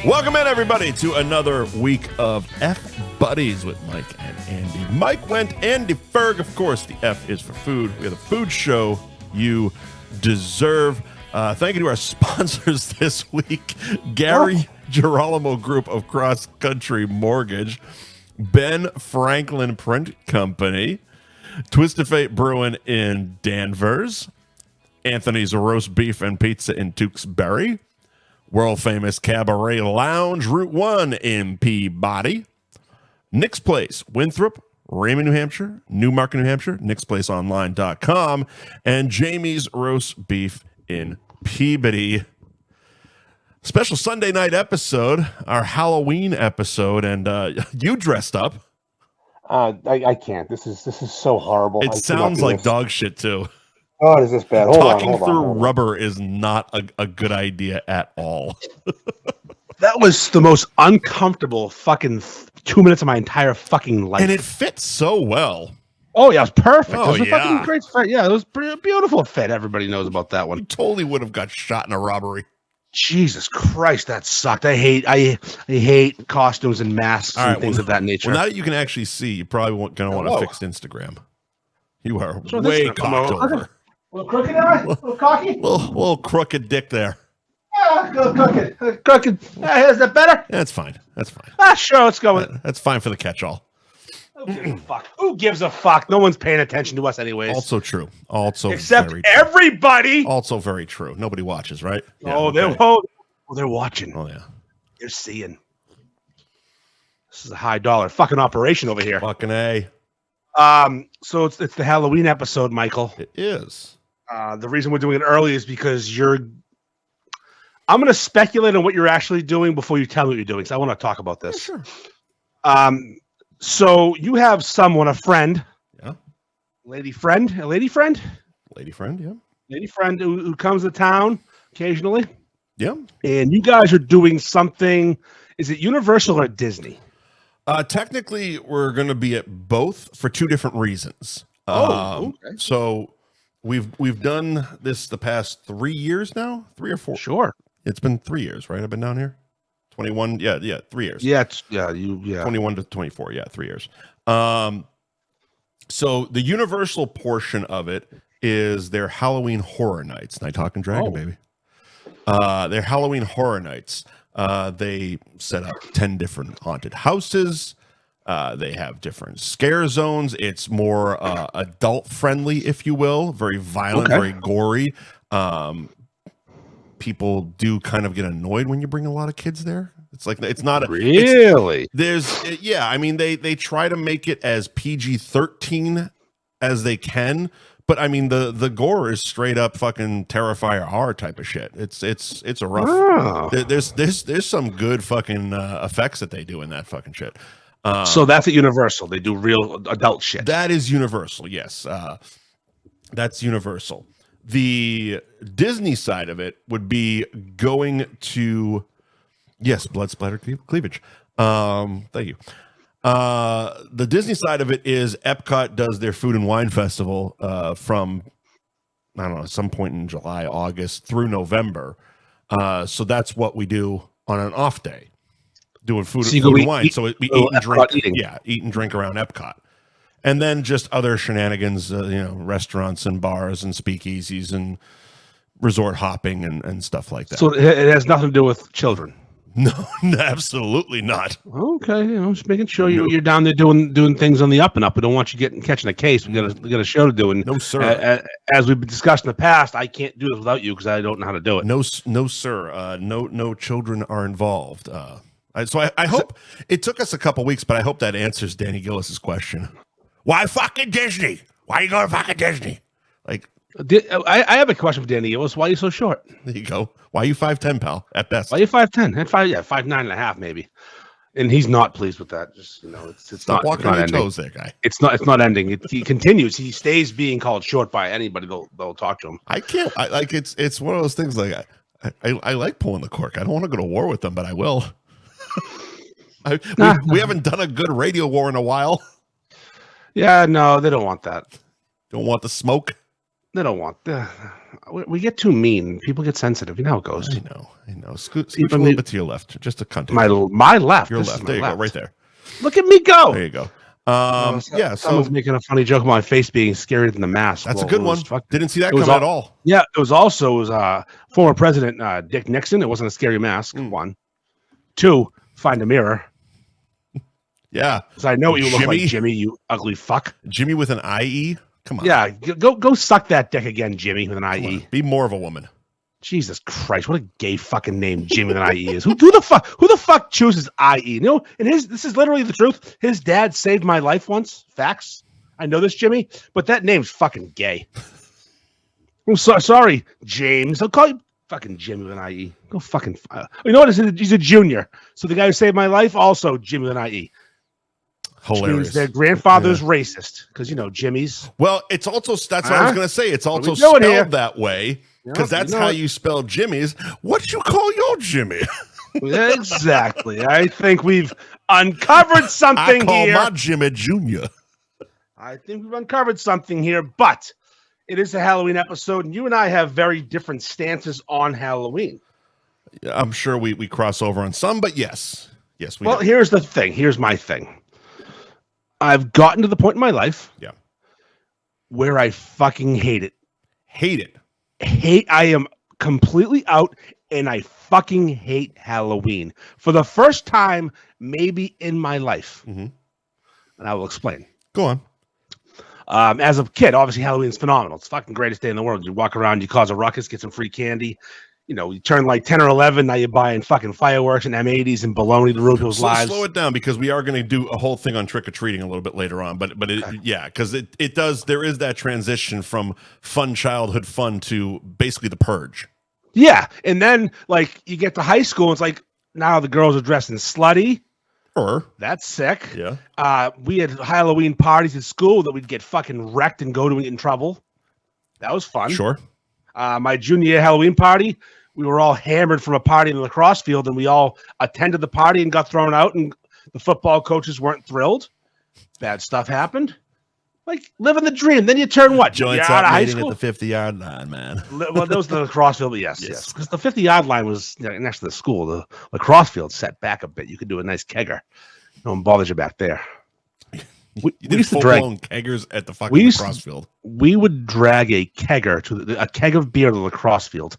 Welcome in, everybody, to another week of F Buddies with Mike and Andy. Mike Wendt and Andy Ferg. Of course, the F is for food. We have the food show you deserve. Thank you to our sponsors this week, Gary Girolamo Group of Cross Country Mortgage, Ben Franklin Print Company, Twisted Fate Brewing in Danvers, Anthony's Roast Beef and Pizza in Tewksbury, world famous Cabaret Lounge, Route 1 in Peabody, Nick's Place, Winthrop, Raymond, New Hampshire, Newmarket, New Hampshire, nicksplaceonline.com, and Jamie's Roast Beef in Peabody. Special Sunday night episode, our Halloween episode, and you dressed up. I can't. This is so horrible. It sounds like dog shit too. Oh, is this bad? Talking through rubber is not a good idea at all. That was the most uncomfortable fucking 2 minutes of my entire fucking life. And it fits so well. Oh, yeah, it was perfect. Oh, it was a fucking great fit. Yeah, it was a beautiful fit. Everybody knows about that one. You totally would have got shot in a robbery. Jesus Christ, that sucked. I hate costumes and masks and things of that nature. Well, now that you can actually see, you probably going to want to fix Instagram. You are way cocked over. A little crooked, a little cocky? Little crooked dick there. Yeah, a little crooked. Crooked. Is that better? That's fine. That's fine. Sure, let's go with That's fine for the catch-all. Who gives a fuck? No one's paying attention to us anyways. Also true. Except very everybody. True. Also very true. Nobody watches, right? Yeah, they're watching. Oh, yeah. They're seeing. This is a high dollar fucking operation over here. Fucking A. So it's the Halloween episode, Michael. It is. The reason we're doing it early is because I'm going to speculate on what you're actually doing before you tell me what you're doing. So I want to talk about this. Yeah, sure. So you have a friend. Yeah. Lady friend, yeah. Lady friend who comes to town occasionally. Yeah. And you guys are doing something. Is it Universal or Disney? Technically, we're going to be at both for two different reasons. Okay. So we've done this the past 3 years now, 3 or 4. Sure. It's been 3 years, right? I've been down here. 21. Yeah. 3 years. Yeah. 21 to 24. Yeah. 3 years. So the Universal portion of it is their Halloween Horror Nights. Night Talking Dragon, baby. Their Halloween Horror Nights. They set up 10 different haunted houses. They have different scare zones. It's more adult friendly, if you will. Very violent, very gory. People do kind of get annoyed when you bring a lot of kids there. It's like it's not really. I mean, they try to make it as PG-13 as they can. But I mean, the gore is straight up fucking Terrifier horror type of shit. It's a rough. Oh. There's some good fucking effects that they do in that fucking shit. So that's at Universal. They do real adult shit. That is Universal. Yes, that's Universal. The Disney side of it would be going to blood splatter cleavage. Thank you. The Disney side of it is Epcot does their food and wine festival from, I don't know, some point in July, August through November. So that's what we do on an off day, doing food and wine. So we eat and drink. Eat and drink around Epcot. And then just other shenanigans, restaurants and bars and speakeasies and resort hopping and stuff like that. So it has nothing to do with children. No, absolutely not. Okay, just making sure you're down there doing things on the up and up. We don't want you catching a case. We got a show to do. And no, sir. As we've discussed in the past, I can't do this without you because I don't know how to do it. No, sir. No children are involved. So I hope it took us a couple weeks, but I hope that answers Danny Gillis's question. Why fucking Disney? Why you going to fucking Disney? Like, I have a question for Danny Gillis. Why are you so short? There you go. Why are you 5'10", pal? At best. Why are you 5'10"? At 5'9.5" maybe. And he's not pleased with that. Just it's not walking on your toes, there, guy. It's not ending. He continues. He stays being called short by anybody. They'll talk to him. I can't. It's one of those things. Like I like pulling the cork. I don't want to go to war with them, but I will. We haven't done a good radio war in a while. Yeah, no, they don't want that. Don't want the smoke. They don't want. We get too mean. People get sensitive. You know how it goes. I know. Scooch a little bit to your left, just a cunt. My left. Your left. There you go, right there. Look at me go. There you go. Someone's making a funny joke about my face being scarier than the mask. That's a good one. Didn't see that come at all. Yeah, it was former President Dick Nixon. It wasn't a scary mask. One, two. Find a mirror. Yeah, because I know what you look like, Jimmy. You ugly fuck. Jimmy with an IE. Come on. Yeah, go suck that dick again, Jimmy with an IE. Be more of a woman. Jesus Christ, what a gay fucking name Jimmy with an IE is. Who the fuck chooses IE? You know, and this is literally the truth. His dad saved my life once. Facts. I know this, Jimmy, but that name's fucking gay. I'm sorry, James. I'll call you fucking Jimmy with an IE. Go fucking. You know what? He's a junior. So the guy who saved my life, also Jimmy with an IE. Hilarious. Their grandfather's racist because Jimmy's. Well, it's also that's what I was going to say. It's also spelled here? That way because that's how you spell Jimmy's. What you call your Jimmy? Exactly. I think we've uncovered something here. I call my Jimmy Junior. I think we've uncovered something here, but it is a Halloween episode, and you and I have very different stances on Halloween. I'm sure we cross over on some, but yes, we. Well, do. here's the thing. Here's my thing. I've gotten to the point in my life where I fucking hate it. I am completely out, and I fucking hate Halloween for the first time maybe in my life. Mm-hmm. And I will explain. Go on. As a kid, obviously Halloween's phenomenal. It's the fucking greatest day in the world. You walk around, you cause a ruckus, get some free candy. You turn like 10 or 11, now you're buying fucking fireworks and M80s and baloney to ruin people's lives. Slow it down because we are going to do a whole thing on trick-or-treating a little bit later on. But because it does, there is that transition from fun childhood fun to basically the purge. Yeah, and then like you get to high school, and it's like now the girls are dressing slutty. That's sick. Yeah. We had Halloween parties at school that we'd get fucking wrecked and go to get in trouble. That was fun. Sure. My junior year Halloween party, we were all hammered from a party in the lacrosse field, and we all attended the party and got thrown out, and the football coaches weren't thrilled. Bad stuff happened. Like, living the dream. Then you turn what? Joints out of high school? At the 50-yard line, man. Well, that was the lacrosse field, but yes. Because the 50-yard line was next to the school. The lacrosse field set back a bit. You could do a nice kegger. No one bothers you back there. We used to drag keggers at the fucking lacrosse field. We would drag a kegger a keg of beer to the lacrosse field.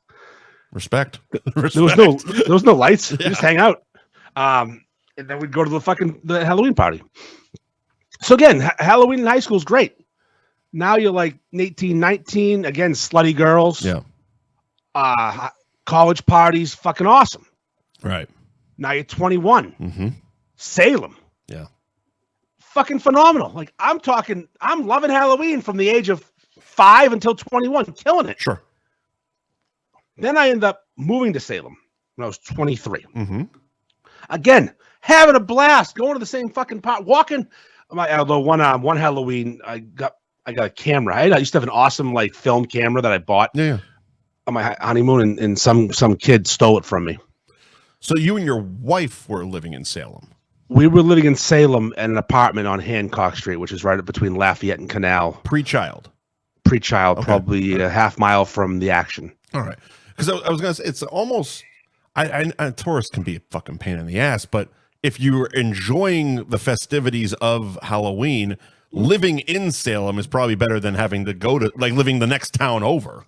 Respect. There was no lights. Yeah. We just hang out. And then we'd go to the Halloween party. So again, Halloween in high school is great. Now you're like 18, 19, again, slutty girls. Yeah. College parties, fucking awesome. Right. Now you're 21. Mm-hmm. Salem. Yeah. Fucking phenomenal. Like I'm loving Halloween from the age of 5 until 21, killing it. Sure. Then I end up moving to Salem when I was 23. Mm-hmm. Again, having a blast, going to the same fucking park, walking. Although one Halloween, I got a camera. I used to have an awesome like film camera that I bought on my honeymoon, and some kid stole it from me. So you and your wife were living in Salem. We were living in Salem in an apartment on Hancock Street, which is right between Lafayette and Canal. Pre-child, okay. Probably a half mile from the action. All right. Because I was going to say, it's almost, I tourists can be a fucking pain in the ass, but if you're enjoying the festivities of Halloween, living in Salem is probably better than having to go to, like, living the next town over.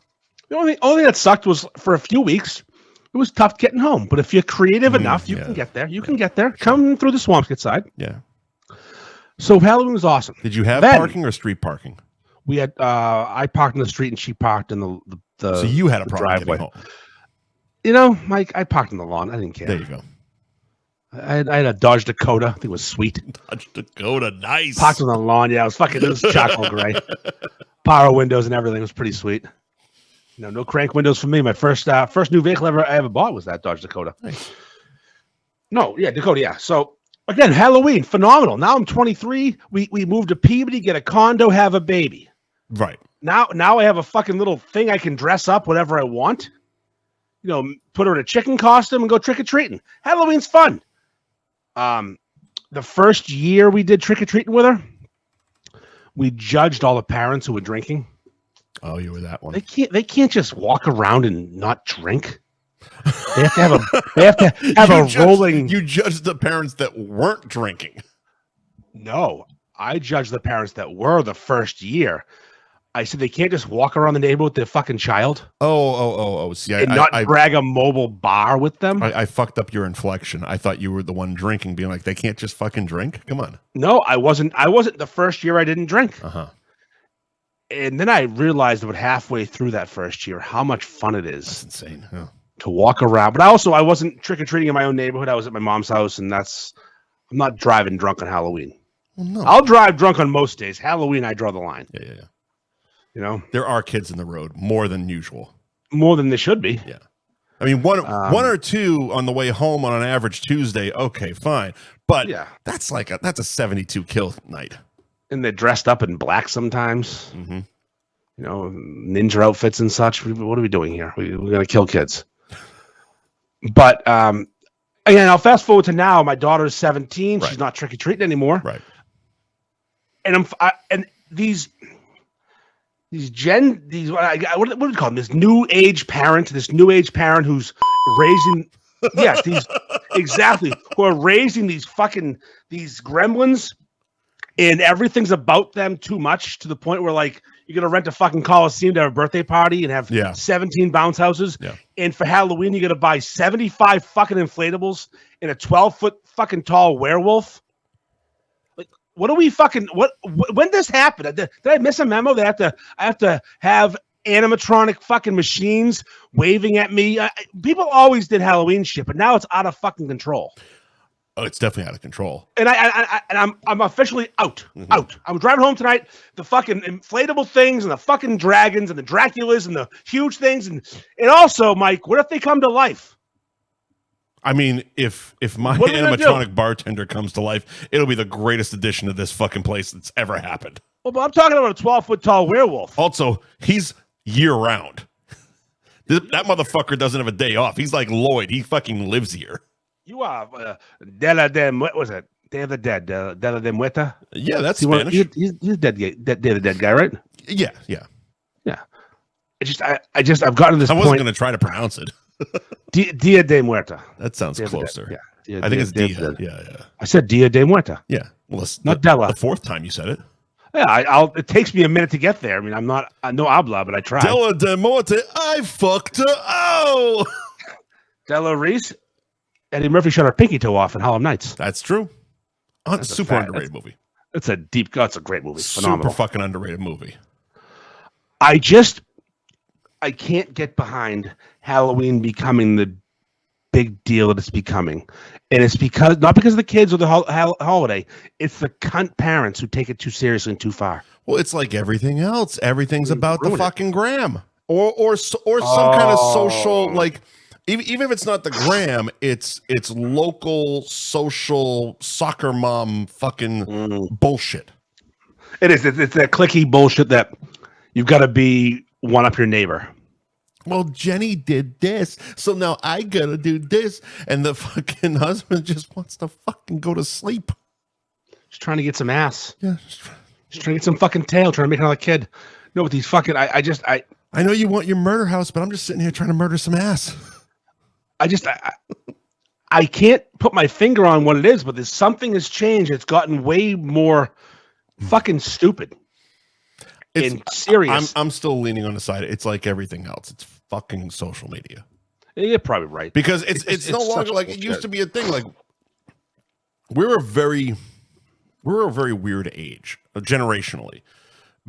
The only thing that sucked was for a few weeks, it was tough getting home. But if you're creative enough, you can get there. You can get there. Come through the Swampscott side. Yeah. So Halloween was awesome. Did you have parking or street parking? We had, I parked in the street and she parked in the so you had a problem driveway. Getting home. Mike, I parked in the lawn. I didn't care. There you go. I had a Dodge Dakota. I think it was sweet. Dodge Dakota, nice. Parked on the lawn. Yeah, it was charcoal gray. Power windows and everything. It was pretty sweet. No crank windows for me. My first new vehicle I ever bought was that Dodge Dakota. Nice. Dakota, yeah. So again, Halloween, phenomenal. Now I'm 23. We moved to Peabody, get a condo, have a baby. Right. Now I have a fucking little thing I can dress up whatever I want. Put her in a chicken costume and go trick-or-treating. Halloween's fun. The first year we did trick-or-treating with her, we judged all the parents who were drinking. Oh, you were that one. They can't just walk around and not drink. They have to have a rolling. You judged the parents that weren't drinking. No, I judge the parents that were the first year. I said they can't just walk around the neighborhood with their fucking child. Oh. See, and not drag a mobile bar with them. I fucked up your inflection. I thought you were the one drinking, being like, they can't just fucking drink. Come on. No, I wasn't. I wasn't the first year I didn't drink. And then I realized about halfway through that first year how much fun it is. That's insane. Yeah. To walk around. But I wasn't trick-or-treating in my own neighborhood. I was at my mom's house, and I'm not driving drunk on Halloween. Well, no. I'll drive drunk on most days. Halloween, I draw the line. Yeah. You know? There are kids in the road more than usual. More than they should be. Yeah. I mean, one or two on the way home on an average Tuesday, okay, fine. But that's a 72 kill night. And they're dressed up in black sometimes. You know, ninja outfits and such. What are we doing here? We're going to kill kids. But again, I'll fast forward to now. My daughter is 17. Right. She's not trick or treating anymore. Right. And these what do you call them? This new age parent who's raising who are raising these gremlins, and everything's about them too much to the point where like you're gonna rent a fucking Coliseum to have a birthday party and have 17 bounce houses. Yeah. And for Halloween, you're gonna buy 75 fucking inflatables and a 12-foot fucking tall werewolf. Like, what are we fucking? When this happened? Did I miss a memo that I have to have animatronic fucking machines waving at me? People always did Halloween shit, but now it's out of fucking control. Oh, it's definitely out of control. And I'm officially out. Out. I'm driving home tonight. The fucking inflatable things and the fucking dragons and the Draculas and the huge things and also, Mike, what if they come to life? I mean, if my animatronic bartender comes to life, it'll be the greatest addition to this fucking place that's ever happened. Well, but I'm talking about a 12-foot tall werewolf. Also, he's year round. That motherfucker doesn't have a day off. He's like Lloyd. He fucking lives here. You are what was it? Day of the Dead. De la de Muerta? Yeah, that's Spanish. He's dead. Day of the Dead guy, right? Yeah. I've gotten to this point. I wasn't going to try to pronounce it. Dia de Muerta. That sounds closer. Yeah. I think it's Dia. Yeah. I said Dia de Muerta. Yeah. Well, not Della. The fourth time you said it. Yeah, it takes me a minute to get there. I mean, I'm not no habla, but I tried. Della de Muerte. I fucked her. Oh. Della Reese. Eddie Murphy shot her pinky toe off in Harlem Nights. That's true. That's super underrated movie. It's a great movie. Phenomenal. Super fucking underrated movie. I can't get behind Halloween becoming the big deal that it's becoming. And it's not because of the kids or the holiday. It's the cunt parents who take it too seriously and too far. Well, it's like everything else. Everything's about the fucking gram or some kind of social, like, even if it's not the gram, it's local social soccer mom fucking bullshit. It is. It's that cliquey bullshit that you've got to be one up your neighbor. Well, Jenny did this, so now I gotta do this, and the fucking husband just wants to fucking go to sleep. Just trying to get some ass. Yeah, just trying to get some fucking tail. Trying to make another kid. No, with these fucking. I know you want your murder house, but I'm just sitting here trying to murder some ass. I can't put my finger on what it is, but something has changed. It's gotten way more fucking stupid. And serious. I'm still leaning on the side. It's like everything else. It's fucking social media. You're probably right. Because it's no longer like it used to be a thing. Like we're a very weird age, generationally,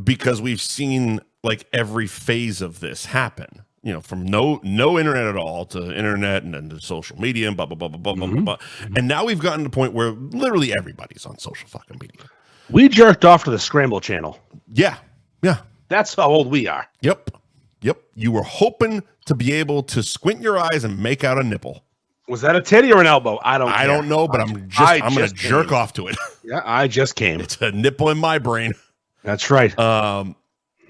because we've seen like every phase of this happen. You know, from no internet at all to internet and then to social media and blah, blah, blah, blah, blah, blah, blah. And now we've gotten to the point where literally everybody's on social fucking media. We jerked off to the Scramble channel. Yeah. That's how old we are. Yep. You were hoping to be able to squint your eyes and make out a nipple. Was that a titty or an elbow? I don't know, but I'm going to jerk off to it. Yeah, I just came. It's a nipple in my brain. That's right.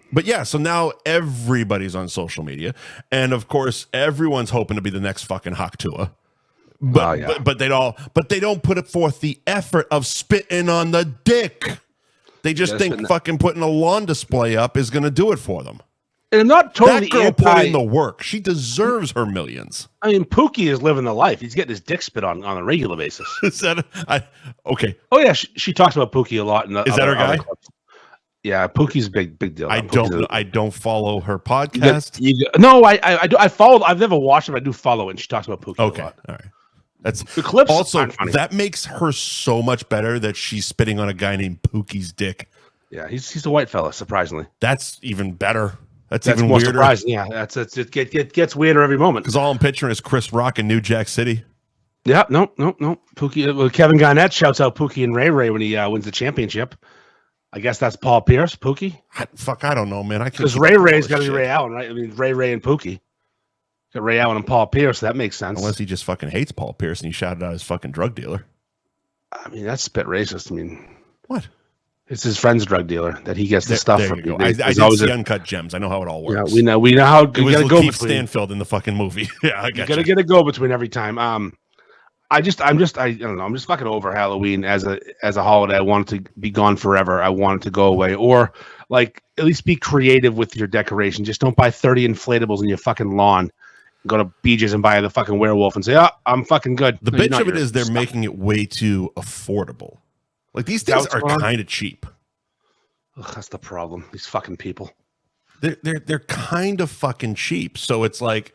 But yeah, so now everybody's on social media, and of course, everyone's hoping to be the next fucking Haktua. But they don't put forth the effort of spitting on the dick. They just think fucking putting a lawn display up is going to do it for them. And I'm not totally That girl put in the work. She deserves her millions. I mean, Pookie is living the life. He's getting his dick spit on a regular basis. Is that okay? Oh yeah, she talks about Pookie a lot. Is that her guy? Yeah, Pookie's a big deal. I don't follow her podcast. No, I follow. I've never watched it, but I do follow it. And she talks about Pookie. Okay, a lot. all right. That's the clips. Also, that makes her so much better that she's spitting on a guy named Pookie's dick. Yeah, he's a white fella. Surprisingly, that's even better. That's even more weirder. Surprising. Yeah, it gets weirder every moment. Because all I'm picturing is Chris Rock in New Jack City. Yeah, no. Pookie. Well, Kevin Garnett shouts out Pookie and Ray Ray when he wins the championship. I guess that's Paul Pierce, Pookie. I don't know, man. Because Ray Ray's got to be Ray Allen, right? I mean, Ray and Pookie. Got Ray Allen and Paul Pierce. That makes sense. Unless he just fucking hates Paul Pierce and he shouted out his fucking drug dealer. I mean, that's a bit racist. I mean, what? It's his friend's drug dealer that he gets the stuff from. I did see Uncut Gems. I know how it all works. Yeah, we know how it was Lakeith Stanfield in the fucking movie. Yeah, I got you. Gotta get a go between every time. I don't know. I'm just fucking over Halloween as a holiday. I want it to be gone forever. I want it to go away, or like at least be creative with your decoration. Just don't buy 30 inflatables in your fucking lawn. Go to BJ's and buy the fucking werewolf and say, "Oh, I'm fucking good." The bitch of it is they're making it way too affordable. Like these things are kind of cheap. Ugh, that's the problem. These fucking people. They're kind of fucking cheap. So it's like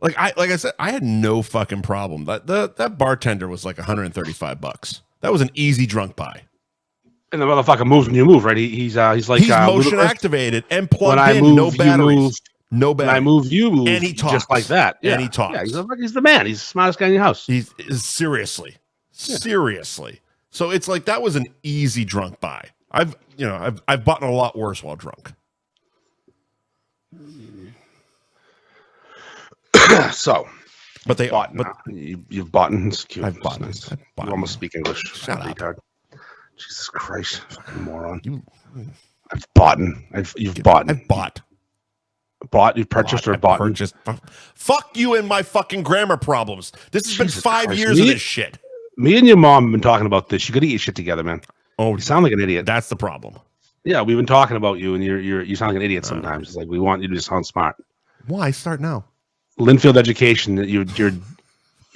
I said, I had no fucking problem. That bartender was like $135. That was an easy drunk buy. And the motherfucker moves when you move, right? He's like he's motion activated and plugged in. No batteries. No batteries. When I move, you move. And he talks just like that. Yeah. And he talks. Yeah, he's the man. He's the smartest guy in your house. He's seriously. So it's like that was an easy drunk buy. I've bought a lot worse while drunk. So, but they bought. But you've bought. It's cute. I've bought. Nice. You almost speak English. Shut up. Retard. Jesus Christ, fucking moron. I've bought. You've bought. I've bought. Bought. You purchased or bought? Purchased. Fuck you and my fucking grammar problems. This has been 5 years of this shit. Me and your mom have been talking about this. You got to get your shit together, man. Oh, you sound like an idiot. That's the problem. Yeah, we've been talking about you, and you sound like an idiot sometimes. It's like we want you to sound smart. Why start now? Linfield education. You're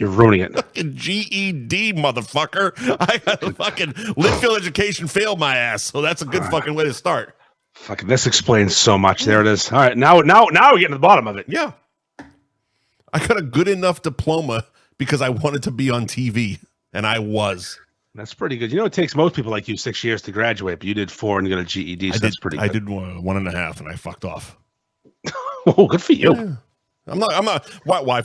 ruining it. Fucking GED, motherfucker. I got a fucking Linfield education failed my ass, so that's a good fucking way to start. Fucking this explains so much. There it is. All right, now we're getting to the bottom of it. Yeah, I got a good enough diploma because I wanted to be on TV, and I was. That's pretty good. You know, it takes most people like you 6 years to graduate, but you did 4 and got a GED, so that's pretty good. I did 1.5, and I fucked off. Oh, good for you. Yeah. I'm not. Why lie?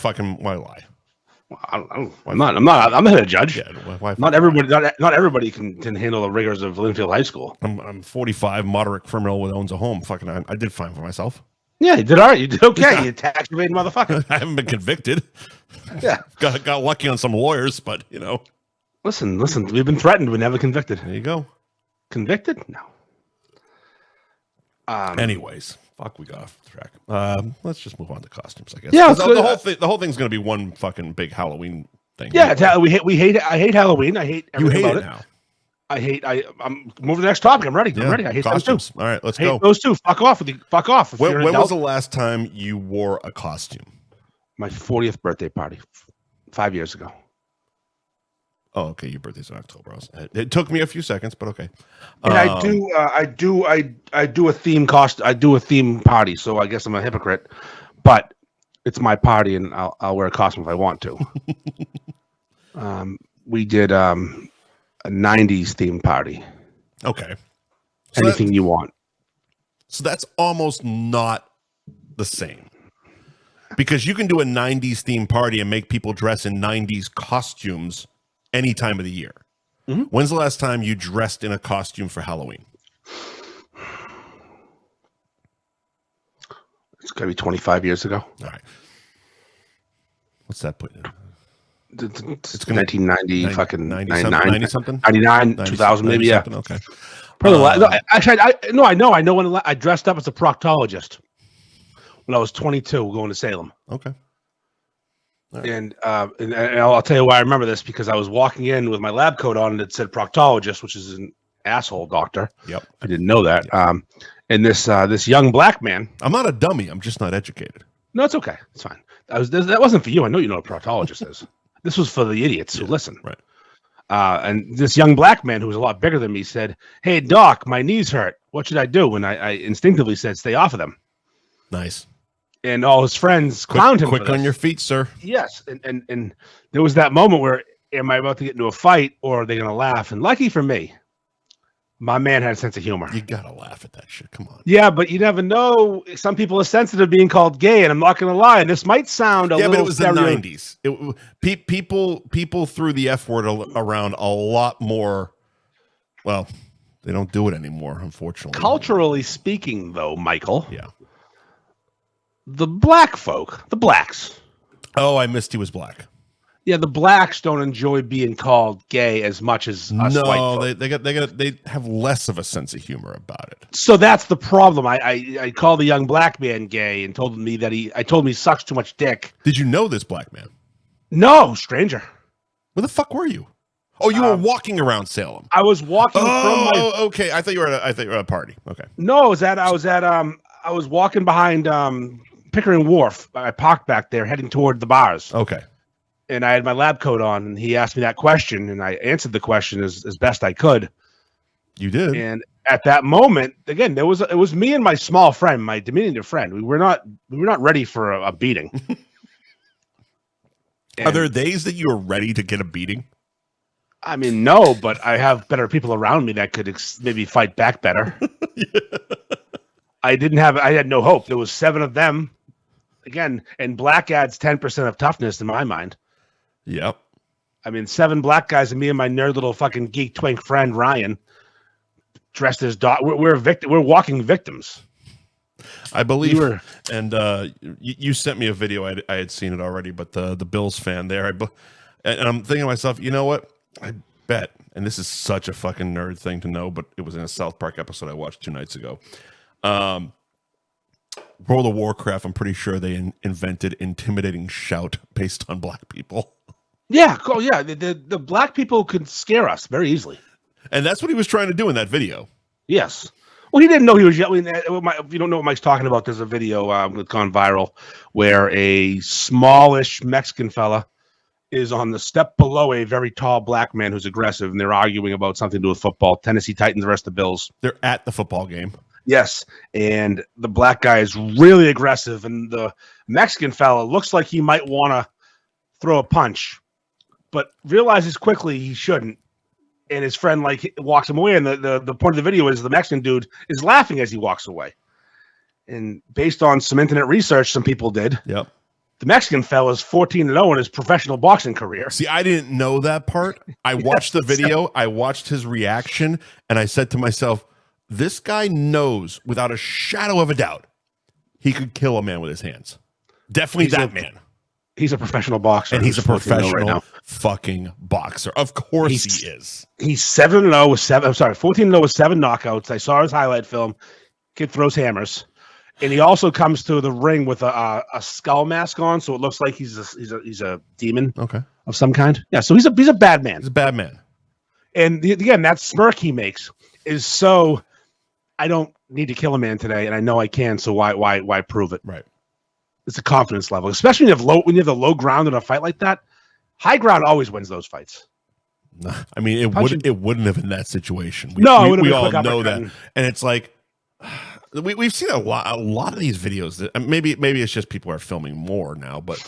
I'm not here to judge. Yeah, not everybody can handle the rigors of Linfield High School. I'm 45, moderate criminal who owns a home. Fucking, I did fine for myself. Yeah, you did all right. You did okay. Yeah. You tax evading motherfucker. I haven't been convicted. Yeah, got lucky on some lawyers, but you know. Listen. We've been threatened. We're never convicted. There you go. Convicted? No. Anyways. Fuck, we got off track. Let's just move on to costumes, I guess. Yeah, the whole thing's gonna be one fucking big Halloween thing. Yeah, anyway. we hate. I hate Halloween. I hate everything about it now. I'm moving to the next topic. I'm ready. I'm ready. I hate costumes. All right, let's go. Those two. Fuck off with the fuck off. When was the last time you wore a costume? My 40th birthday party, 5 years ago. Oh, okay. Your birthday's in October. It took me a few seconds, but okay. And I do a theme cost. I do a theme party, so I guess I'm a hypocrite. But it's my party, and I'll wear a costume if I want to. We did a 90s theme party. Okay. So anything you want. So that's almost not the same. Because you can do a 90s theme party and make people dress in 90s costumes any time of the year. Mm-hmm. When's the last time you dressed in a costume for Halloween? It's got to be 25 years ago. All right. What's that put in? It's 1990, fucking 90 something? 99, 2000 maybe, yeah. Okay. Actually, I know when I dressed up as a proctologist when I was 22 going to Salem. Okay. Right. And I'll tell you why I remember this, because I was walking in with my lab coat on and it said proctologist, which is an asshole doctor. Yep. I didn't know that. And this young black man. I'm not a dummy. I'm just not educated. No, it's okay. It's fine. That wasn't for you. I know you know what a proctologist is. This was for the idiots who listen. Right. And this young black man who was a lot bigger than me said, "Hey, doc, my knees hurt. What should I do?" And I instinctively said, "Stay off of them." Nice. And all his friends clowned him. Quick on your feet, sir. Yes. And there was that moment where, am I about to get into a fight or are they going to laugh? And lucky for me, my man had a sense of humor. You gotta laugh at that shit. Come on. Yeah, but you never know. Some people are sensitive being called gay, and I'm not going to lie. And this might sound a little. Yeah, but it was the '90s. People threw the F word around a lot more. Well, they don't do it anymore, unfortunately. Culturally speaking, though, Michael. Yeah. The black folk, the blacks. Oh, I missed he was black. Yeah, the blacks don't enjoy being called gay as much as us white folk. they have less of a sense of humor about it. So that's the problem. I called the young black man gay and told him he sucks too much dick. Did you know this black man? No, stranger. Where the fuck were you? Oh, you were walking around Salem. I was walking from my. Oh, okay. I thought you were at a party. Okay. No, I was walking behind Pickering Wharf. I parked back there, heading toward the bars. Okay. And I had my lab coat on, and he asked me that question, and I answered the question as best I could. You did. And at that moment, again, it was me and my small friend, my diminutive friend. We were not ready for a beating. Are there days that you are ready to get a beating? I mean, no, but I have better people around me that could maybe fight back better. Yeah. I had no hope. There was 7 of them. Again, and black adds 10% of toughness in my mind. Yep. I mean, 7 black guys and me and my nerd little fucking geek twink friend Ryan, dressed as dog. We're walking victims. I believe. And you sent me a video. I had seen it already, but the Bills fan there. And I'm thinking to myself, you know what? I bet, and this is such a fucking nerd thing to know, but it was in a South Park episode I watched 2 nights ago. World of Warcraft, I'm pretty sure they invented intimidating shout based on black people. Yeah, cool. Yeah, the black people could scare us very easily. And that's what he was trying to do in that video. Yes. Well, he didn't know he was yelling. If you don't know what Mike's talking about, there's a video that's gone viral where a smallish Mexican fella is on the step below a very tall black man who's aggressive, and they're arguing about something to do with football. Tennessee Titans versus the Bills. They're at the football game. Yes, and the black guy is really aggressive, and the Mexican fella looks like he might want to throw a punch, but realizes quickly he shouldn't. And his friend walks him away, and the point of the video is the Mexican dude is laughing as he walks away. And based on some internet research some people did, yep, the Mexican fella is 14-0 in his professional boxing career. See, I didn't know that part. I watched the video, I watched his reaction, and I said to myself, this guy knows without a shadow of a doubt he could kill a man with his hands. Definitely that man. He's a professional boxer. And he's a professional fucking boxer. Of course he is. He's 7-0 with 7. I'm sorry, 14-0 with 7 knockouts. I saw his highlight film. Kid throws hammers. And he also comes to the ring with a skull mask on, so it looks like he's a demon of some kind. Yeah, so he's a bad man. He's a bad man. And again, that smirk he makes is so I don't need to kill a man today, and I know I can, so why prove it? Right. It's a confidence level, especially when you have the low ground in a fight like that. High ground always wins those fights. No, I mean, it wouldn't have in that situation. We all know that, and it's like we've seen a lot of these videos. Maybe it's just people are filming more now, but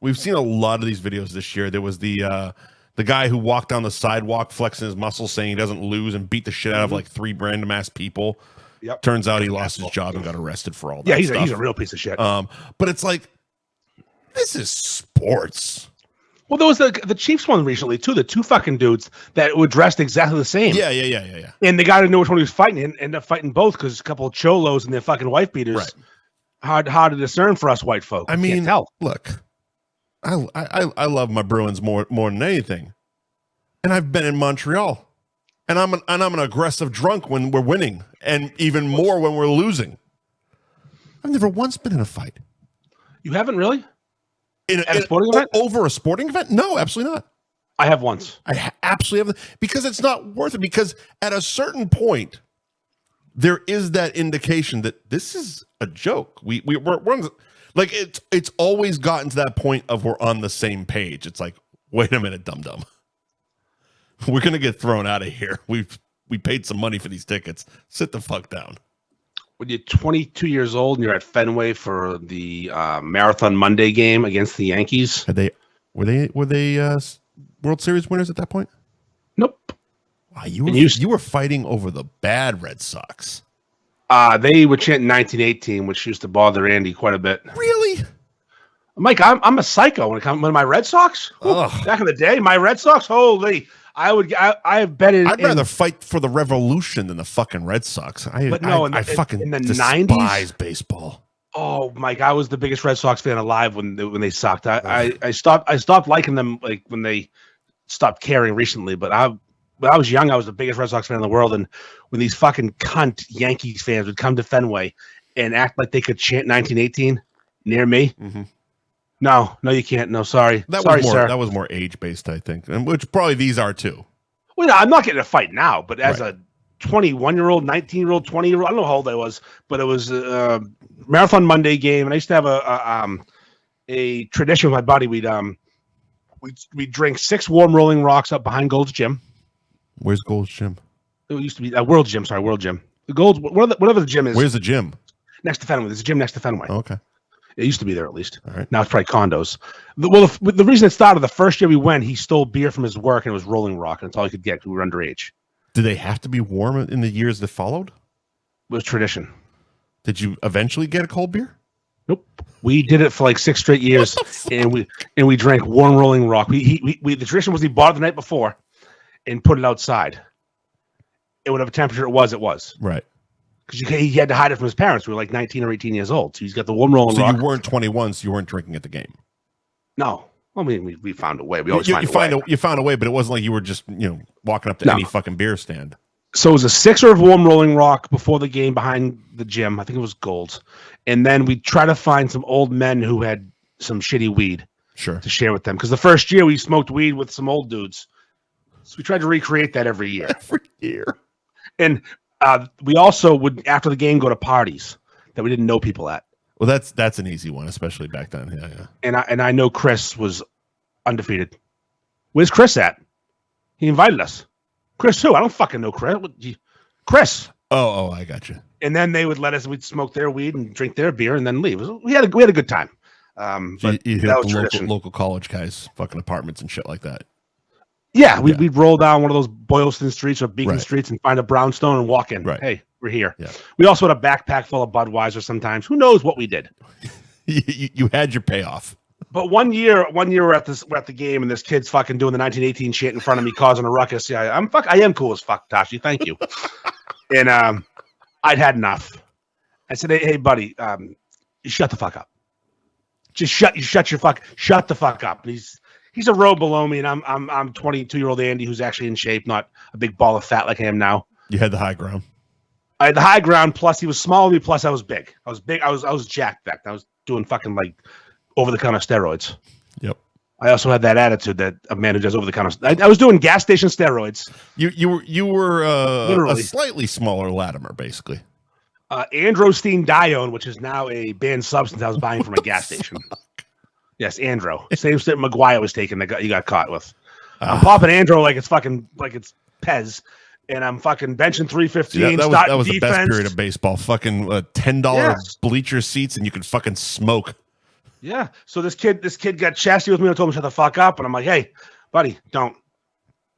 we've seen a lot of these videos this year. There was the guy who walked down the sidewalk flexing his muscles, saying he doesn't lose, and beat the shit out of like 3 random ass people. Yep. Turns out he lost his job and got arrested for all that. Yeah, he's stuff. a real piece of shit. But it's like, this is sports. Well, there was the Chiefs one recently too. The 2 fucking dudes that were dressed exactly the same. Yeah. And the guy didn't know which one he was fighting, and ended up fighting both because a couple of cholos and their fucking wife beaters. Right. Hard to discern for us white folk. I mean, can't tell. Look, I love my Bruins more than anything, and I've been in Montreal. And I'm an aggressive drunk when we're winning, and even more when we're losing. I've never once been in a fight. You haven't really? At a sporting event? Over a sporting event? No, absolutely not. I have once. I absolutely have, because it's not worth it. Because at a certain point, there is that indication that this is a joke. We're like it's always gotten to that point of we're on the same page. It's like, wait a minute, dum-dum. We're gonna get thrown out of here. We paid some money for these tickets. Sit the fuck down. When you're 22 years old and you're at Fenway for the Marathon Monday game against the Yankees, were they World Series winners at that point? Nope. Wow, you were fighting over the bad Red Sox. They were chanting 1918, which used to bother Andy quite a bit. Really? Mike, I'm a psycho when it comes to my Red Sox. Back in the day, my Red Sox, holy, I've betted. I'd rather fight for the Revolution than the fucking Red Sox. I fucking despise 90s? Baseball. Oh, Mike, I was the biggest Red Sox fan alive when they sucked. I stopped liking them like when they stopped caring recently. But when I was young, I was the biggest Red Sox fan in the world. And when these fucking cunt Yankees fans would come to Fenway and act like they could chant 1918 near me. Mm-hmm. No, you can't. No, sorry. Sir. That was more age-based, I think, and which probably these are too. Well, no, I'm not getting a fight now, but as a 21-year-old, 19-yerold, 20-year-old, I don't know how old I was, but it was a Marathon Monday game, and I used to have a tradition with my buddy. We'd drink 6 warm Rolling Rocks up behind Gold's Gym. Where's Gold's Gym? It used to be World Gym. Sorry, World Gym. The Gold's, whatever the gym is. Where's the gym? Next to Fenway. There's a gym next to Fenway. Oh, okay. It used to be there at least. All right. Now it's probably condos. The reason it started, the first year we went, he stole beer from his work and it was Rolling Rock, and that's all he could get because we were underage. Did they have to be warm in the years that followed? It was tradition. Did you eventually get a cold beer? Nope. We did it for like 6 straight years, and we drank warm Rolling Rock. The tradition was he bought it the night before and put it outside. And whatever temperature it was. Right. Because he had to hide it from his parents. We were like 19 or 18 years old. So he's got the warm Rolling Rock. So you weren't 21, so you weren't drinking at the game? No. Well, I mean, we found a way. We always find a way. You found a way, but it wasn't like you were just walking up to any fucking beer stand. So it was a 6er of warm Rolling Rock before the game behind the gym. I think it was Gold's. And then we try to find some old men who had some shitty weed to share with them. Because the first year we smoked weed with some old dudes. So we tried to recreate that every year. Every year. And we also would, after the game, go to parties that we didn't know people at. Well, that's an easy one, especially back then. Yeah. And I know Chris was undefeated. Where's Chris at? He invited us. Chris who? I don't fucking know Chris. Chris. Oh, I got you. And then they would let us. We'd smoke their weed and drink their beer and then leave. We had a good time. So you hit the local college guys, fucking apartments and shit like that. Yeah, we'd roll down one of those Boylston streets or Beacon streets and find a brownstone and walk in. Right. Hey, we're here. Yeah. We also had a backpack full of Budweiser sometimes. Who knows what we did? You had your payoff. But one year we're at the game and this kid's fucking doing the 1918 shit in front of me, causing a ruckus. Yeah, I am cool as fuck, Tashi. Thank you. And I'd had enough. I said, hey buddy, you shut the fuck up. Just shut the fuck up. And he's a row below me, and I'm 22-year-old Andy who's actually in shape, not a big ball of fat like I am now. You had the high ground. I had the high ground. Plus, he was smaller than me. Plus, I was big. I was jacked back. I was doing fucking like over-the-counter steroids. Yep. I also had that attitude that a man who does over-the-counter. I was doing gas station steroids. You were a slightly smaller Latimer, basically. Androstenedione, which is now a banned substance I was buying from a gas station. Yes, Andro. Same shit McGuire was taking that you got caught with. I'm popping Andro like it's Pez, and I'm fucking benching 315. That was the best period of baseball. Fucking $10 bleacher seats, and you could fucking smoke. Yeah. So this kid got chastised with me. I told him to shut the fuck up, and I'm like, hey, buddy, don't.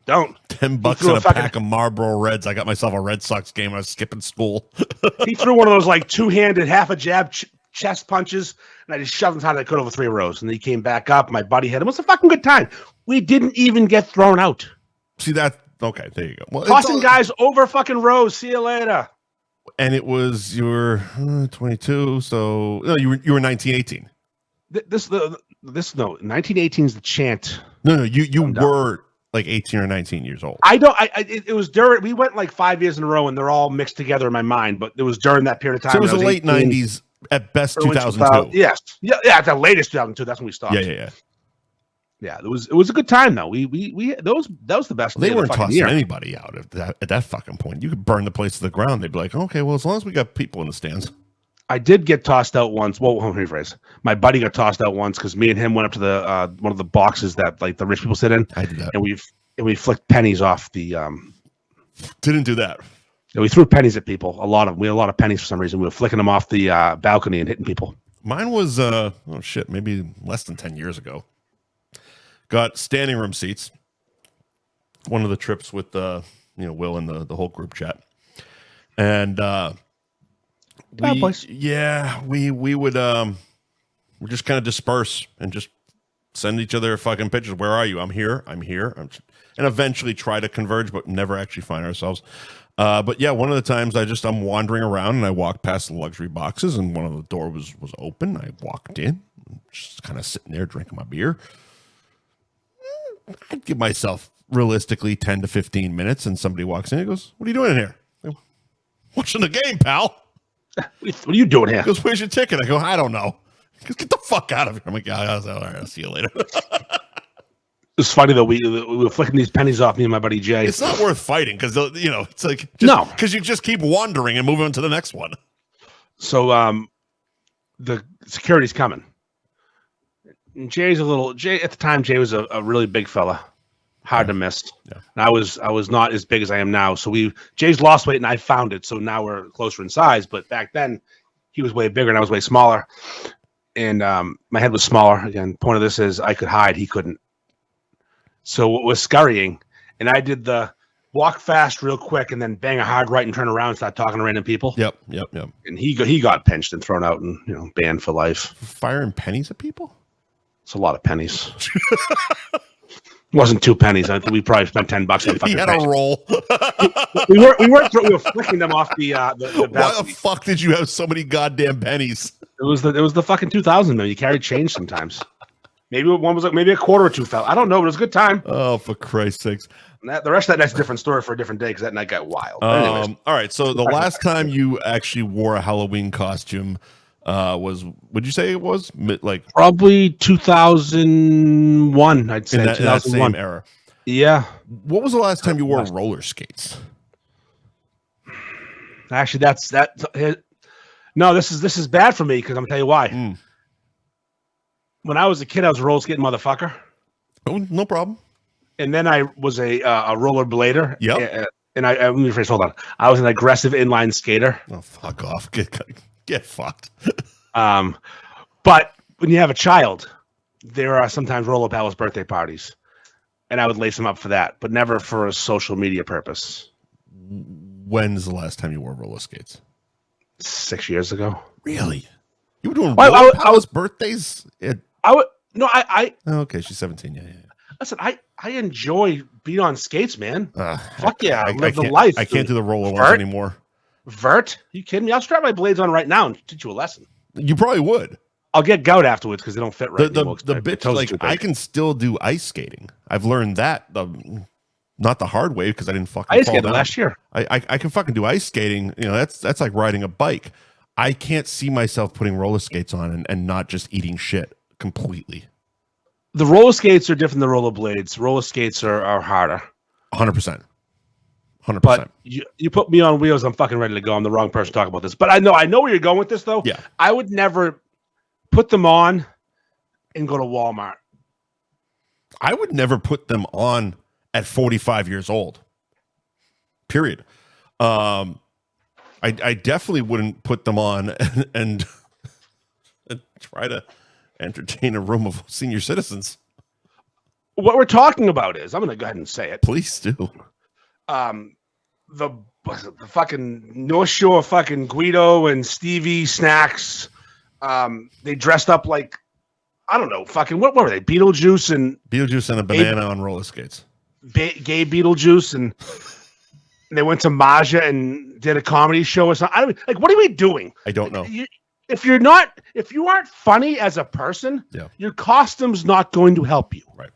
$10 and a pack of Marlboro Reds. I got myself a Red Sox game. I was skipping school. He threw one of those like two-handed, half a jab chest punches, and I just shoved him as hard as I could over 3 rows. And then he came back up. My buddy hit him. It was a fucking good time. We didn't even get thrown out. See that? Okay, there you go. Well, tossing guys over fucking rows. See you later. And it was you were 22, so no, you were 1918. This 1918 is the chant. No, you were like 18 or 19 years old. It was during, we went like 5 years in a row and they're all mixed together in my mind, but it was during that period of time. So it was the late 90s, at best 2002. Yes. Yeah, at the latest 2002, that's when we stopped. Yeah. Yeah, it was a good time though. That was the best. They day of the weren't fucking tossing year. anybody out at that fucking point. You could burn the place to the ground. They'd be like, okay, well, as long as we got people in the stands. I did get tossed out once. Well, let me rephrase. My buddy got tossed out once because me and him went up to the one of the boxes that like the rich people sit in. I did that. And we flicked pennies off the. Didn't do that. We threw pennies at people. A lot of we had a lot of pennies for some reason. We were flicking them off the balcony and hitting people. Mine was maybe less than 10 years ago. Got standing room seats. One of the trips with Will and the whole group chat, and we would just kind of disperse and just send each other fucking pictures. Where are you? I'm here. And eventually try to converge, but never actually find ourselves. But yeah, one of the times I'm wandering around and I walked past the luxury boxes and one of the door was open. I walked in, just kind of sitting there drinking my beer. I'd give myself realistically 10 to 15 minutes and somebody walks in and goes, "What are you doing in here?" I go, "Watching the game, pal." What are you doing here? He goes, "Where's your ticket?" I go, "I don't know." He goes, "Get the fuck out of here." I'm like, "Yeah, all right, I'll see you later." It's funny though. We were flicking these pennies off, me and my buddy Jay. It's not worth fighting because it's like because you just keep wandering and moving on to the next one. So the security's coming. And Jay at the time. Jay was a really big fella, hard to miss. Yeah. And I was not as big as I am now. So Jay's lost weight and I found it. So now we're closer in size. But back then, he was way bigger and I was way smaller. And my head was smaller. Again, point of this is I could hide, he couldn't. So it was scurrying, and I did the walk fast real quick and then bang a hard right and turn around and start talking to random people. Yep. And he got pinched and thrown out and banned for life. Firing pennies at people? It's a lot of pennies. It wasn't 2 pennies. I think we probably spent $10 on fucking. He had a roll. we were flicking them off the Why the fuck did you have so many goddamn pennies? It was the fucking 2000 man. You carried change sometimes. Maybe one was maybe a quarter or two fell. I don't know, but it was a good time. Oh, for Christ's sakes! The rest of that night's a different story for a different day because that night got wild. All right. So the last time you actually wore a Halloween costume was, would you say it was like probably 2001? I'd say in that same era. Yeah. What was the last time you wore roller skates? Actually, no. This is bad for me because I'm gonna tell you why. When I was a kid, I was a roller skating motherfucker. Oh, no problem. And then I was a roller blader. Yep. And let me rephrase. Hold on. I was an aggressive inline skater. Oh, fuck off. Get fucked. But when you have a child, there are sometimes roller palace birthday parties, and I would lace them up for that, but never for a social media purpose. When's the last time you wore roller skates? 6 years ago. Really? You were doing roller palace birthdays? Okay, she's 17. Yeah. Listen, I enjoy being on skates, man. Fuck yeah, I live the can't, life. I can't do the roller ones anymore. Vert? You kidding me? I'll strap my blades on right now and teach you a lesson. You probably would. I'll get gout afterwards because they don't fit right. The bitch, like, I can still do ice skating. I've learned that, not the hard way because I didn't fucking ice fall skating down. last year. I can fucking do ice skating. That's like riding a bike. I can't see myself putting roller skates on and not just eating shit completely. The roller skates are different than roller blades. Roller skates are harder. 100%. 100%. But you put me on wheels, I'm fucking ready to go. I'm the wrong person to talk about this. But I know where you're going with this, though. Yeah. I would never put them on and go to Walmart. I would never put them on at 45 years old. Period. I definitely wouldn't put them on and try to entertain a room of senior citizens. What we're talking about is, I'm going to go ahead and say it. Please do. The fucking North Shore fucking Guido and Stevie snacks. They dressed up like, I don't know, fucking, what were they? Beetlejuice and a banana on roller skates. Gay Beetlejuice, and they went to Maja and did a comedy show or something. What are we doing? I don't know. If you aren't funny as a person, your costume's not going to help you. Right.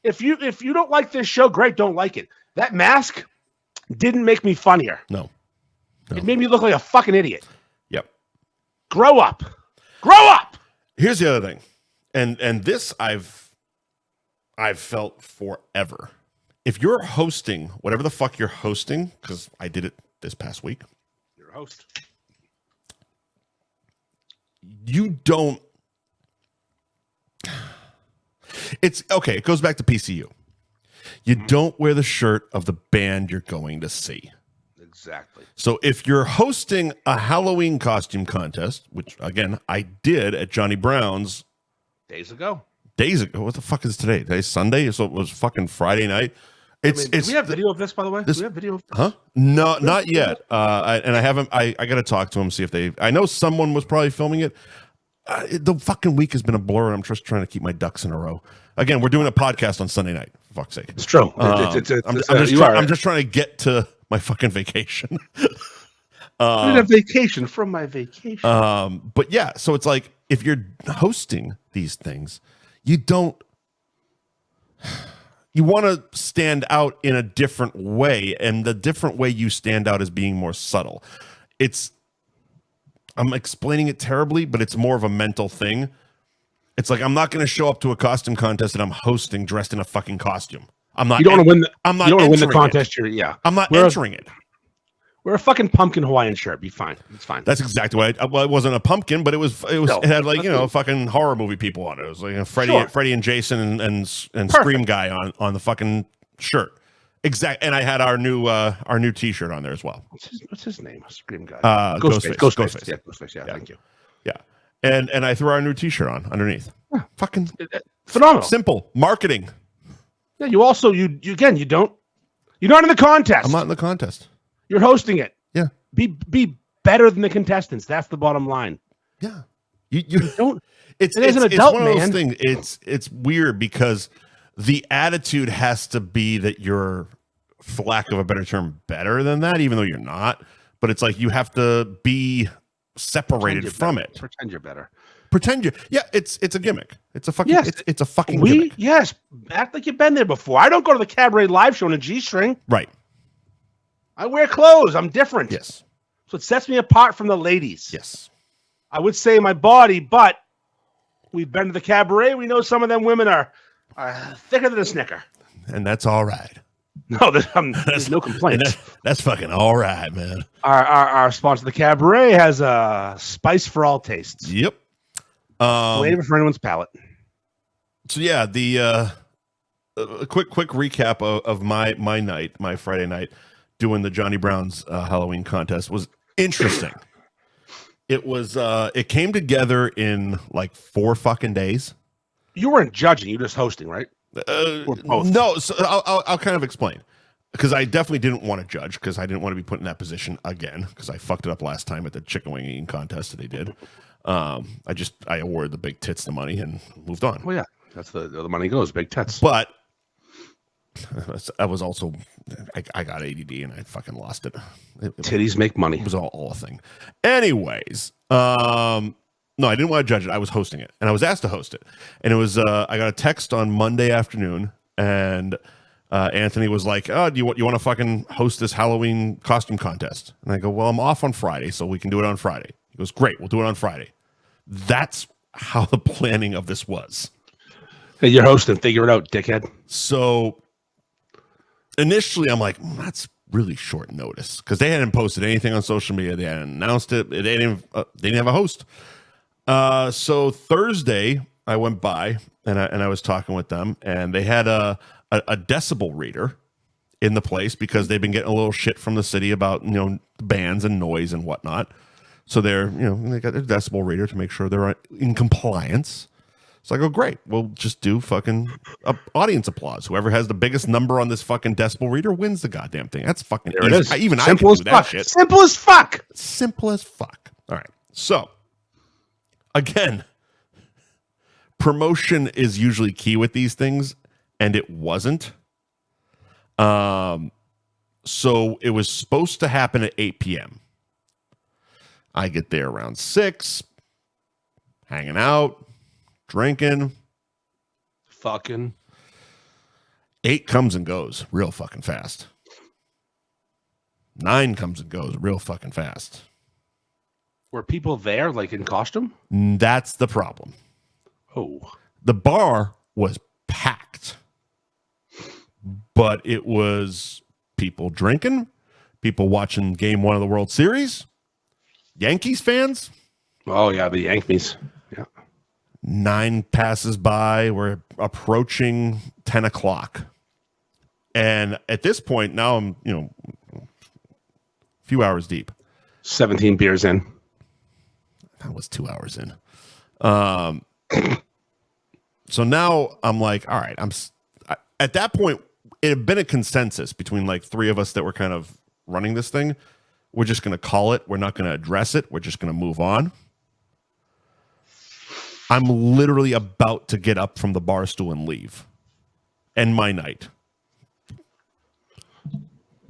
If you don't like this show, great, don't like it. That mask didn't make me funnier. No. It made me look like a fucking idiot. Yep. Grow up. Grow up. Here's the other thing. And this I've I've felt forever. If you're hosting whatever the fuck you're hosting, because I did it this past week. You're a host. You don't. It's okay. It goes back to PCU. You don't wear the shirt of the band you're going to see. Exactly. So if you're hosting a Halloween costume contest, which again I did at Johnny Brown's days ago. What the fuck is today? Today's Sunday, so it was fucking Friday night. Do we have video of this, by the way? Do we have video of this? Huh? No, not yet. I haven't. I got to talk to him, see if they. I know someone was probably filming it. The fucking week has been a blur, and I'm just trying to keep my ducks in a row. Again, we're doing a podcast on Sunday night. For fuck's sake, it's true. I'm just trying to get to my fucking vacation. I need a vacation from my vacation. But yeah, so it's like if you're hosting these things, you want to stand out in a different way, and the different way you stand out is being more subtle. I'm explaining it terribly, but it's more of a mental thing. It's like I'm not going to show up to a costume contest and I'm hosting dressed in a fucking costume. I'm not. You don't want to win. I'm not. You don't want to win the contest. I'm not entering it. Wear a fucking pumpkin Hawaiian shirt. Be fine. It's fine. That's exactly what. Well, it wasn't a pumpkin, but it had like fucking horror movie people on it. It was like Freddie and Jason and Scream guy on the fucking shirt. Exact. And I had our new T-shirt on there as well. What's his name? Scream guy. Ghostface. Yeah, Ghostface. Yeah, thank you. Yeah, and I threw our new T-shirt on underneath. Yeah. Fucking phenomenal. Simple marketing. Yeah. You also you again. You're not in the contest. I'm not in the contest. You're hosting it. Yeah. Be better than the contestants. That's the bottom line. Yeah. You don't. It's an adult, one of those things. It's weird because the attitude has to be that you're, for lack of a better term, better than that, even though you're not. But it's like you have to be separated from it. Pretend you're better. Yeah, it's a gimmick. It's a fucking it's a fucking gimmick. Yes, act like you've been there before. I don't go to the Cabaret live show in a G-string. Right. I wear clothes. I'm different. Yes. So it sets me apart from the ladies. Yes. I would say my body, but we've been to the Cabaret. We know some of them women are thicker than a Snicker. And that's all right. No, there's no complaints. That's fucking all right, man. Our sponsor, the Cabaret, has a spice for all tastes. Yep. Flavor for anyone's palate. So yeah, the a quick recap of my night, my Friday night, doing the Johnny Brown's Halloween contest was interesting. It came together in like 4 fucking days. You weren't judging; you were just hosting, right? No, so I'll kind of explain, because I definitely didn't want to judge, because I didn't want to be put in that position again, because I fucked it up last time at the chicken wing eating contest that they did. I awarded the big tits the money and moved on. Well, yeah, that's the money goes, big tits. But I was also I got ADD and I fucking lost it. Titties make money. It was all a thing. Anyways, no, I didn't want to judge it. I was hosting it, and I was asked to host it. And it was I got a text on Monday afternoon, and Anthony was like, "Oh, you want to fucking host this Halloween costume contest?" And I go, "Well, I'm off on Friday, so we can do it on Friday." He goes, "Great, we'll do it on Friday." That's how the planning of this was. Hey, you're hosting. Figure it out, dickhead. So initially, I'm like, that's really short notice, because they hadn't posted anything on social media. They hadn't announced it. They didn't have a host. So Thursday, I went by and I was talking with them, and they had a decibel reader in the place, because they've been getting a little shit from the city about bands and noise and whatnot. So they got their decibel reader to make sure they're in compliance. So I go, great, we'll just do fucking audience applause. Whoever has the biggest number on this fucking decibel reader wins the goddamn thing. That's fucking there easy. It is. Even simple I can do that shit. Simple as fuck. Simple as fuck. All right. So again, promotion is usually key with these things, and it wasn't. So it was supposed to happen at 8 p.m. I get there around 6, hanging out, drinking. Fucking. 8 comes and goes real fucking fast. 9 comes and goes real fucking fast. Were people there, like in costume? That's the problem. Oh. The bar was packed. but it was people drinking, people watching Game 1 of the World Series, Yankees fans. Oh, yeah, the Yankees. Yeah. 9 passes by. We're approaching 10 o'clock. And at this point, now I'm, a few hours deep. 17 beers in. That was 2 hours in. So now I'm like, all right, at that point, it had been a consensus between like 3 of us that were kind of running this thing. We're just going to call it. We're not going to address it. We're just going to move on. I'm literally about to get up from the bar stool and leave. End my night.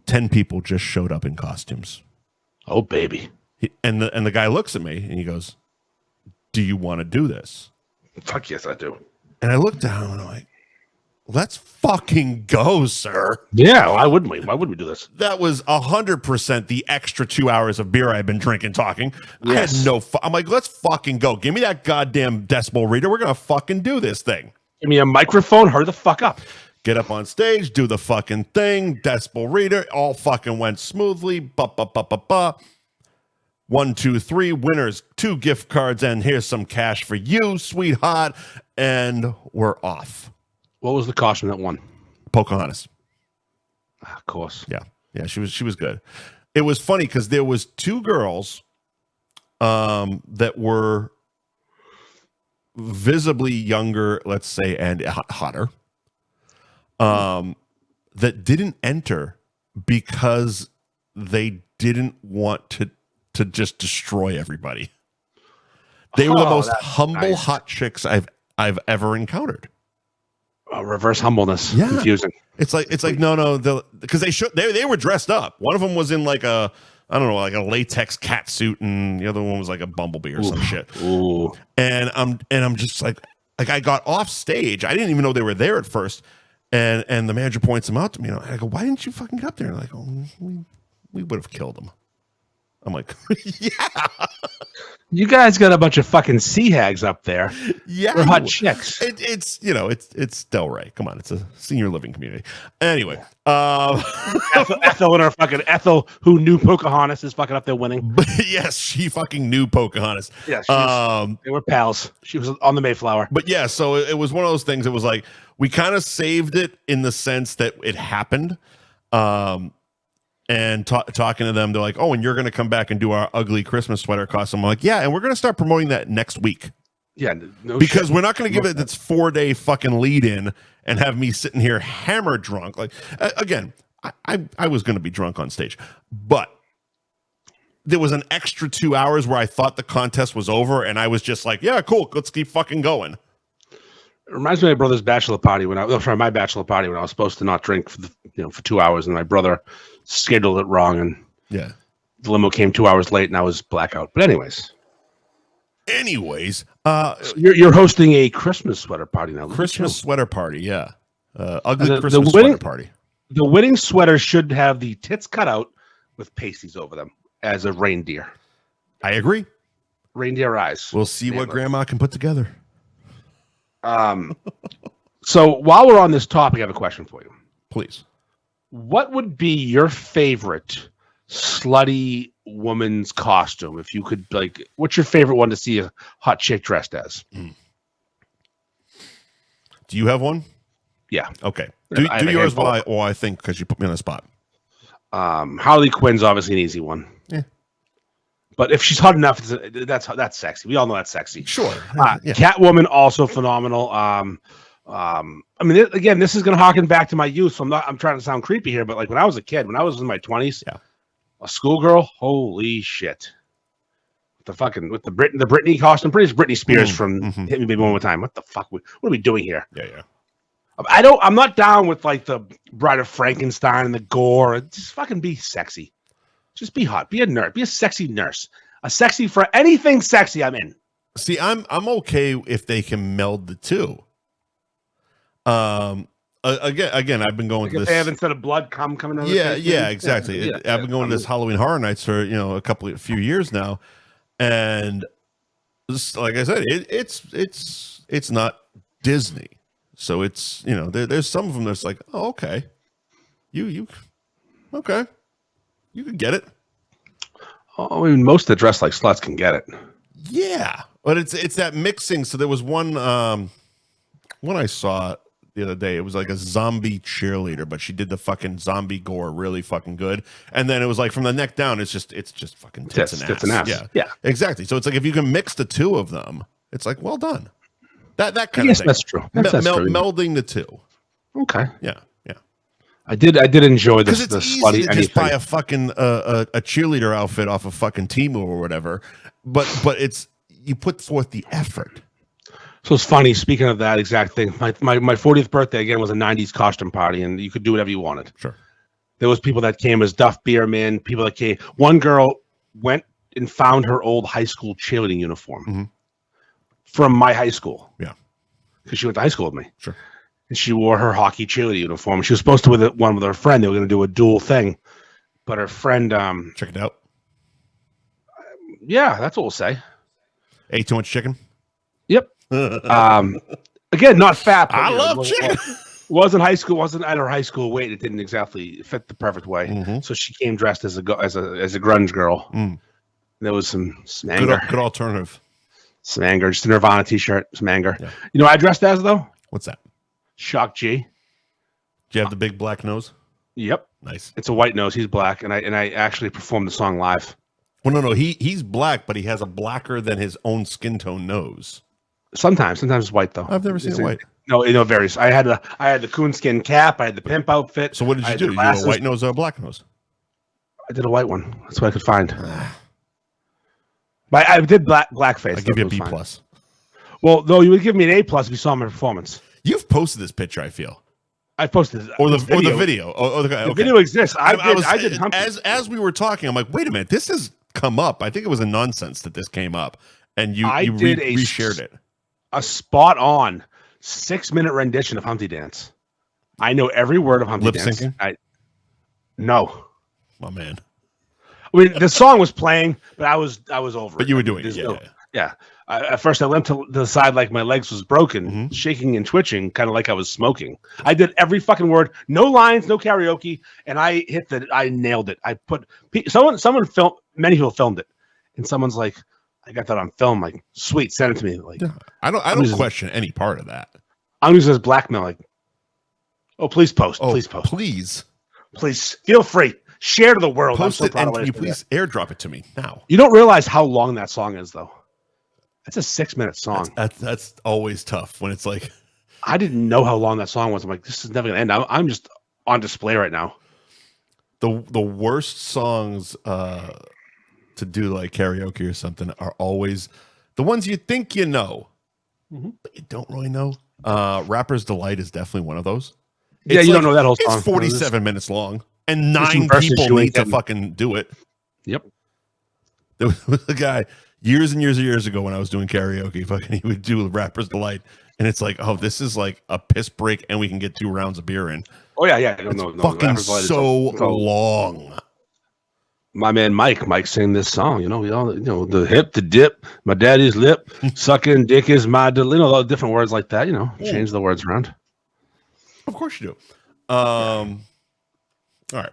10 people just showed up in costumes. Oh, baby. And the guy looks at me and he goes, do you want to do this? Fuck yes, I do. And I look down and I'm like, let's fucking go, sir. Yeah, why wouldn't we? Why would we do this? That was 100% the extra 2 hours of beer I've been drinking, talking. Yes. I had I'm like, let's fucking go. Give me that goddamn decibel reader. We're going to fucking do this thing. Give me a microphone. Hurry the fuck up. Get up on stage, do the fucking thing, decibel reader, all fucking went smoothly. Ba, ba, ba, ba, ba. 1, 2, 3 winners, 2 gift cards, and here's some cash for you, sweetheart. And we're off. What was the costume that won? Pocahontas. Of course. Yeah, she was good. It was funny because there was 2 girls that were visibly younger, let's say, and hotter. That didn't enter because they didn't want to just destroy everybody. They were the most humble hot chicks I've ever encountered. Reverse humbleness. Yeah. Confusing. It's like no, because they were dressed up. One of them was in like a a latex cat suit, and the other one was like a bumblebee or some shit. Ooh. And I'm just like I got off stage. I didn't even know they were there at first. And the manager points them out to me. And I go, why didn't you fucking get up there? And they're like, oh, we would have killed them. I'm like, yeah. You guys got a bunch of fucking sea hags up there. Yeah. We're hot chicks. It's Delray. Come on. It's a senior living community. Anyway. Ethel and her fucking Ethel, who knew Pocahontas, is fucking up there winning. Yes, she fucking knew Pocahontas. Yeah, they were pals. She was on the Mayflower. But yeah, so it was one of those things. It was like, we kind of saved it in the sense that it happened. And talking to them, they're like, oh, and you're going to come back and do our ugly Christmas sweater costume. I'm like, yeah, and we're going to start promoting that next week. Yeah, because we're not going to give it this 4-day fucking lead in and have me sitting here hammered drunk. Like, again, I was going to be drunk on stage, but there was an extra 2 hours where I thought the contest was over, and I was just like, yeah, cool, let's keep fucking going. It reminds me of my brother's bachelor party my bachelor party when I was supposed to not drink for 2 hours, and my brother scheduled it wrong, and yeah, the limo came 2 hours late, and I was blackout. But anyways, so you're hosting a Christmas sweater party now. Christmas sweater party, yeah, ugly Christmas sweater party. The winning sweater should have the tits cut out with pasties over them as a reindeer. I agree. Reindeer eyes. We'll see what Grandma can put together. So while we're on this topic, I have a question for you. Please. What would be your favorite slutty woman's costume? If you could, what's your favorite one to see a hot chick dressed as? Do you have one? Yeah. Okay. Do yours while I think, because you put me on the spot. Harley Quinn's obviously an easy one. Yeah. But if she's hot enough, that's sexy. We all know that's sexy. Sure. Yeah. Catwoman, also phenomenal. I mean, again, this is going to harken back to my youth. So I'm trying to sound creepy here, but like when I was a kid, when I was in my 20s, a schoolgirl, holy shit. With the Britney costume, pretty Britney Spears from Hit Me Baby One More Time. What the fuck? What are we doing here? Yeah. I'm not down with like the Bride of Frankenstein and the gore. Just fucking be sexy. Just be hot. Be a nurse. Be a sexy nurse. A sexy for anything sexy. I'm in. See, I'm okay if they can meld the two. Again, I've been going to this. They have instead of blood coming out. Yeah, exactly. I've been going to this Halloween Horror Nights for a few years now, and like I said, it's not Disney, So it's, there's some of them that's like, oh, okay. Okay. You can get it. Oh, I mean, most that dress like sluts can get it. Yeah. But it's that mixing. So there was one I saw the other day. It was like a zombie cheerleader, but she did the fucking zombie gore really fucking good. And then it was like from the neck down, it's just fucking tits and ass. Yeah, exactly. So it's like if you can mix the two of them, it's like well done. That kind of thing. That's true. That's true. Melding the two. Okay. Yeah. I did enjoy this. Because it's easy to just buy a fucking a cheerleader outfit off of fucking Temu or whatever, but it's you put forth the effort. So it's funny. Speaking of that exact thing, my 40th birthday again was a 90s costume party, and you could do whatever you wanted. Sure. There was people that came as Duff Beerman. People that came. One girl went and found her old high school cheerleading uniform from my high school. Yeah. Because she went to high school with me. Sure. And she wore her hockey cheerleading uniform. She was supposed to with one with her friend. They were going to do a dual thing, but her friend. Check it out. Yeah, that's what we'll say. Ate too much chicken. Yep. Again, not fat. But, I love chicken. Wasn't high school. Wasn't at her high school weight. It didn't exactly fit the perfect way. So she came dressed as a grunge girl. There was some anger. Good alternative. Some anger. Just a Nirvana t-shirt. Some anger. Yeah. You know what I dressed as though? What's that? Shock G. Do you have the big black nose? Yep. Nice. It's a white nose. He's black, and I actually performed the song live. Well, no. He's black, but he has a blacker than his own skin tone nose. Sometimes it's white though. I've never seen it white. No, it varies. I had the coonskin cap. I had the pimp outfit. So what did you do? Did you do a white nose or a black nose? I did a white one. That's what I could find. But I did blackface. I give you a B plus. Well, no, you would give me an A plus if you saw my performance. You've posted this picture, I feel. I posted or the video. The video exists. I did. As we were talking, I'm like, wait a minute, this has come up. I think it was a nonsense that this came up, and you reshared it. A spot on 6-minute rendition of Humpty Dance. I know every word of Humpty Dance. Lip syncing? No. My man. I mean, the song was playing, but I was over it. But you were doing it. Yeah. At first, I limped to the side like my legs was broken, shaking and twitching, kind of like I was smoking. I did every fucking word, no lines, no karaoke, and I nailed it. I put someone filmed. Many people filmed it, and someone's like, "I got that on film." Like, sweet, send it to me. Like, I don't question any part of that. I'm using this blackmail. Like, oh, please post, please feel free, share to the world. Post it, and can you please airdrop it to me now? You don't realize how long that song is, though. It's a 6-minute song. That's always tough when it's like. I didn't know how long that song was. I'm like, this is never gonna end. I'm just on display right now. The worst songs to do like karaoke or something are always the ones you think you know, but you don't really know. Rapper's Delight is definitely one of those. Yeah, you don't know that whole song. It's 47 minutes long, and 9 people need to fucking do it. Yep. There was a guy years and years ago when I was doing karaoke, fucking he would do Rapper's Delight, and it's like, oh, this is like a piss break, and we can get 2 rounds of beer in. Oh yeah. Fucking so long. My man Mike sang this song. We all the hip, the dip, my daddy's lip, sucking dick is my all different words like that. Change the words around. Of course you do. All right.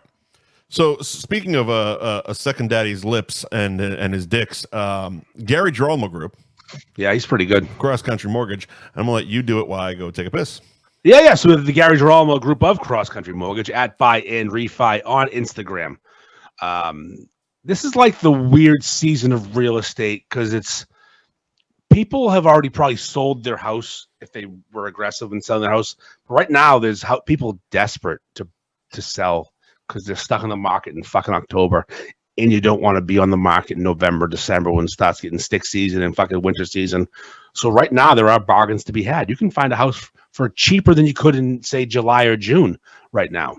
So speaking of a second daddy's lips and his dicks, Gary Girolamo Group. Yeah, he's pretty good. Cross Country Mortgage. I'm gonna let you do it while I go take a piss. Yeah. So the Gary Girolamo Group of Cross Country Mortgage at Buy and Refi on Instagram. This is like the weird season of real estate because people have already probably sold their house if they were aggressive in selling their house. But right now, there's people desperate to sell because they're stuck in the market in fucking October, and you don't want to be on the market in November, December when it starts getting stick season and fucking winter season. So right now, there are bargains to be had. You can find a house for cheaper than you could in, say, July or June right now.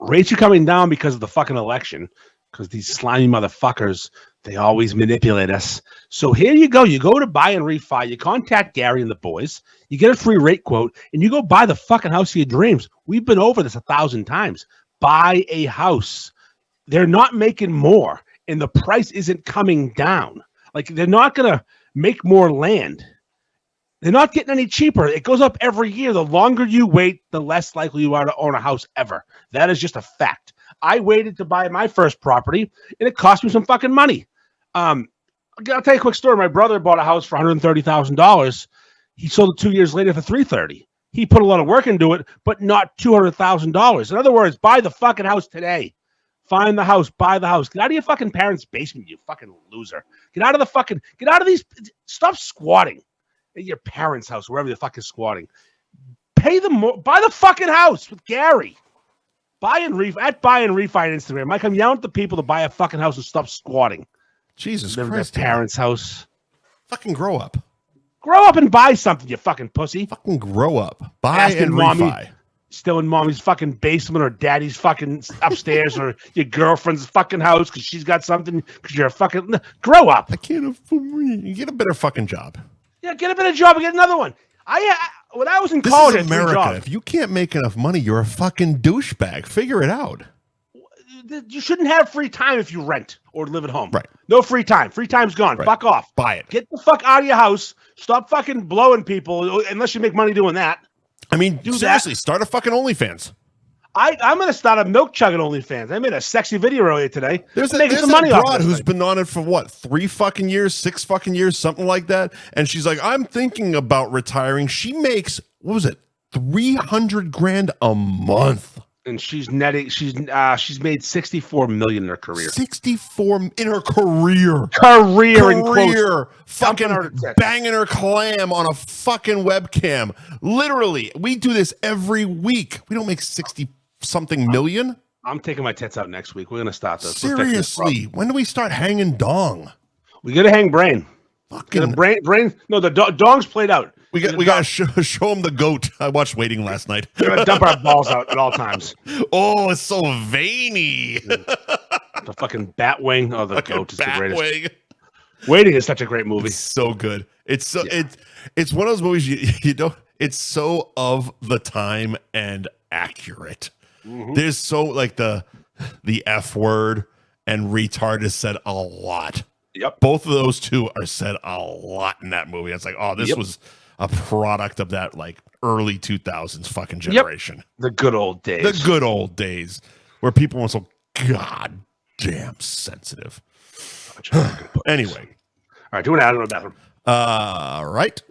Rates are coming down because of the fucking election, because these slimy motherfuckers, they always manipulate us. So here you go. You go to Buy and Refi. You contact Gary and the boys. You get a free rate quote, and you go buy the fucking house of your dreams. We've been over this 1,000 times. Buy a house. They're not making more, and the price isn't coming down. Like, they're not going to make more land. They're not getting any cheaper. It goes up every year. The longer you wait, the less likely you are to own a house ever. That is just a fact. I waited to buy my first property, and it cost me some fucking money. I'll tell you a quick story. My brother bought a house for $130,000. He sold it 2 years later for $330,000. He put a lot of work into it, but not $200,000. In other words, buy the fucking house today. Find the house, buy the house. Get out of your fucking parents' basement, you fucking loser. Get out of these. Stop squatting at your parents' house, wherever you're fucking squatting. Pay them more. Buy the fucking house with Gary. Buy and refi on Instagram. Mike, I'm yelling at the people to buy a fucking house and stop squatting. Jesus Live Christ. at their parents' house. Fucking grow up. Grow up and buy something, you fucking pussy. Fucking grow up. Buy and mommy, refi. Still in mommy's fucking basement or daddy's fucking upstairs or your girlfriend's fucking house because she's got something because you're a fucking... Grow up. I can't afford you. Get a better fucking job. Yeah, get a better job and get another one. When I was in This college, is America. If you can't make enough money, you're a fucking douchebag. Figure it out. You shouldn't have free time if you rent or live at home. Right. No free time. Free time's gone. Right. Fuck off. Buy it. Get the fuck out of your house. Stop fucking blowing people unless you make money doing that. I mean, seriously, start a fucking OnlyFans. I'm going to start a milk chugging OnlyFans. I made a sexy video earlier today. There's a broad who's been on it for what, 3 fucking years, 6 fucking years, something like that. And she's like, I'm thinking about retiring. She makes, what was it, $300,000 a month. And she's netting. She's made 64 million in her career. 64 in her career. Career. Fucking banging her clam on a fucking webcam. Literally, we do this every week. We don't make 60-something million. I'm taking my tits out next week. We're gonna start this. Seriously, when do we start hanging dong? We gotta hang brain. Fucking brain. No, the dong's played out. We got to show him the goat. I watched Waiting last night. We're gonna dump our balls out at all times. Oh, it's so veiny. The fucking bat wing. Oh, the goat is the greatest. Wing. Waiting is such a great movie. It's so good. It's so it's one of those movies you know. It's so of the time and accurate. Mm-hmm. There's so like the F word and retard is said a lot. Yep. Both of those two are said a lot in that movie. It's like, oh, this was a product of that like early 2000s fucking generation. Yep. The good old days. The good old days where people were so goddamn sensitive. Anyway. All right, do an ad in the bathroom. Right.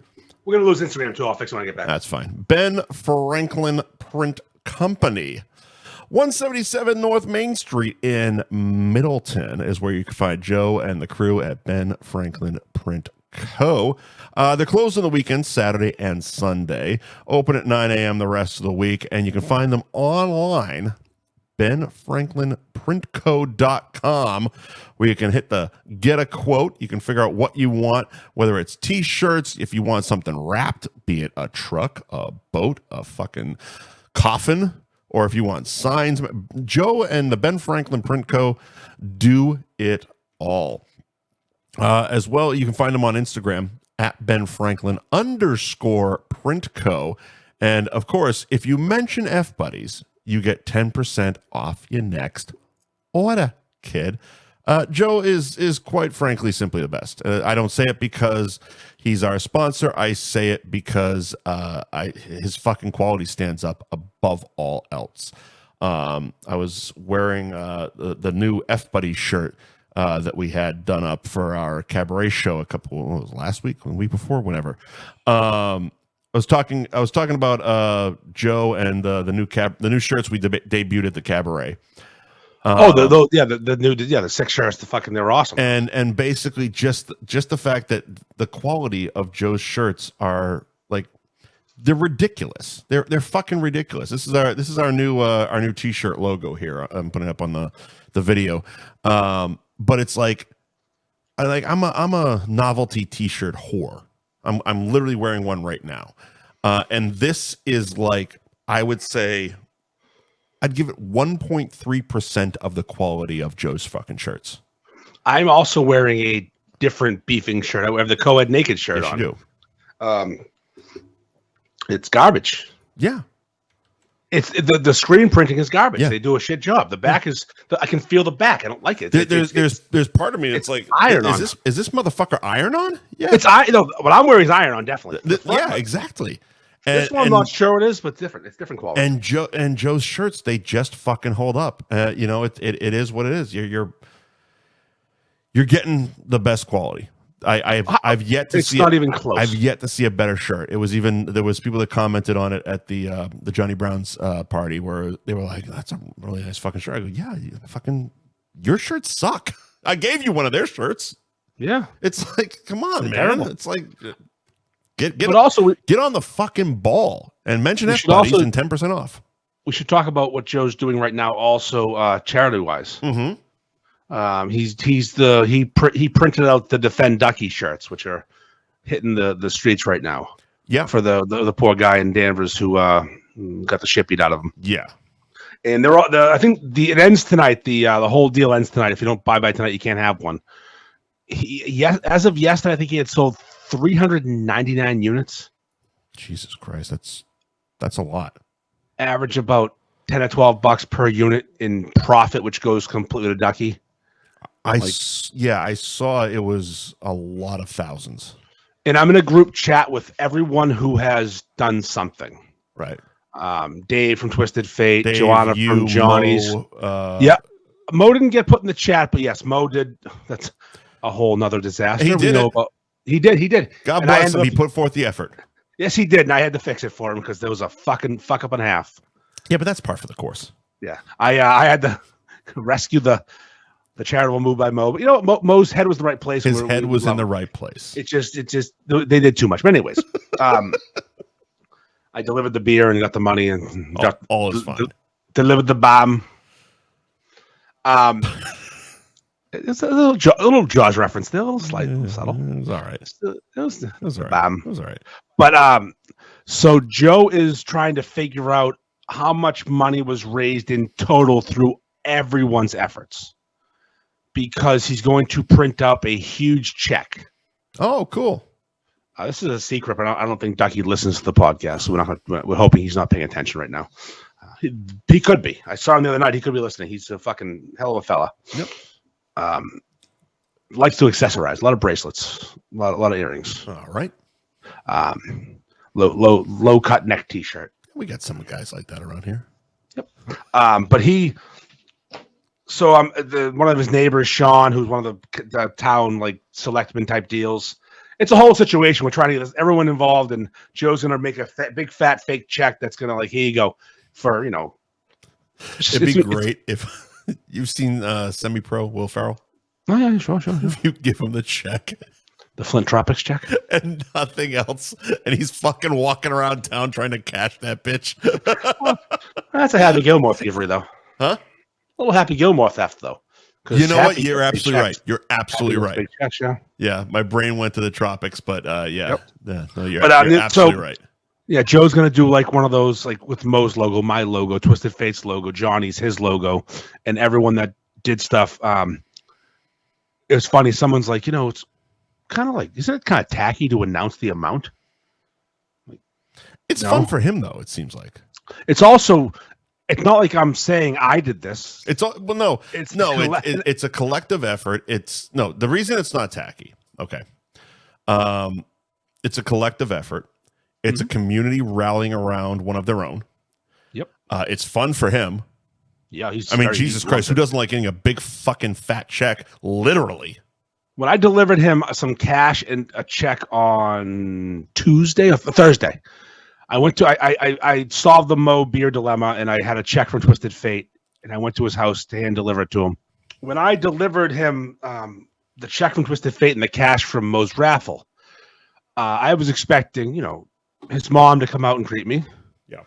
We're going to lose Instagram too. I'll fix it when I get back. That's fine. Ben Franklin Print Company. 177 North Main Street in Middleton is where you can find Joe and the crew at Ben Franklin Print Co. They're closed on the weekends, Saturday and Sunday. Open at 9 a.m. the rest of the week, and you can find them online, benfranklinprintco.com, where you can hit the get a quote. You can figure out what you want, whether it's t-shirts, if you want something wrapped, be it a truck, a boat, a fucking coffin, or if you want signs. Joe and the Ben Franklin Print Co. do it all. As well, you can find them on Instagram at benfranklin_printco. And of course, if you mention F Buddies, you get 10% off your next order, kid. Joe is quite frankly simply the best. I don't say it because he's our sponsor. I say it because his fucking quality stands up above all else. I was wearing the new F Buddy shirt that we had done up for our Cabaret show last week, the week before, whenever. I was talking about Joe and the new shirts we debuted at the Cabaret. The 6 shirts, they're awesome. And basically just the fact that the quality of Joe's shirts are like, they're ridiculous. They're fucking ridiculous. This is our new t-shirt logo here. I'm putting it up on the video. But it's like I'm a novelty t-shirt whore. I'm literally wearing one right now. And this is like, I would say I'd give it 1.3% of the quality of Joe's fucking shirts. I'm also wearing a different beefing shirt. I have the co-ed naked shirt on. You do. It's garbage. Yeah. It's the screen printing is garbage. Yeah. They do a shit job. The back is. I can feel the back. I don't like it. There's part of me that's like, iron on. Is this motherfucker iron on? Yeah, it's what I'm wearing is iron on, definitely. Yeah, exactly. This one I'm not sure it is, but different. It's different quality. And Joe's shirts, they just fucking hold up. It is what it is. You're getting the best quality. I've yet to see. It's not even close. I've yet to see a better shirt. There was people that commented on it at the Johnny Brown's party where they were like, "That's a really nice fucking shirt." I go, "Yeah, your shirts suck. I gave you one of their shirts." Yeah, it's like, come on, man. Terrible. It's like get on the fucking ball and mention F Buddies and 10% off. We should talk about what Joe's doing right now, also charity wise. Mm-hmm. He printed out the Defend Ducky shirts, which are hitting the streets right now. Yeah, for the poor guy in Danvers who got the shit beat out of him. Yeah, and they're all. I think it ends tonight. The whole deal ends tonight. If you don't buy by tonight, you can't have one. As of yesterday, I think he had sold 399 units. Jesus Christ, that's a lot. Average about $10 or $12 per unit in profit, which goes completely to Ducky. I saw it was a lot of thousands. And I'm in a group chat with everyone who has done something. Right. Dave from Twisted Fate, Dave, Joanna from Johnny's. Mo, yeah. Mo didn't get put in the chat, but yes, Mo did. That's a whole nother disaster. He did. He did. God bless him. He put forth the effort. Yes, he did. And I had to fix it for him because there was a fucking fuck up and a half. Yeah, but that's par for the course. Yeah. I had to rescue the charitable move by Mo. But you know what? Mo's head was the right place. His head was in the right place. It just they did too much. But anyways, I delivered the beer and got the money and got all is fine. Delivered the bomb. It's a little Jaws reference there, a little slight, a little subtle. It was all right. It was all right. Bomb. It was all right. But so Joe is trying to figure out how much money was raised in total through everyone's efforts, because he's going to print up a huge check. Oh, cool. This is a secret, but I don't think Ducky listens to the podcast, so we're hoping he's not paying attention right now. He could be. I saw him the other night. He could be listening. He's a fucking hell of a fella. Yep. Likes to accessorize. A lot of bracelets. A lot of earrings. All right. Low cut neck T-shirt. We got some guys like that around here. Yep. But one of his neighbors, Sean, who's one of the town like selectman type deals. It's a whole situation. We're trying to get everyone involved, and Joe's going to make a big fat fake check that's going to like, here you go for, It'd be great if you've seen semi-pro Will Ferrell. Oh yeah, sure. If you give him the check. The Flint Tropics check? And nothing else. And he's fucking walking around town trying to cash that bitch. Well, that's a Happy Gilmore thievery, though. Huh? A little Happy Gilmore theft, though. You know what? You're absolutely right. You're absolutely right. Checks, yeah, my brain went to the tropics, but yeah. Yep. Yeah, no, you're absolutely right. Yeah, Joe's going to do like one of those, like with Mo's logo, my logo, Twisted Fate's logo, Johnny's, his logo, and everyone that did stuff. It was funny. Someone's like, it's kind of like, isn't it kind of tacky to announce the amount? It's fun for him, though, it seems like. It's also, it's not like I'm saying I did this. It's a collective effort. The reason it's not tacky. Okay. It's a collective effort. It's a community rallying around one of their own. Yep. It's fun for him. Yeah, Jesus Christ, who doesn't like getting a big fucking fat check? Literally. When I delivered him some cash and a check on Tuesday or Thursday, I went to I solved the Mo beer dilemma, and I had a check from Twisted Fate, and I went to his house to hand deliver it to him. When I delivered him the check from Twisted Fate and the cash from Mo's raffle, I was expecting, his mom to come out and greet me. Yeah,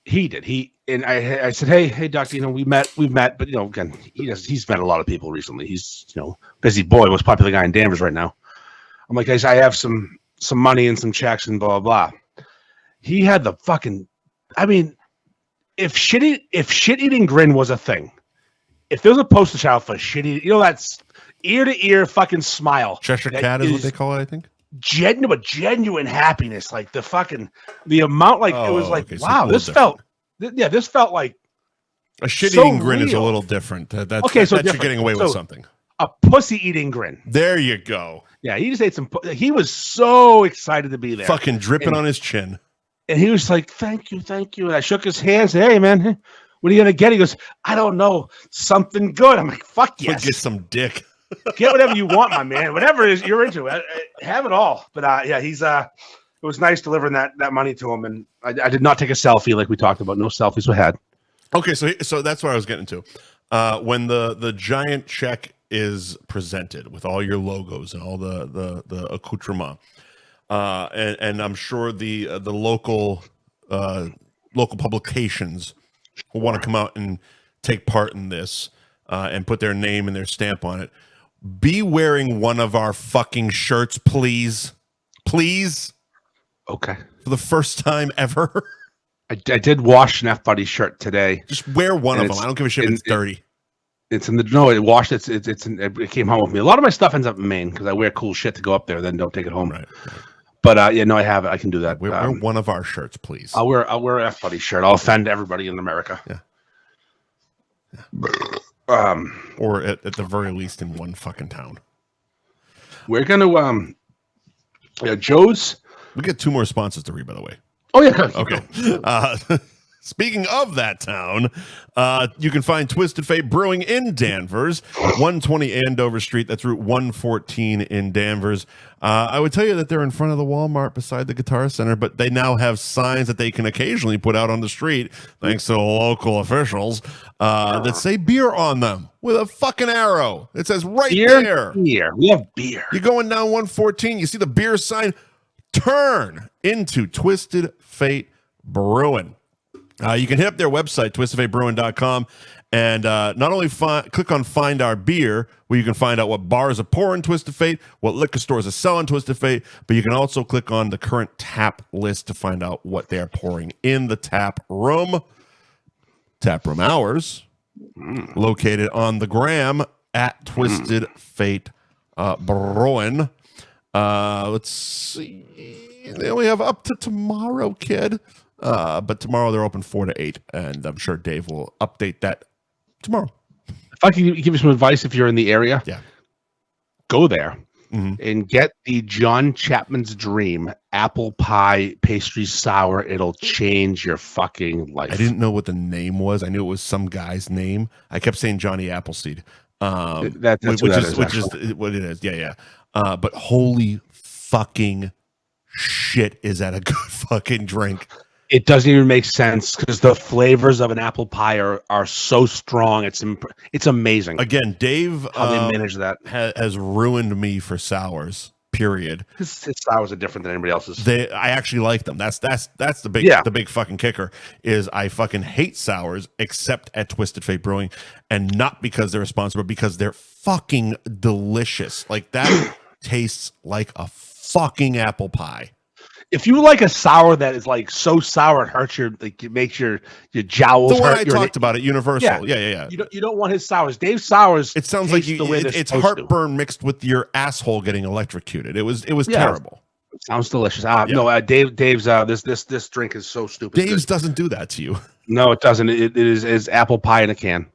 he did. I said, hey, Doctor, we've met, but again, he's met a lot of people recently. He's busy boy, most popular guy in Danvers right now. I'm like, guys, I have some money and some checks and blah blah blah. He had the fucking, if shit eating grin was a thing, if there was a poster child for shit eating, that's ear to ear fucking smile. Cheshire Cat is what they call it, I think. Genuine happiness, like the amount, like it was like, okay, wow, so this felt This felt like a shit so eating grin is a real. little different. That's So you're different. getting away with So- something. a pussy eating grin. There you go. Yeah, he just ate some. He was so excited to be there. Fucking dripping on his chin. And he was like, thank you. And I shook his hand, said, hey, man, what are you going to get? He goes, I don't know, something good. I'm like, fuck yes. Get some dick. Get whatever you want, my man. Whatever it is you're into, have it all. But yeah, he's it was nice delivering that money to him. And I did not take a selfie like we talked about. No selfies were had. Okay, so that's what I was getting to. When the giant check is presented with all your logos and all the accoutrement, and I'm sure the local publications will want to come out and take part in this and put their name and their stamp on it. Be wearing one of our fucking shirts, please. Okay. For the first time ever. I did wash an F Buddy shirt today. Just wear one of them. I don't give a shit if it's dirty. It's in the no. It washed. It came home with me. A lot of my stuff ends up in Maine because I wear cool shit to go up there, then don't take it home. Right. But I have it. I can do that. Wear one of our shirts, please. I'll wear an F Buddy shirt. I'll offend everybody in America. Yeah. Or at the very least in one fucking town. We're gonna Joe's. We get 2 more sponsors to read, by the way. Oh yeah. Okay. Speaking of that town, you can find Twisted Fate Brewing in Danvers, 120 Andover Street. That's Route 114 in Danvers. I would tell you that they're in front of the Walmart beside the Guitar Center, but they now have signs that they can occasionally put out on the street, thanks to the local officials, that say beer on them with a fucking arrow. It says there. Beer. We have beer. You're going down 114, you see the beer sign, turn into Twisted Fate Brewing. You can hit up their website, twistedfatebrewing.com, and not only click on Find Our Beer, where you can find out what bars are pouring Twisted Fate, what liquor stores are selling Twisted Fate, but you can also click on the current tap list to find out what they're pouring in the tap room. Tap room hours, located on the gram at Twisted Fate Brewing. Let's see. They only have up to tomorrow, kid. But tomorrow they're open 4 to 8, and I'm sure Dave will update that tomorrow. If I can give you some advice, if you're in the area, go there and get the John Chapman's Dream apple pie pastry sour. It'll change your fucking life. I didn't know what the name was. I knew it was some guy's name. I kept saying Johnny Appleseed. That's which is what it is. Yeah. But holy fucking shit, is that a good fucking drink? It doesn't even make sense because the flavors of an apple pie are so strong. It's amazing. Again, Dave, how they manage that has ruined me for sours. Period. His sours are different than anybody else's. I actually like them. That's the big fucking kicker. Is I fucking hate sours except at Twisted Fate Brewing, and not because they're responsible, but because they're fucking delicious. Like that tastes like a fucking apple pie. If you like a sour that is like so sour it hurts it makes your jowls hurt. The one I talked about at Universal. Yeah. You don't want his sours. Dave's sours. It sounds like it's heartburn mixed with your asshole getting electrocuted. It was terrible. It sounds delicious. No, Dave's this drink is so stupid. Dave's doesn't do that to you. No, it doesn't. It is apple pie in a can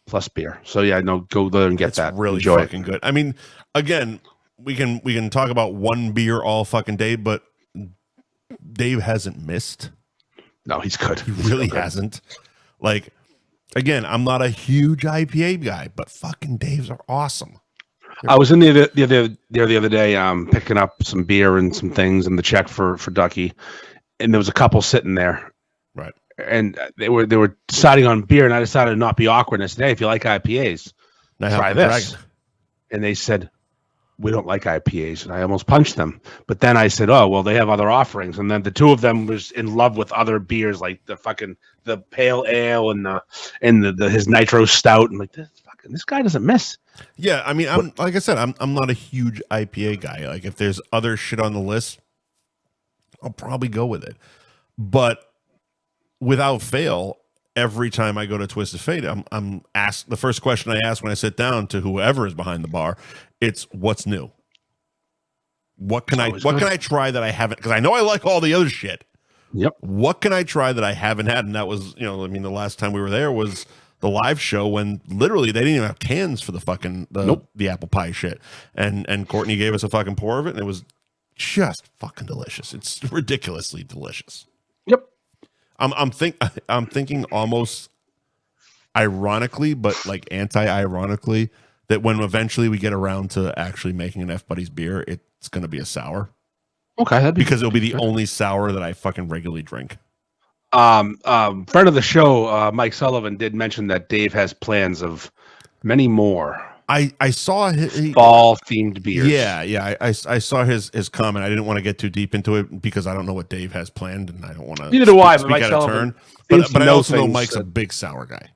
plus beer. So go there and get that. Really Enjoy fucking good. I mean, again, we can talk about one beer all fucking day, but Dave hasn't missed. No, he's good. He really hasn't. Like, again, I'm not a huge IPA guy, but fucking Dave's are awesome. I was in the other day, picking up some beer and some things in the check for Ducky, and there was a couple sitting there, right? And they were deciding on beer, and I decided to not be awkward. And I said, "Hey, if you like IPAs, try this." And they said, "We don't like IPAs," and I almost punched them. But then I said, "Oh, well, they have other offerings." And then the two of them was in love with other beers, like the pale ale and his nitro stout. And like this guy doesn't miss. Yeah, I mean, I'm not a huge IPA guy. Like, if there's other shit on the list, I'll probably go with it. But without fail, every time I go to Twisted Fate, I'm asked, the first question I ask when I sit down to whoever is behind the bar, it's what's new. What can I try that I haven't? Because I know I like all the other shit. Yep. What can I try that I haven't had? And that was, the last time we were there was the live show when literally they didn't even have cans for the fucking the apple pie shit. And Courtney gave us a fucking pour of it, and it was just fucking delicious. It's ridiculously delicious. Yep. I'm thinking almost ironically, but like anti-ironically, that when eventually we get around to actually making an F Buddies beer, it's going to be a sour. Okay, because it'll be the only sour that I fucking regularly drink. Friend of the show, Mike Sullivan, did mention that Dave has plans of many more. I saw fall themed beers. Yeah. I saw his comment. I didn't want to get too deep into it because I don't know what Dave has planned, and I don't want to. Neither do I. Speak But Mike out Sullivan of turn. But I also know Mike's a big sour guy.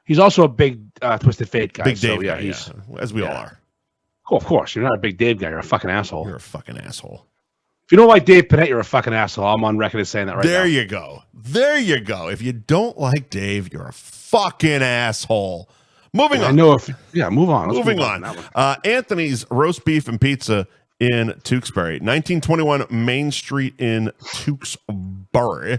He's also a big Twisted Fate guy. Big Dave guy, yeah, as we all are. Cool, of course. You're not a big Dave guy. You're a fucking asshole. You're a fucking asshole. If you don't like Dave Panette, you're a fucking asshole. I'm on record as saying that right now. There you go. There you go. If you don't like Dave, you're a fucking asshole. Moving on. Move on. Let's move on. Anthony's Roast Beef and Pizza in Tewksbury, 1921 Main Street in Tewksbury.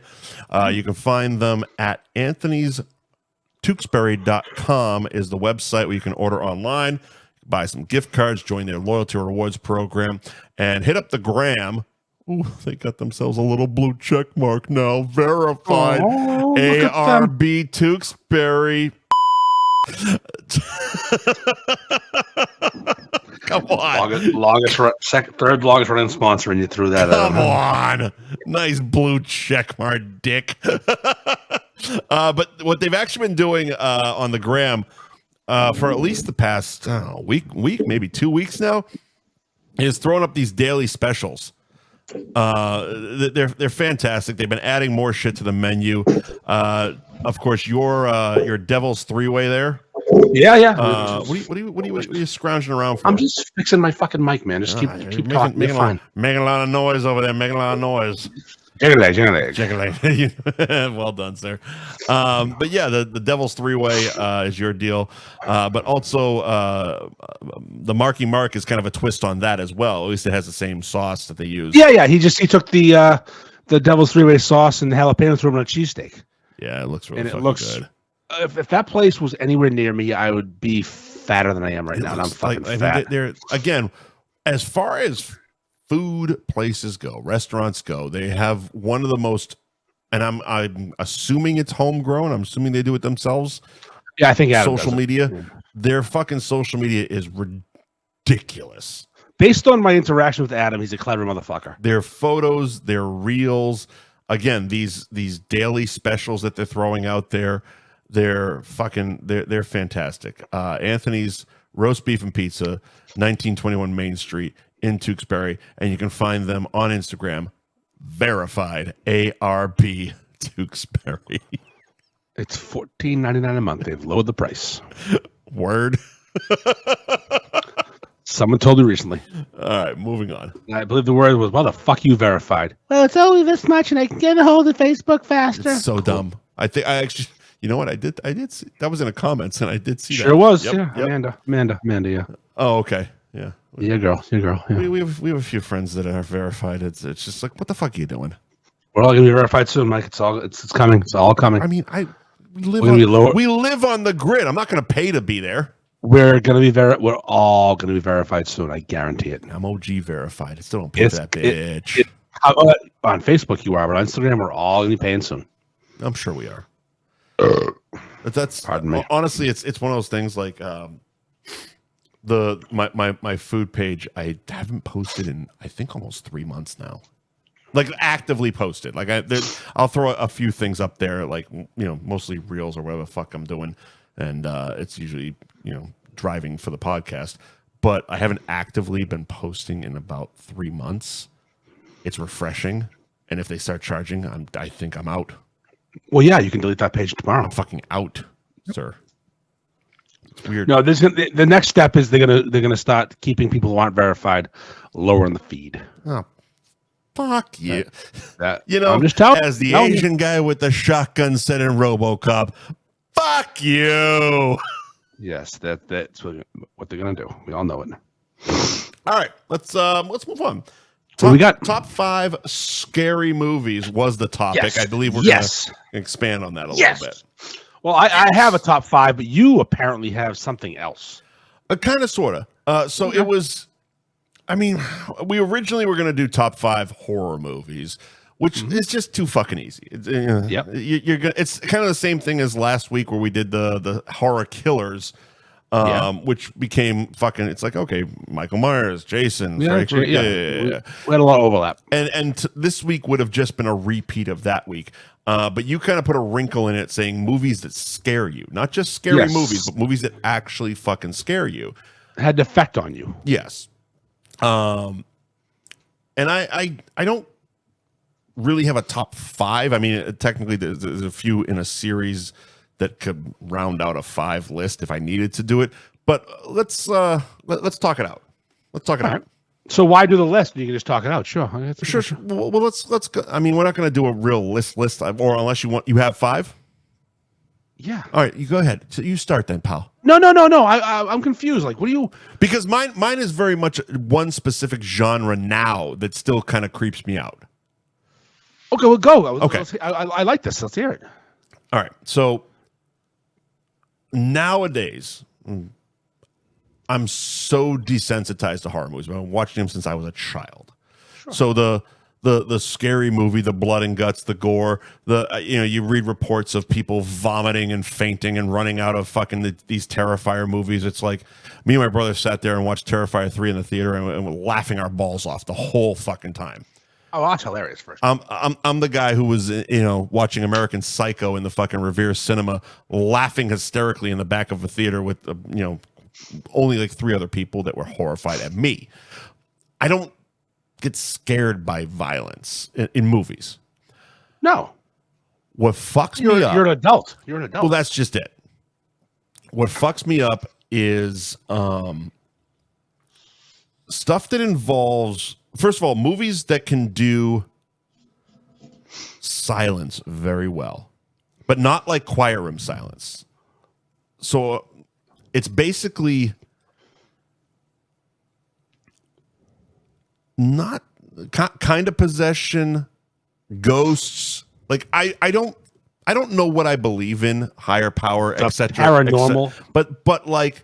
You can find them at anthonystewksbury.com is the website where you can order online, buy some gift cards, join their loyalty rewards program, and hit up the gram. Ooh, they got themselves a little blue check mark now. Verified. ARB Tewksbury. Come on. Third longest running sponsor, and you threw that out. Come on. Nice blue check mark, dick. But what they've actually been doing on the gram for at least the past week, maybe 2 weeks now, is throwing up these daily specials. They're fantastic. They've been adding more shit to the menu. Of course, your Devil's Three-Way there. Yeah. What are you scrounging around for? I'm just fixing my fucking mic, man. Just keep talking. Making a lot of noise over there. Making a lot of noise. Jiggly. Well done, sir. But yeah, the Devil's Three-Way is your deal. But also the Marky Mark is kind of a twist on that as well. At least it has the same sauce that they use. Yeah. He took the Devil's Three-Way sauce and the jalapeno threw them on a cheesesteak. Yeah, it looks really good. If that place was anywhere near me, I would be fatter than I am right now. And I'm fucking fat. They're again, as far as food places go, restaurants go, they have one of the most, and I'm assuming it's homegrown. I'm assuming they do it themselves. Yeah, I think Adam social media. Yeah. Their fucking social media is ridiculous. Based on my interaction with Adam, he's a clever motherfucker. Their photos, their reels, again, these daily specials that they're throwing out there, they're fantastic. Anthony's Roast Beef and Pizza, 1921 Main Street in Tewksbury, and you can find them on Instagram, verified ARB Tewksbury. It's $14.99 a month. They've lowered the price. Word. Someone told me recently. All right, moving on. I believe the word was, "Why the fuck you verified?" Well, it's only this much, and I can get a hold of Facebook faster. It's so dumb. I think I actually. You know what? I did see that was in the comments, and I did see that. Sure was. Yep, yeah. Yep. Amanda. Yeah. Oh, okay. Yeah. Yeah, girl. Yeah. We have a few friends that are verified. It's just like, what the fuck are you doing? We're all gonna be verified soon, Mike. It's coming. It's all coming. I mean, we live on the grid. I'm not gonna pay to be there. We're all gonna be verified soon. I guarantee it. I'm OG verified. I still don't pay for that bitch. On Facebook you are, but on Instagram we're all gonna be paying soon. I'm sure we are. That's pardon me. Honestly, it's one of those things like my food page. I haven't posted in I think almost 3 months now. Like actively posted. Like I'll throw a few things up there, like mostly reels or whatever the fuck I'm doing, and it's usually driving for the podcast. But I haven't actively been posting in about 3 months. It's refreshing, and if they start charging, I think I'm out. Well, yeah, you can delete that page tomorrow. I'm fucking out, sir. It's weird. No, the next step is they're gonna start keeping people who aren't verified lower in the feed. Oh, fuck you! I'm just telling. As the Asian guy with the shotgun said in RoboCop, "Fuck you." Yes, that's what they're gonna do. We all know it. All right, let's move on. What we got? Top 5 scary movies was the topic. Yes. I believe we're going to expand on that a little bit. Well, I have a top 5, but you apparently have something else. Kind of, sort of. So it was, I mean, we originally were going to do top 5 horror movies, which is just too fucking easy. You're gonna, it's kind of the same thing as last week where we did the horror killers, which became fucking, it's like, okay, Michael Myers, Jason, Frank, we had a lot of overlap. And this week would have just been a repeat of that week. But you kind of put a wrinkle in it saying movies that scare you, not just scary movies, but movies that actually fucking scare you. Had an effect on you. Yes. And I don't really have a top 5. I mean, technically there's a few in a series that could round out a 5 list if I needed to do it. But let's talk it out. Let's talk it out. Right. So why do the list? You can just talk it out. Sure. Sure. Well, let's go. I mean, we're not going to do a real list, or unless you have 5. Yeah. All right, you go ahead. So you start then, pal. No. I'm confused. Like, what do you? Because mine is very much one specific genre now that still kind of creeps me out. Okay, well, go. Okay. I like this. Let's hear it. All right. So nowadays, I'm so desensitized to horror movies. I've been watching them since I was a child. Sure. So the scary movie, the blood and guts, the gore, you read reports of people vomiting and fainting and running out of fucking these Terrifier movies. It's like me and my brother sat there and watched Terrifier 3 in the theater and we're laughing our balls off the whole fucking time. Oh, that's hilarious. First, I'm the guy who was watching American Psycho in the fucking Revere Cinema, laughing hysterically in the back of a theater with only like 3 other people that were horrified at me. I don't get scared by violence in movies. No. What fucks me up... You're an adult. Well, that's just it. What fucks me up is stuff that involves... First of all, movies that can do silence very well, but not like quiet room silence. So it's basically not kind of possession, ghosts. Like I don't know what I believe in, higher power, etc. Paranormal, but like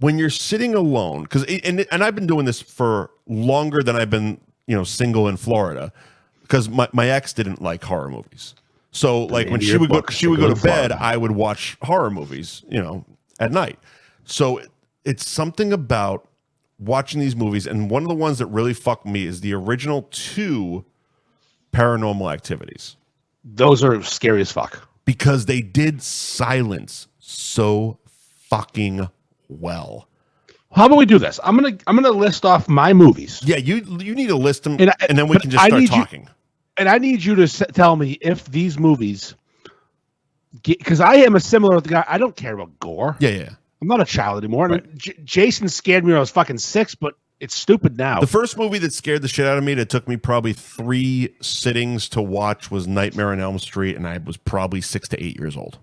when you're sitting alone, because and I've been doing this for longer than I've been single in Florida, because my ex didn't like horror movies. So like when she would go to bed, I would watch horror movies, at night. So it's something about watching these movies, and one of the ones that really fucked me is the original 2 Paranormal Activities. Those are scary as fuck because they did silence so fucking well. How about we do this? I'm gonna list off my movies. Yeah, you need to list them, and then we can just start talking. And I need you to tell me if these movies, because I am a similar guy. I don't care about gore. Yeah. I'm not a child anymore. Right. Jason scared me when I was fucking 6, but it's stupid now. The first movie that scared the shit out of me that took me probably 3 sittings to watch was Nightmare on Elm Street, and I was probably 6 to 8 years old.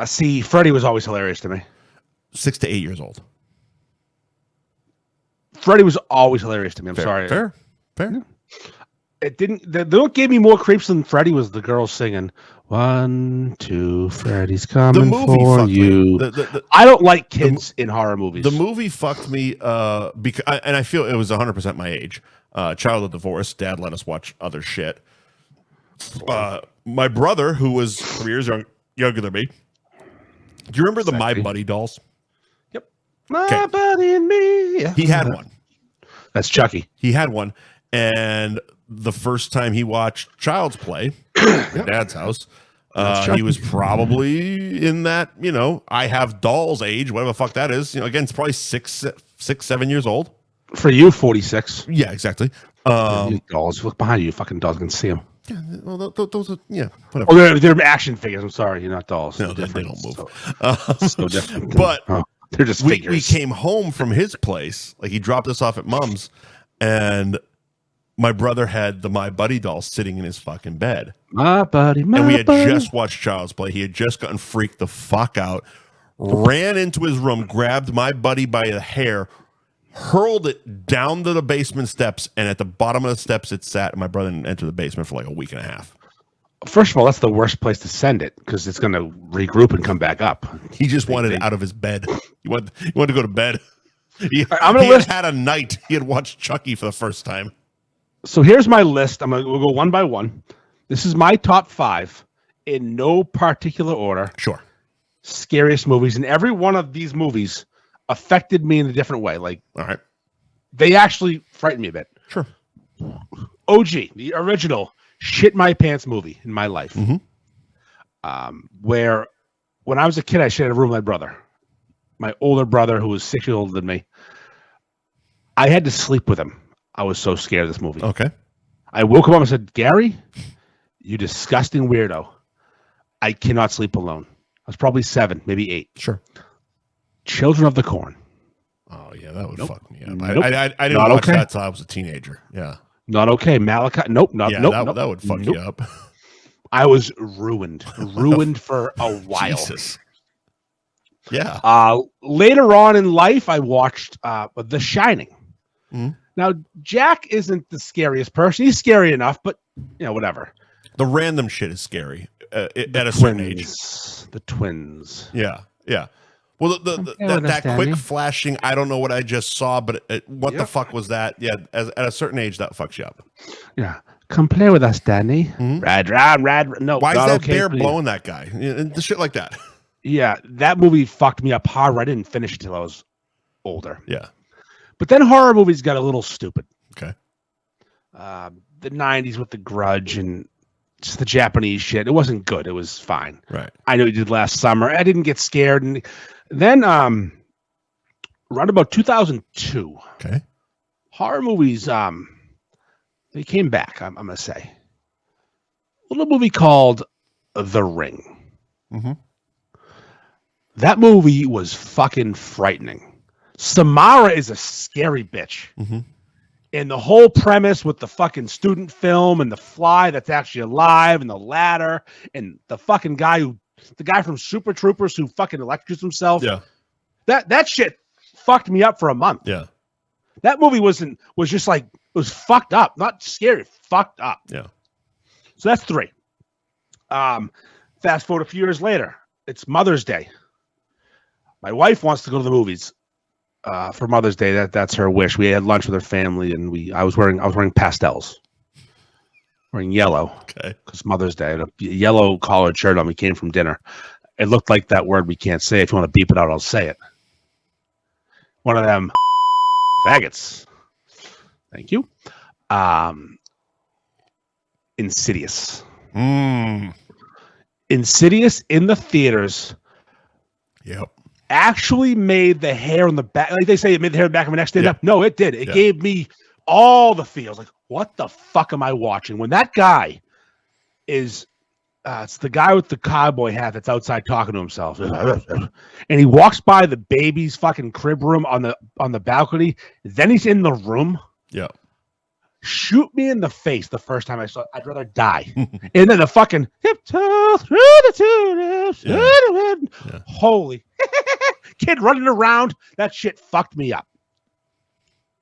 See, Freddy was always hilarious to me. 6 to 8 years old. Freddy was always hilarious to me. I'm sorry. Fair. It didn't. The what gave me more creeps than Freddy was the girl singing 1, 2, Freddy's coming for you. I don't like kids in horror movies. The movie fucked me because, and I feel it was 100% my age. Child of divorce. Dad let us watch other shit. My brother, who was 3 years younger than me. Do you remember the My Buddy dolls? Yep. My buddy and me. He had one. That's Chucky. He had one. And the first time he watched Child's Play at Dad's house, he was probably in that, I have dolls age, whatever the fuck that is. Again, it's probably 6, 7 years old. For you, 46. Yeah, exactly. Dolls. Look behind you. Fucking dolls can see them. Yeah, well, those are, whatever. Oh, they're action figures. I'm sorry. You're not dolls. No, they don't move. So different. But they're just figures. We came home from his place. Like, he dropped us off at Mom's, and my brother had the My Buddy doll sitting in his fucking bed. My buddy, and we had just watched Child's Play. He had just gotten freaked the fuck out, ran into his room, grabbed my buddy by the hair, hurled it down to the basement steps, and at the bottom of the steps it sat, and my brother didn't enter the basement for like a week and a half. First of all, that's the worst place to send it because it's going to regroup and come back up. He just wanted it out of his bed. He wanted to go to bed. He had a night. He had watched Chucky for the first time. So here's my list. We'll go one by one. This is my top 5 in no particular order. Sure. Scariest movies, and every one of these movies affected me in a different way. Like, all right, they actually frightened me a bit. Sure. OG, the original shit my pants movie in my life. Where when I was a kid, I shared a room with my brother, my older brother, who was 6 years older than me. I had to sleep with him. I was so scared of this movie. Okay. I woke him up and said, Gary, you disgusting weirdo. I cannot sleep alone. I was probably 7, maybe 8. Sure. Children of the Corn. Oh, yeah, that would fuck me up. Nope. I didn't watch that until I was a teenager. Yeah. Not okay. Malachi. Nope. That would fuck you up. I was ruined for a while. Jesus. Yeah. Later on in life, I watched The Shining. Now, Jack isn't the scariest person. He's scary enough, but whatever. The random shit is scary at a certain age. The twins. Yeah. Well, that quick flashing, I don't know what I just saw, but what the fuck was that? Yeah, at a certain age, that fucks you up. Yeah. Come play with us, Danny. Rad. No. Why is that bear blowing that guy? The shit like that. Yeah, that movie fucked me up hard. I didn't finish it till I was older. Yeah. But then horror movies got a little stupid. Okay. The 90s with The Grudge and just the Japanese shit. It wasn't good. It was fine. Right. I know you did last summer. I didn't get scared. And then around about 2002, okay, horror movies, they came back, I'm going to say. A little movie called The Ring. That movie was fucking frightening. Samara is a scary bitch. And the whole premise with the fucking student film and the fly that's actually alive and the ladder and the fucking guy from Super Troopers who fucking electrocutes himself. Yeah. That shit fucked me up for a month. Yeah. That movie was just like, it was fucked up. Not scary, fucked up. Yeah. So that's 3. Fast forward a few years later. It's Mother's Day. My wife wants to go to the movies. For Mother's Day, that's her wish. We had lunch with her family, and I was wearing pastels, wearing yellow. Okay, because Mother's Day, and a yellow collared shirt on. We came from dinner. It looked like that word we can't say. If you want to beep it out, I'll say it. One of them faggots. Thank you. Insidious. Insidious in the theaters. Yep. Actually made the hair on the back, like they say, it made the hair on the back of my neck stand up. No, it did. It gave me all the feels. Like, what the fuck am I watching? When that guy is, it's the guy with the cowboy hat that's outside talking to himself, and he walks by the baby's fucking crib room on the balcony. Then he's in the room. Yeah. Shoot me in the face the first time I saw it. I'd rather die. And then the fucking tiptoe through the tulips. Yeah. Holy kid running around. That shit fucked me up.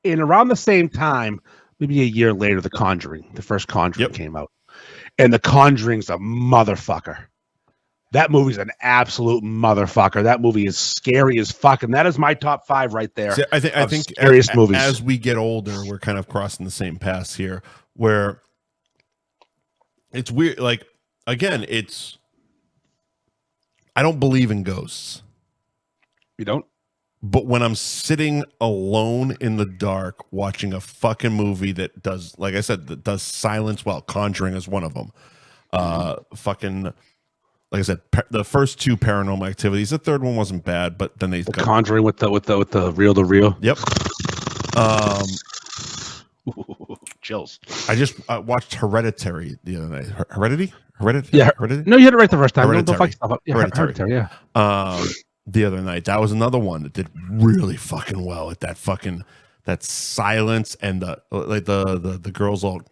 And around the same time, maybe a year later, The Conjuring, the first Conjuring came out. And The Conjuring's a motherfucker. That movie's an absolute motherfucker. That movie is scary as fuck, and that is my top 5 right there. See, I think scariest movies. As we get older, we're kind of crossing the same paths here, where it's weird. Like, again, I don't believe in ghosts. You don't? But when I'm sitting alone in the dark watching a fucking movie that does, like I said, that does silence well, Conjuring is one of them. Fucking. Like I said, the first 2 Paranormal Activities. The third one wasn't bad, but then they Conjuring with the reel to reel. Yep. Chills. I just watched Hereditary the other night. Hereditary? Yeah. Hereditary? No, you had it right the first time. Hereditary. Hereditary. Yeah. The other night, that was another one that did really fucking well at that silence and the girls all.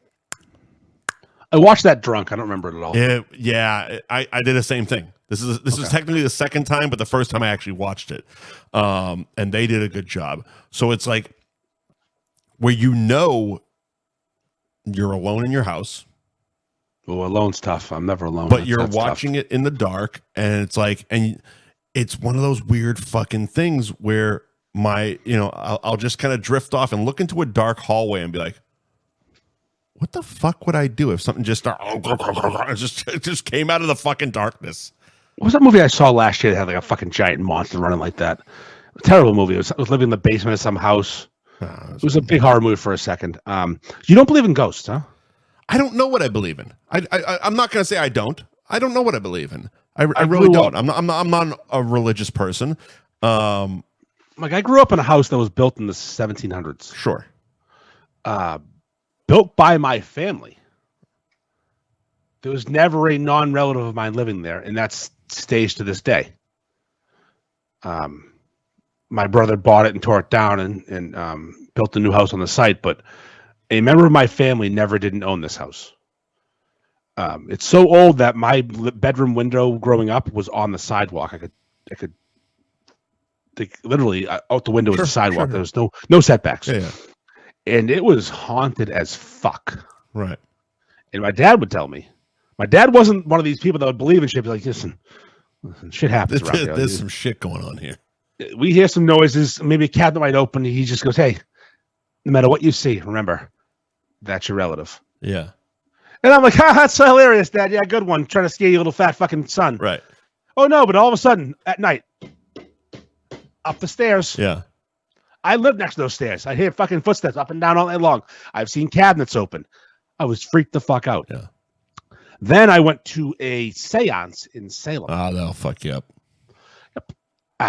I watched that drunk. I don't remember it at all. Yeah, I did the same thing. This is technically the second time, but the first time I actually watched it, and they did a good job. So it's like where you know you're alone in your house. Oh, alone's tough. I'm never alone. But you're watching it in the dark, and it's like, and it's one of those weird fucking things where I'll just kind of drift off and look into a dark hallway and be like, what the fuck would I do if something just just came out of the fucking darkness? What was that movie I saw last year that had like a fucking giant monster running like that? A terrible movie. I was living in the basement of some house. It was a big horror movie for a second. You don't believe in ghosts, huh? I don't know what I believe in. I'm not going to say I don't. I don't know what I believe in. I really don't. I'm not a religious person. Like I grew up in a house that was built in the 1700s. Sure. Built by my family. There was never a non-relative of mine living there, and that stays to this day. My brother bought it and tore it down and built a new house on the site, but a member of my family never didn't own this house. It's so old that my bedroom window growing up was on the sidewalk. I could literally out the window was the sidewalk. Sure. There was no setbacks. Yeah. And it was haunted as fuck. Right. And my dad would tell me. My dad wasn't one of these people that would believe in shit. He'd be like, listen, shit happens around here. There's some shit going on here. We hear some noises, maybe a cabinet might open. He just goes, hey, no matter what you see, remember, that's your relative. Yeah. And I'm like, that's so hilarious, Dad. Yeah, good one. Trying to scare your little fat fucking son. Right. Oh, no, but all of a sudden, at night, up the stairs. Yeah. I live next to those stairs. I hear fucking footsteps up and down all night long. I've seen cabinets open. I was freaked the fuck out. Yeah. Then I went to a seance in Salem. Oh, that'll fuck you up. Yep.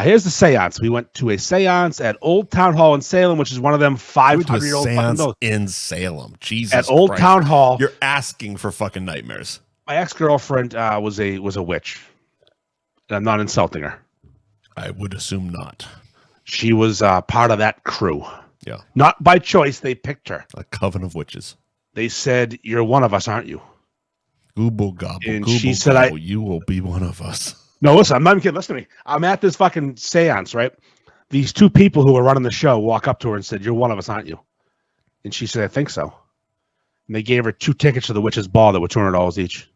Here's the seance. We went to a seance at Old Town Hall in Salem, which is one of them 500-year-old fucking buildings. In Salem. Jesus At Old Christ. Town Hall. You're asking for fucking nightmares. My ex-girlfriend was a witch. And I'm not insulting her. I would assume not. She was part of that crew. Yeah. Not by choice. They picked her. A coven of witches. They said, you're one of us, aren't you? Gooble gobble. And Gooble she said, gobble, you will be one of us. No, listen, I'm not even kidding. Listen to me. I'm at this fucking seance, right? These two people who were running the show walk up to her and said, you're one of us, aren't you? And she said, I think so. And they gave her 2 tickets to the witch's ball that were $200 each.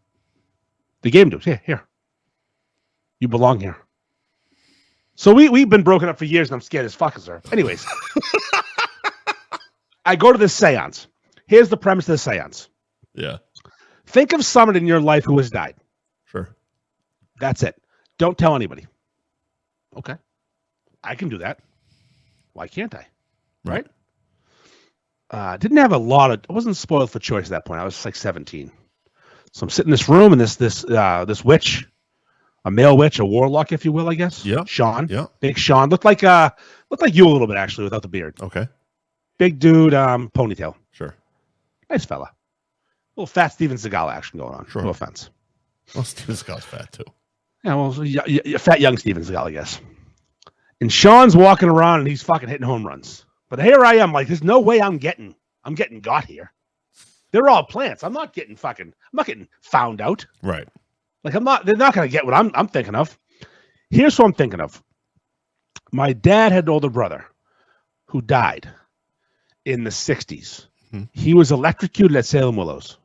They gave them to her. Here. You belong here. So we've been broken up for years, and I'm scared as fuck as her. Anyways, I go to this seance. Here's the premise of the seance. Yeah. Think of someone in your life who has died. Sure. That's it. Don't tell anybody. Okay. I can do that. Why can't I? Right? Didn't have a lot of... I wasn't spoiled for choice at that point. I was like 17. So I'm sitting in this room, and this witch... A male witch, a warlock, if you will, I guess. Yeah. Sean. Yeah. Big Sean. Looked like you a little bit, actually, without the beard. Okay. Big dude, ponytail. Sure. Nice fella. Little fat Steven Seagal action going on. Sure. No offense. Well, Steven Seagal's fat, too. Yeah, well, fat young Steven Seagal, I guess. And Sean's walking around, and he's fucking hitting home runs. But here I am, like, there's no way I'm getting got here. They're all plants. I'm not getting found out. Right. Like they're not going to get what I'm thinking of. Here's what I'm thinking of. My dad had an older brother who died in the 60s. Mm-hmm. He was electrocuted at Salem Willows.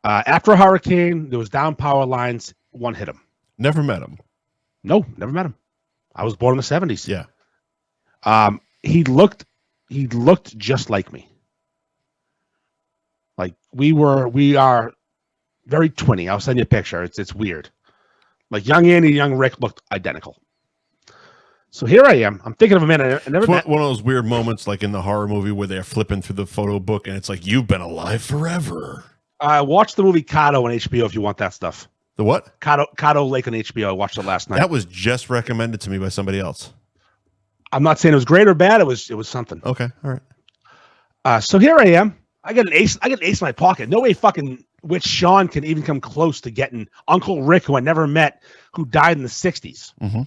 After a hurricane, there was down power lines. One hit him. Never met him. No, never met him. I was born in the 70s. Yeah. He looked just like me. Like we are very twinny. I'll send you a picture. It's weird. Like young Andy and young Rick looked identical. So here I am. I'm thinking of a man I never met. One of those weird moments like in the horror movie where they're flipping through the photo book and it's like, you've been alive forever. Watch the movie Kato on HBO if you want that stuff. The what? Kato Lake on HBO. I watched it last night. That was just recommended to me by somebody else. I'm not saying it was great or bad. It was something. Okay. All right. So here I am. I got an ace in my pocket. No way fucking which Sean can even come close to getting Uncle Rick, who I never met, who died in the 60s. Mm-hmm.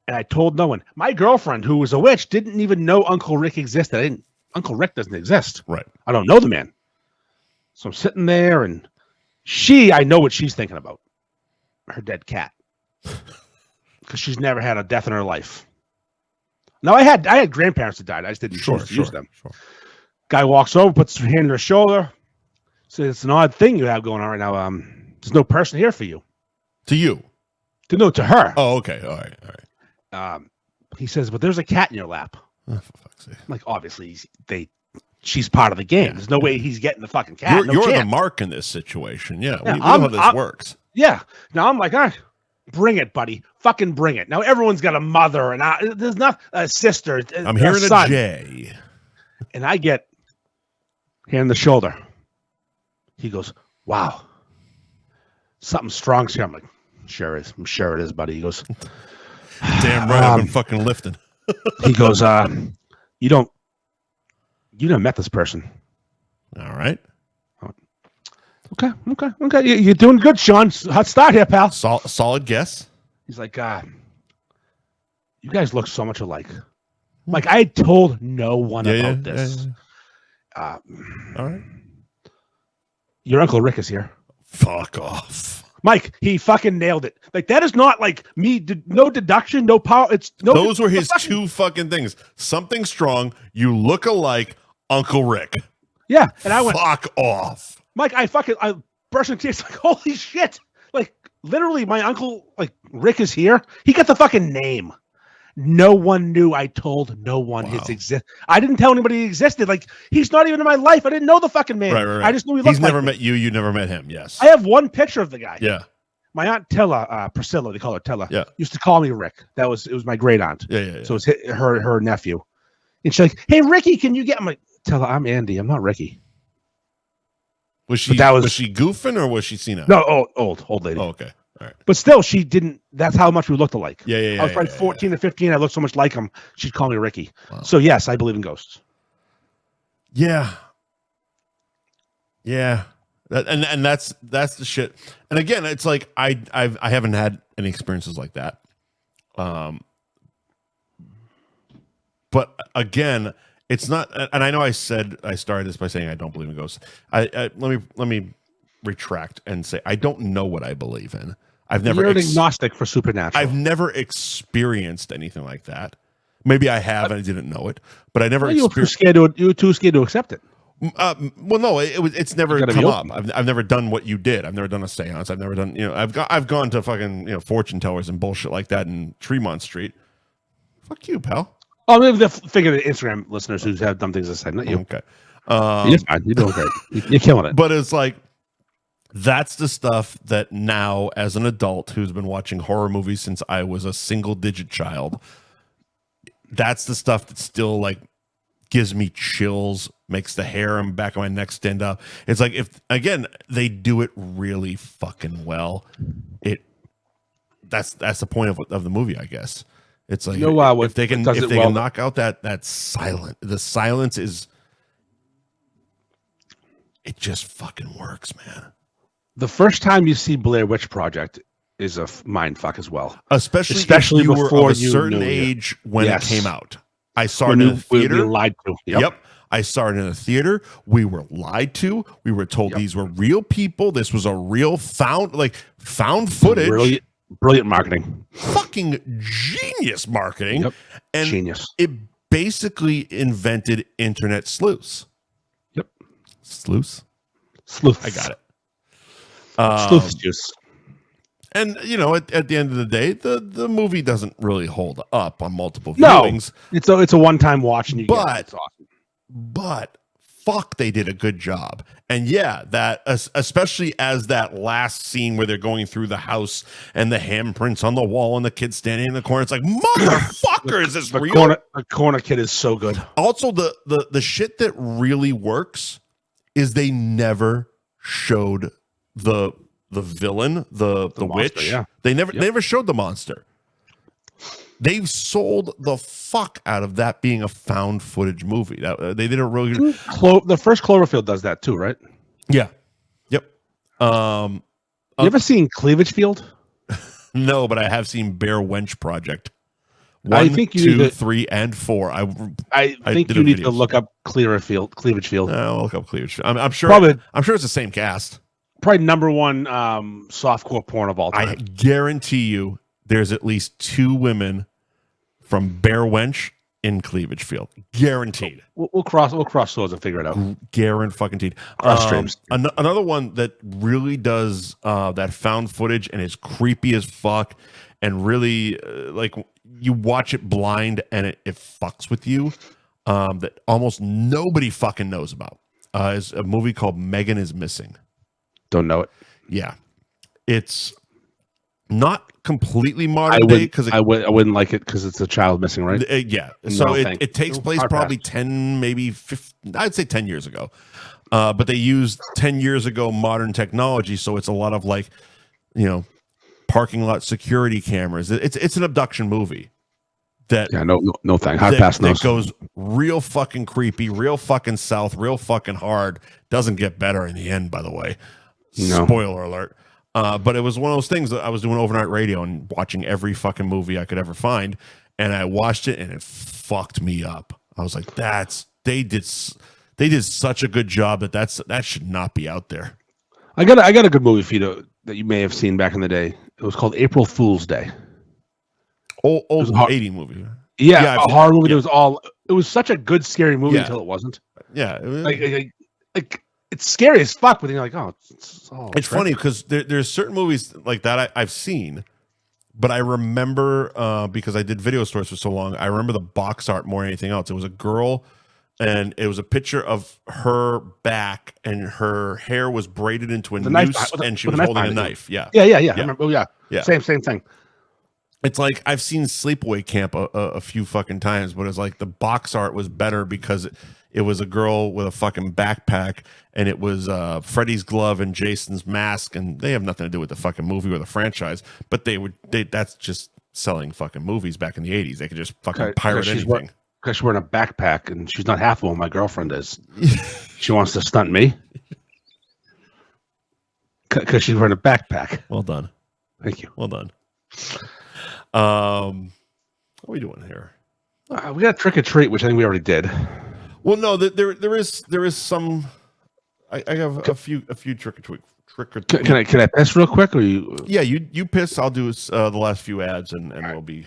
And I told no one. My girlfriend, who was a witch, didn't even know Uncle Rick existed. Uncle Rick doesn't exist. Right. I don't know the man. So I'm sitting there, and I know what she's thinking about. Her dead cat. Because she's never had a death in her life. Now I had grandparents that died. I just didn't choose to use them. Sure. Guy walks over, puts his hand on her shoulder, says, "It's an odd thing you have going on right now. There's no person here for you." To you? To her. Oh, okay. All right. He says, "But there's a cat in your lap." Oh, for fuck's sake. Like, obviously, she's part of the game. Yeah. There's no way he's getting the fucking cat. You're the mark in this situation. Yeah, we know how this works. Yeah. Now I'm like, bring it, buddy. Fucking bring it. Now everyone's got a mother, and there's not a sister. I'm hearing son. a J. And I get hand on the shoulder. He goes, "Wow, something strong's here." I'm like, "Sure is. I'm sure it is, buddy." He goes, "Damn right, I've been fucking lifting." He goes, you never met this person." All right. Okay. You're doing good, Sean. Hot start here, pal. Solid guess. He's like, you guys look so much alike. Like, I told no one about this. Yeah. All right. Your Uncle Rick is here. Fuck off. Mike, he fucking nailed it. Like, that is not like me, no deduction, no power. Those were his two fucking things. Something strong, you look alike, Uncle Rick. Yeah. And I went, fuck off. Mike, I burst into tears, like, holy shit. Like, literally, my uncle, like, Rick is here. He got the fucking name. No one knew. I told no one his exist. I didn't tell anybody he existed. Like, he's not even in my life. I didn't know the fucking man. Right. I just knew he looked He's never like met you. You never met him. Yes. I have one picture of the guy. Yeah. My aunt Tilla, Priscilla, they call her Tilla, yeah, used to call me Rick. It was my great aunt. Yeah. So it's her nephew. And she's like, "Hey, Ricky, can you get?" I'm like, "Tilla, I'm Andy. I'm not Ricky." Was she goofing or was she senile? No, old lady. Oh, okay. All right. But still, she didn't. That's how much we looked alike. Yeah. I was probably 14 or 15. I looked so much like him. She'd call me Ricky. Wow. So yes, I believe in ghosts. Yeah. And that's the shit. And again, it's like I haven't had any experiences like that. But again, it's not. And I know I started this by saying I don't believe in ghosts. Let me retract and say I don't know what I believe in. You're an agnostic for supernatural. I've never experienced anything like that. Maybe I have and I didn't know it, but I never. You were too scared to accept it. Well, no, it's never come up. I've never done what you did. I've never done a seance. I've never done. I've gone to fucking fortune tellers and bullshit like that in Tremont Street. Fuck you, pal. Oh, maybe the figure the Instagram listeners who have done things to say, not you. Okay, you're fine. You're doing great. You're killing it. But it's like that's the stuff that now, as an adult who's been watching horror movies since I was a single-digit child, that's the stuff that still like gives me chills, makes the hair on the back of my neck stand up. It's like if again they do it really fucking well. That's the point of the movie, I guess. It's like if they can knock out that silence, the silence is it just fucking works, man. The first time you see Blair Witch Project is a mind fuck as well, especially if you were of a certain age when it came out. I saw it in a theater. We were lied to. Yep. I saw it in a theater. We were lied to. We were told these were real people. This was a real found footage. Brilliant marketing. Fucking genius marketing. Yep. And genius. It basically invented internet sleuths. Yep. Sleuths? Sleuths. I got it. Sleuth juice. And at the end of the day, the movie doesn't really hold up on multiple viewings. No, it's a one-time watch, and it's awesome. But fuck, they did a good job. And yeah, that especially as that last scene where they're going through the house and the handprints on the wall and the kid standing in the corner. It's like, motherfucker, is this real? The corner kid is so good. Also, the shit that really works is they never showed the villain, the witch. Monster, yeah. They never showed the monster. They've sold the fuck out of that being a found footage movie. They did a really good. The first Cloverfield does that too, right? Yeah. Yep. You ever seen Cleavage Field? No, but I have seen Bear Wench Project. 1, I think 2, 3, and 4. I think you need to look up Cleavage Field. I'll look up Cleavage Field. I'm sure. I'm sure it's the same cast. Probably number one softcore porn of all time. I guarantee you, there's at least 2 women from Bear Wench in Cleavage Field. Guaranteed. We'll cross swords and figure it out. Guaranteed. Cross streams. Another one that really does that found footage and is creepy as fuck, and really like you watch it blind and it fucks with you. That almost nobody fucking knows about is a movie called Megan is Missing. Don't know it. Yeah, it's not completely modern day because I wouldn't like it because it's a child missing, right? Yeah, so No, it takes place probably 10, maybe 15, I'd say 10 years ago. But they used 10 years ago modern technology, so it's a lot of like, parking lot security cameras. It's an abduction movie. No thanks. Hard pass. That goes real fucking creepy, real fucking south, real fucking hard. Doesn't get better in the end, by the way. No. Spoiler alert. But it was one of those things that I was doing overnight radio and watching every fucking movie I could ever find, and I watched it and it fucked me up. I was like, they did such a good job that should not be out there. I got a good movie for you that you may have seen back in the day. It was called April Fool's Day. Old 80 movie. Yeah, a horror movie. Yeah. It was such a good scary movie until it wasn't. Yeah, like it's scary as fuck, but then you're like, it's funny because there's certain movies like that I've seen, but I remember because I did video stores for so long. I remember the box art more than anything else. It was a girl, and it was a picture of her back, and her hair was braided into a noose, and she was holding a knife. Yeah. I remember. Yeah. Same thing. It's like I've seen Sleepaway Camp a few fucking times, but it's like the box art was better because it was a girl with a fucking backpack, and it was Freddy's glove and Jason's mask, and they have nothing to do with the fucking movie or the franchise, but that's just selling fucking movies back in the 80s. They could just fucking pirate anything. Because she's wearing a backpack, and she's not half of what my girlfriend is. She wants to stunt me. Because she's wearing a backpack. Well done. Thank you. Well done. What are we doing here? We got Trick or Treat, which I think we already did. Well, no, there is some. I have a few Trick or Treat. Can I piss real quick, or you? Yeah, you piss. I'll do the last few ads, and we'll be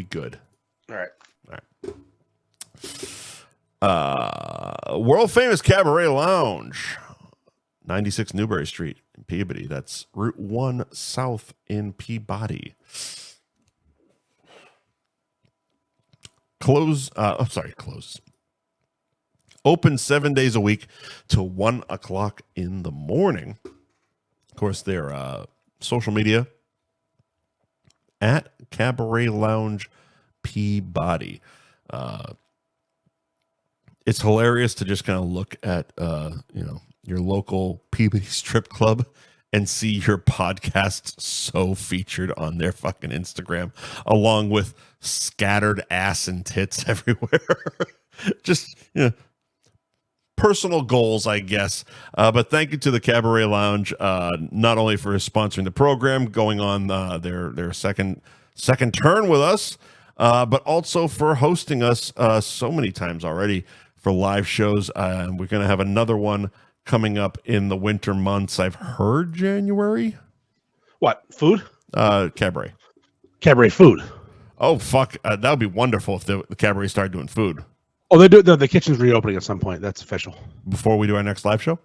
good. All right. World famous Cabaret Lounge, 96 Newbury Street in Peabody. That's Route 1 South in Peabody. Closes. Open 7 days a week till 1 o'clock in the morning. Of course, their social media at Cabaret Lounge Peabody. It's hilarious to just kind of look at your local Peabody strip club and see your podcast so featured on their fucking Instagram, along with scattered ass and tits everywhere. Just personal goals, I guess. But thank you to the Cabaret Lounge, not only for sponsoring the program, going on their second turn with us, but also for hosting us so many times already for live shows. We're going to have another one coming up in the winter months. I've heard January. What? Food? Cabaret. Cabaret food. Oh, fuck. That would be wonderful if the Cabaret started doing food. Oh, they do. The kitchen's reopening at some point. That's official. Before we do our next live show?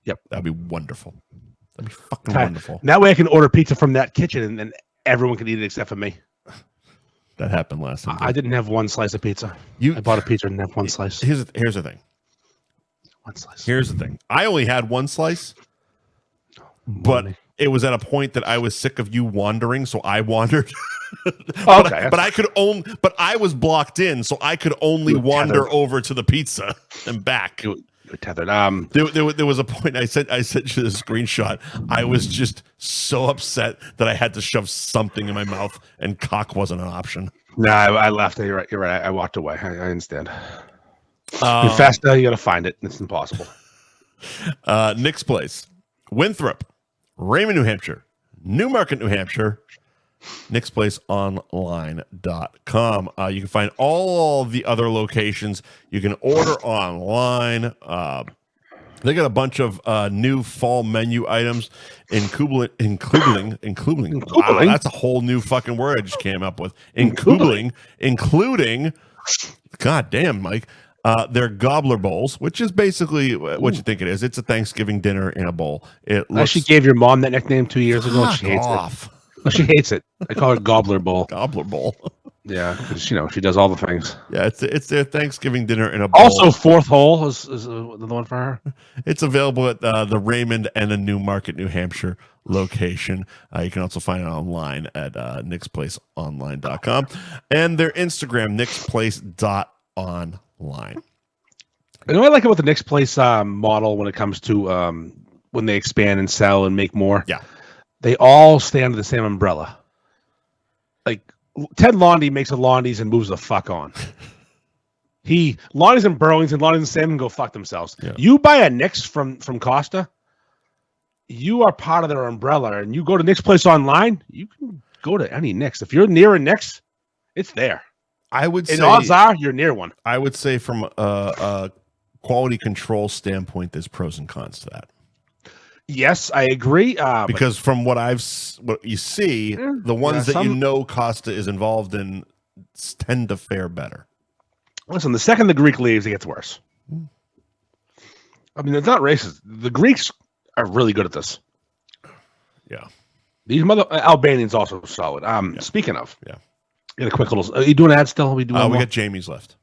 Yep. That'd be wonderful. That'd be fucking wonderful. That way I can order pizza from that kitchen and then everyone can eat it except for me. That happened last time. I didn't have one slice of pizza. I bought a pizza and didn't have one slice. Here's the thing. One slice. Here's the thing. I only had one slice, but it was at a point that I was sick of you wandering, so I wandered. But I was blocked in, so I could only wander over to the pizza and back. You're tethered. There was a point I sent you the screenshot. I was just so upset that I had to shove something in my mouth, and cock wasn't an option. No, I left. You're right. I walked away. I understand. You're fast now. You got to find it. It's impossible. Nick's Place, Winthrop, Raymond, New Hampshire, Newmarket, New Hampshire. NicksPlaceOnline.com. You can find all the other locations. You can order online. They got a bunch of new fall menu items, including. Wow, that's a whole new fucking word I just came up with. Including God damn, Mike. They're gobbler bowls, which is basically what you think it is. It's a Thanksgiving dinner in a bowl. It looks... I actually gave your mom that nickname 2 years ago. And she hates it. Well, she hates it. I call it gobbler bowl. Gobbler bowl. Yeah, because she does all the things. Yeah, it's their Thanksgiving dinner in a bowl. Also, Fourth Hole is the one for her. It's available at the Raymond and the Newmarket, New Hampshire location. You can also find it online at nicksplaceonline.com and their Instagram, nicksplace.online. You know what I like about the Nick's Place model when it comes to when they expand and sell and make more? Yeah. They all stay under the same umbrella. Like, Ted Londy makes a Londy's and moves the fuck on. Londy's and Burlington, Londy's and Sam can go fuck themselves. Yeah. You buy a Nick's from Costa, you are part of their umbrella, and you go to Nick's Place online, you can go to any Nick's. If you're near a Nick's, it's there. I would say, odds are you're near one. I would say from a quality control standpoint, there's pros and cons to that. Yes, I agree. Because from what you see, the ones that you know Costa is involved in tend to fare better. Listen, the second the Greek leaves, it gets worse. I mean, it's not racist. The Greeks are really good at this. Yeah. These Albanians also solid. Speaking of, get a quick little. Are you doing an ad still? We got Jamie's left.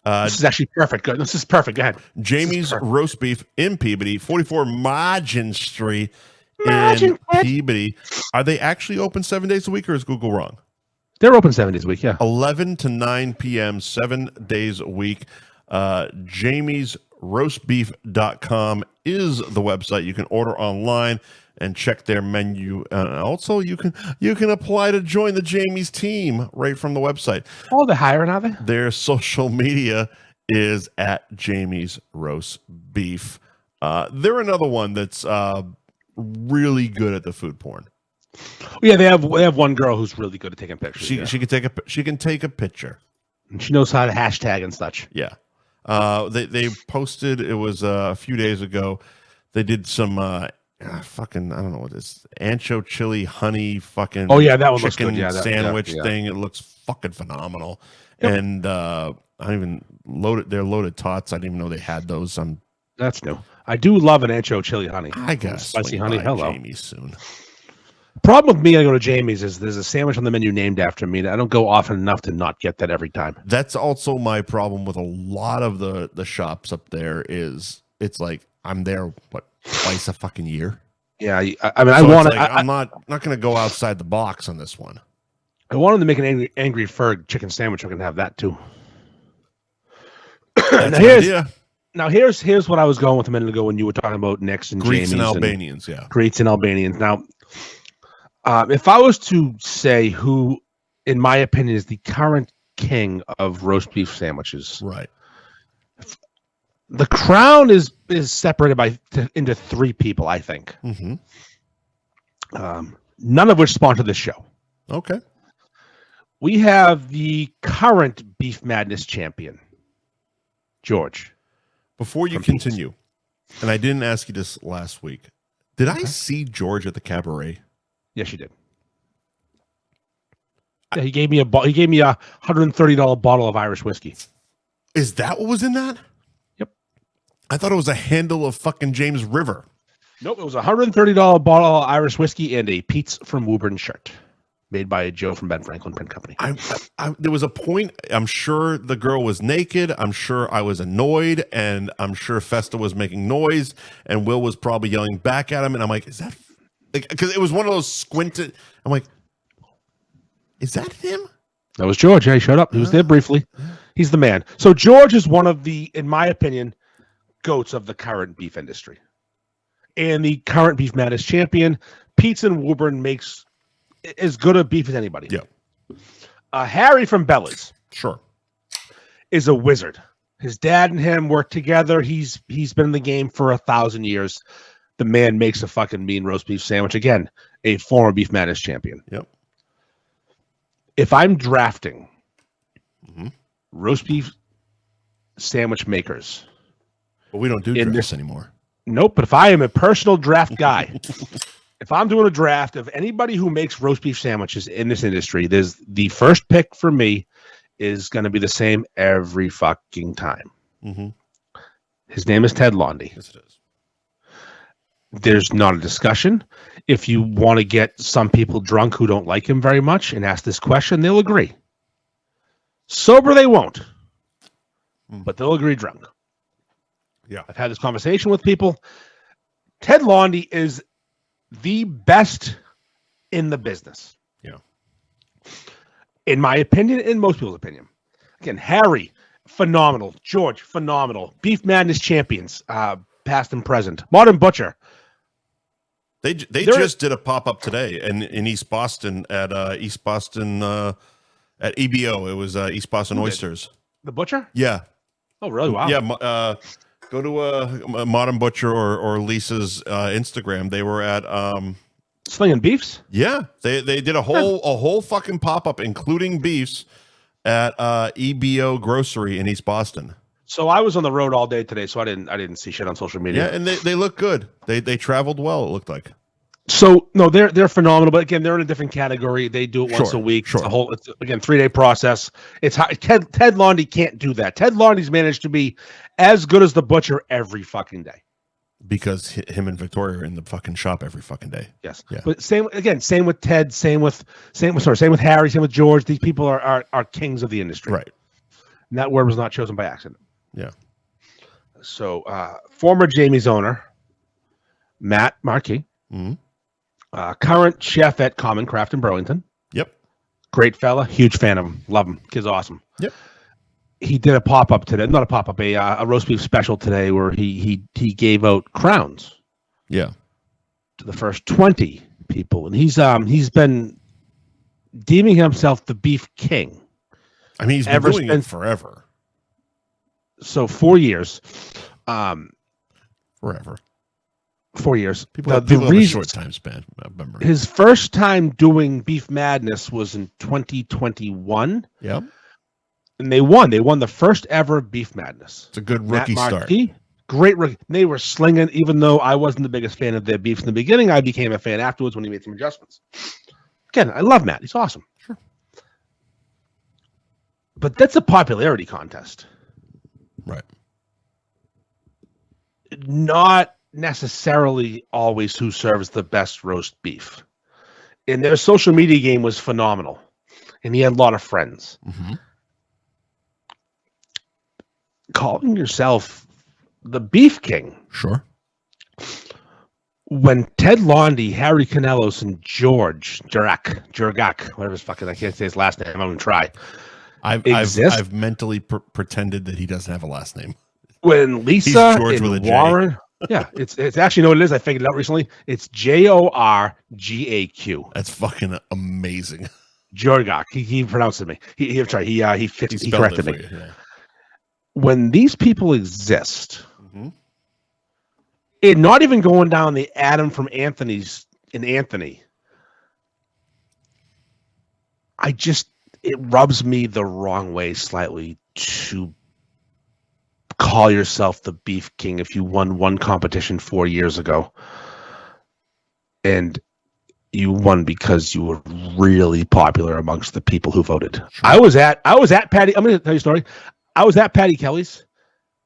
This is actually perfect. Good. This is perfect. Go ahead. Jamie's Roast Beef in Peabody, 44 Margin Street in Peabody. Are they actually open 7 days a week, or is Google wrong? They're open 7 days a week, yeah. 11 to 9 p.m., 7 days a week. Jamie'sRoastBeef.com is the website. You can order online and check their menu. Also, you can apply to join the Jamie's team right from the website. Oh, they're hiring, are they? Their social media is at Jamie's Roast Beef. They're another one that's really good at the food porn. Yeah, they have one girl who's really good at taking pictures. She can take a picture, and she knows how to hashtag and such. Yeah. They posted, it was a few days ago. They did some fucking, I don't know what this ancho chili honey fucking that one looks chicken good. sandwich thing. It looks fucking phenomenal. Yep. And I don't even their loaded tots. I didn't even know they had those. That's new. I do love an ancho chili honey. I guess spicy honey. Hello, Jamie's soon. Problem with me, I go to Jamie's is there's a sandwich on the menu named after me. I don't go often enough to not get that every time. That's also my problem with a lot of the shops up there. Is it's like I'm there twice a fucking year. Yeah, I mean, I want to. I'm not going to go outside the box on this one. I wanted to make an angry Ferg chicken sandwich. I can have that too. Now here's what I was going with a minute ago when you were talking about Nick's and Greeks Jamie's and Albanians. Greeks and Albanians. Now, if I was to say who, in my opinion, is the current king of roast beef sandwiches, right? The crown is separated into three people, I think. Mm-hmm. None of which sponsor this show. Okay. We have the current Beef Madness champion, George. Before you continue, and I didn't ask you this last week, did I see George at the Cabaret? Yes, you did. Yeah, he gave me a $130 bottle of Irish whiskey. Is that what was in that? Yep. I thought it was a handle of fucking James River. Nope, it was a $130 bottle of Irish whiskey and a Pete's from Woburn shirt made by Joe from Ben Franklin Print Company. There was a point, I'm sure the girl was naked. I'm sure I was annoyed, and I'm sure Festa was making noise, and Will was probably yelling back at him, and I'm like, is that... Because it was one of those squinted... I'm like, is that him? That was George. Yeah, he showed up. He was there briefly. He's the man. So George is one of the, in my opinion, goats of the current beef industry. And the current Beef Madness champion. Pete's in Woburn makes as good a beef as anybody. Yeah. Harry from Bella's. Sure. Is a wizard. His dad and him work together. He's been in the game for 1,000 years. The man makes a fucking mean roast beef sandwich. Again, a former Beef Madness champion. Yep. If I'm drafting roast beef sandwich makers. But we don't do drafts anymore. Nope. But if I am a personal draft guy, if I'm doing a draft of anybody who makes roast beef sandwiches in this industry, there's the first pick for me is going to be the same every fucking time. Mm-hmm. His name is Ted Lundy. Yes, it is. There's not a discussion. If you want to get some people drunk who don't like him very much and ask this question, they'll agree. Sober, they won't. But they'll agree drunk. Yeah. I've had this conversation with people. Ted Lundy is the best in the business. Yeah. In my opinion, in most people's opinion. Again, Harry, phenomenal. George, phenomenal. Beef Madness champions, past and present. Modern Butcher. They just did a pop-up today in East Boston at East Boston at EBO. It was East Boston Oysters. The Butcher? Yeah. Oh, really? Wow. Yeah. Go to Modern Butcher or Lisa's Instagram. They were at Slinging Beefs? Yeah. They did a whole fucking pop-up, including beefs, at EBO Grocery in East Boston. So I was on the road all day today, so I didn't see shit on social media. Yeah, and they look good. They traveled well, it looked like. So no, they're phenomenal, but again, they're in a different category. They do it once a week. Sure. It's again 3-day process. It's Ted Lundy can't do that. Ted Lundy's managed to be as good as the Butcher every fucking day. Because him and Victoria are in the fucking shop every fucking day. Yes. Yeah. But same with Ted, same with Harry, same with George. These people are kings of the industry. Right. And that word was not chosen by accident. Yeah. So former Jamie's owner, Matt Markey, current chef at Common Craft in Burlington. Yep. Great fella, huge fan of him. Love him. Kid's awesome. Yep. He did a pop-up today, not a pop-up, a roast beef special today where he gave out crowns. Yeah. To the first 20 people. And he's been deeming himself the beef king. I mean, he's been doing it forever. So 4 years. Forever. 4 years. People have a short time span. His first time doing Beef Madness was in 2021. Yep. And they won. They won the first ever Beef Madness. It's a good rookie start. Great rookie. They were slinging, even though I wasn't the biggest fan of their beefs in the beginning. I became a fan afterwards when he made some adjustments. Again, I love Matt. He's awesome. Sure. But that's a popularity contest. Right. Not necessarily always who serves the best roast beef. And their social media game was phenomenal. And he had a lot of friends. Mm-hmm. Calling yourself the Beef King. Sure. When Ted Lundy, Harry Canelos, and George Jurgak, whatever his fucking, I can't say his last name. I'm going to try. I've mentally pretended that he doesn't have a last name. When Lisa and Warren, yeah, it's actually, you know what it is? I figured it out recently. It's Jorgaq. That's fucking amazing. Jurgak. He pronounced it me. He corrected me. Yeah. When these people exist, it not even going down the Adam from Anthony's in Anthony. It rubs me the wrong way slightly to call yourself the Beef King if you won one competition 4 years ago. And you won because you were really popular amongst the people who voted. Sure. I was at Patty. I'm going to tell you a story. I was at Patty Kelly's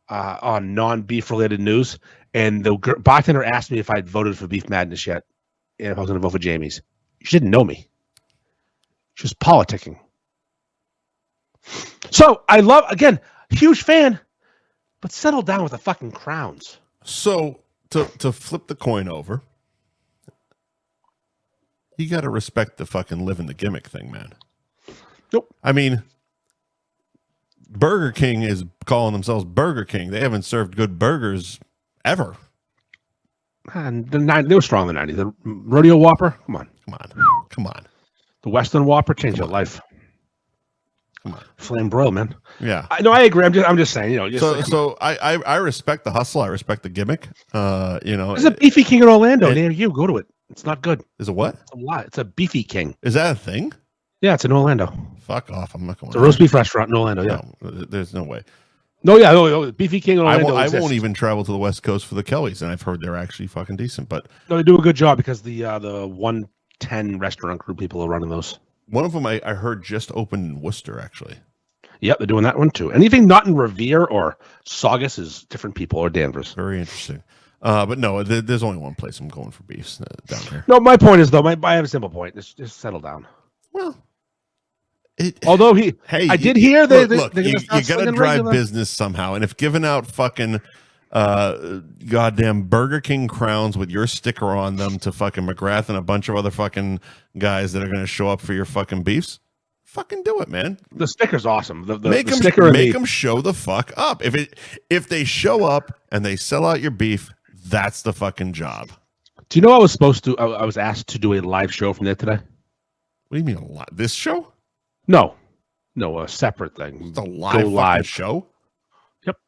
on non-beef related news, and the bartender asked me if I'd voted for Beef Madness yet, and if I was going to vote for Jamie's. She didn't know me. She was politicking. So I love, again, huge fan, but settle down with the fucking crowns. So to flip the coin over, you got to respect the fucking living the gimmick thing, man. Nope. I mean, Burger King is calling themselves Burger King. They haven't served good burgers ever. And they were strong in the 90s. The Rodeo Whopper, come on. The Western Whopper changed your life. Come on. Flame broil, man. Yeah. I agree. I'm just saying, So I respect the hustle. I respect the gimmick. There's a Beefy King in Orlando near you. Go to it. It's not good. Is it what? It's a lot. It's a Beefy King. Is that a thing? Yeah, it's in Orlando. Fuck off. I'm not going. It's a roast beef restaurant in Orlando. Yeah. No, there's no way. No, Beefy King in Orlando. I won't even travel to the West Coast for the Kellys, and I've heard they're actually fucking decent. But no, they do a good job because the 110 restaurant group people are running those. One of them I heard just opened in Worcester, actually. Yep, they're doing that one too. Anything not in Revere or Saugus is different people or Danvers. Very interesting. But no, there's only one place I'm going for beefs down here. No, my point is though. I have a simple point. Just settle down. Well, although I did hear that. Look, you got to drive business somehow, and if giving out fucking goddamn Burger King crowns with your sticker on them to fucking McGrath and a bunch of other fucking guys that are going to show up for your fucking beefs, fucking do it, man. The sticker's awesome. Make them show the fuck up. If they show up and they sell out your beef, that's the fucking job. Do you know I was supposed to? I was asked to do a live show from there today. What do you mean a lot? This show? No, a separate thing. It's a live show. Yep.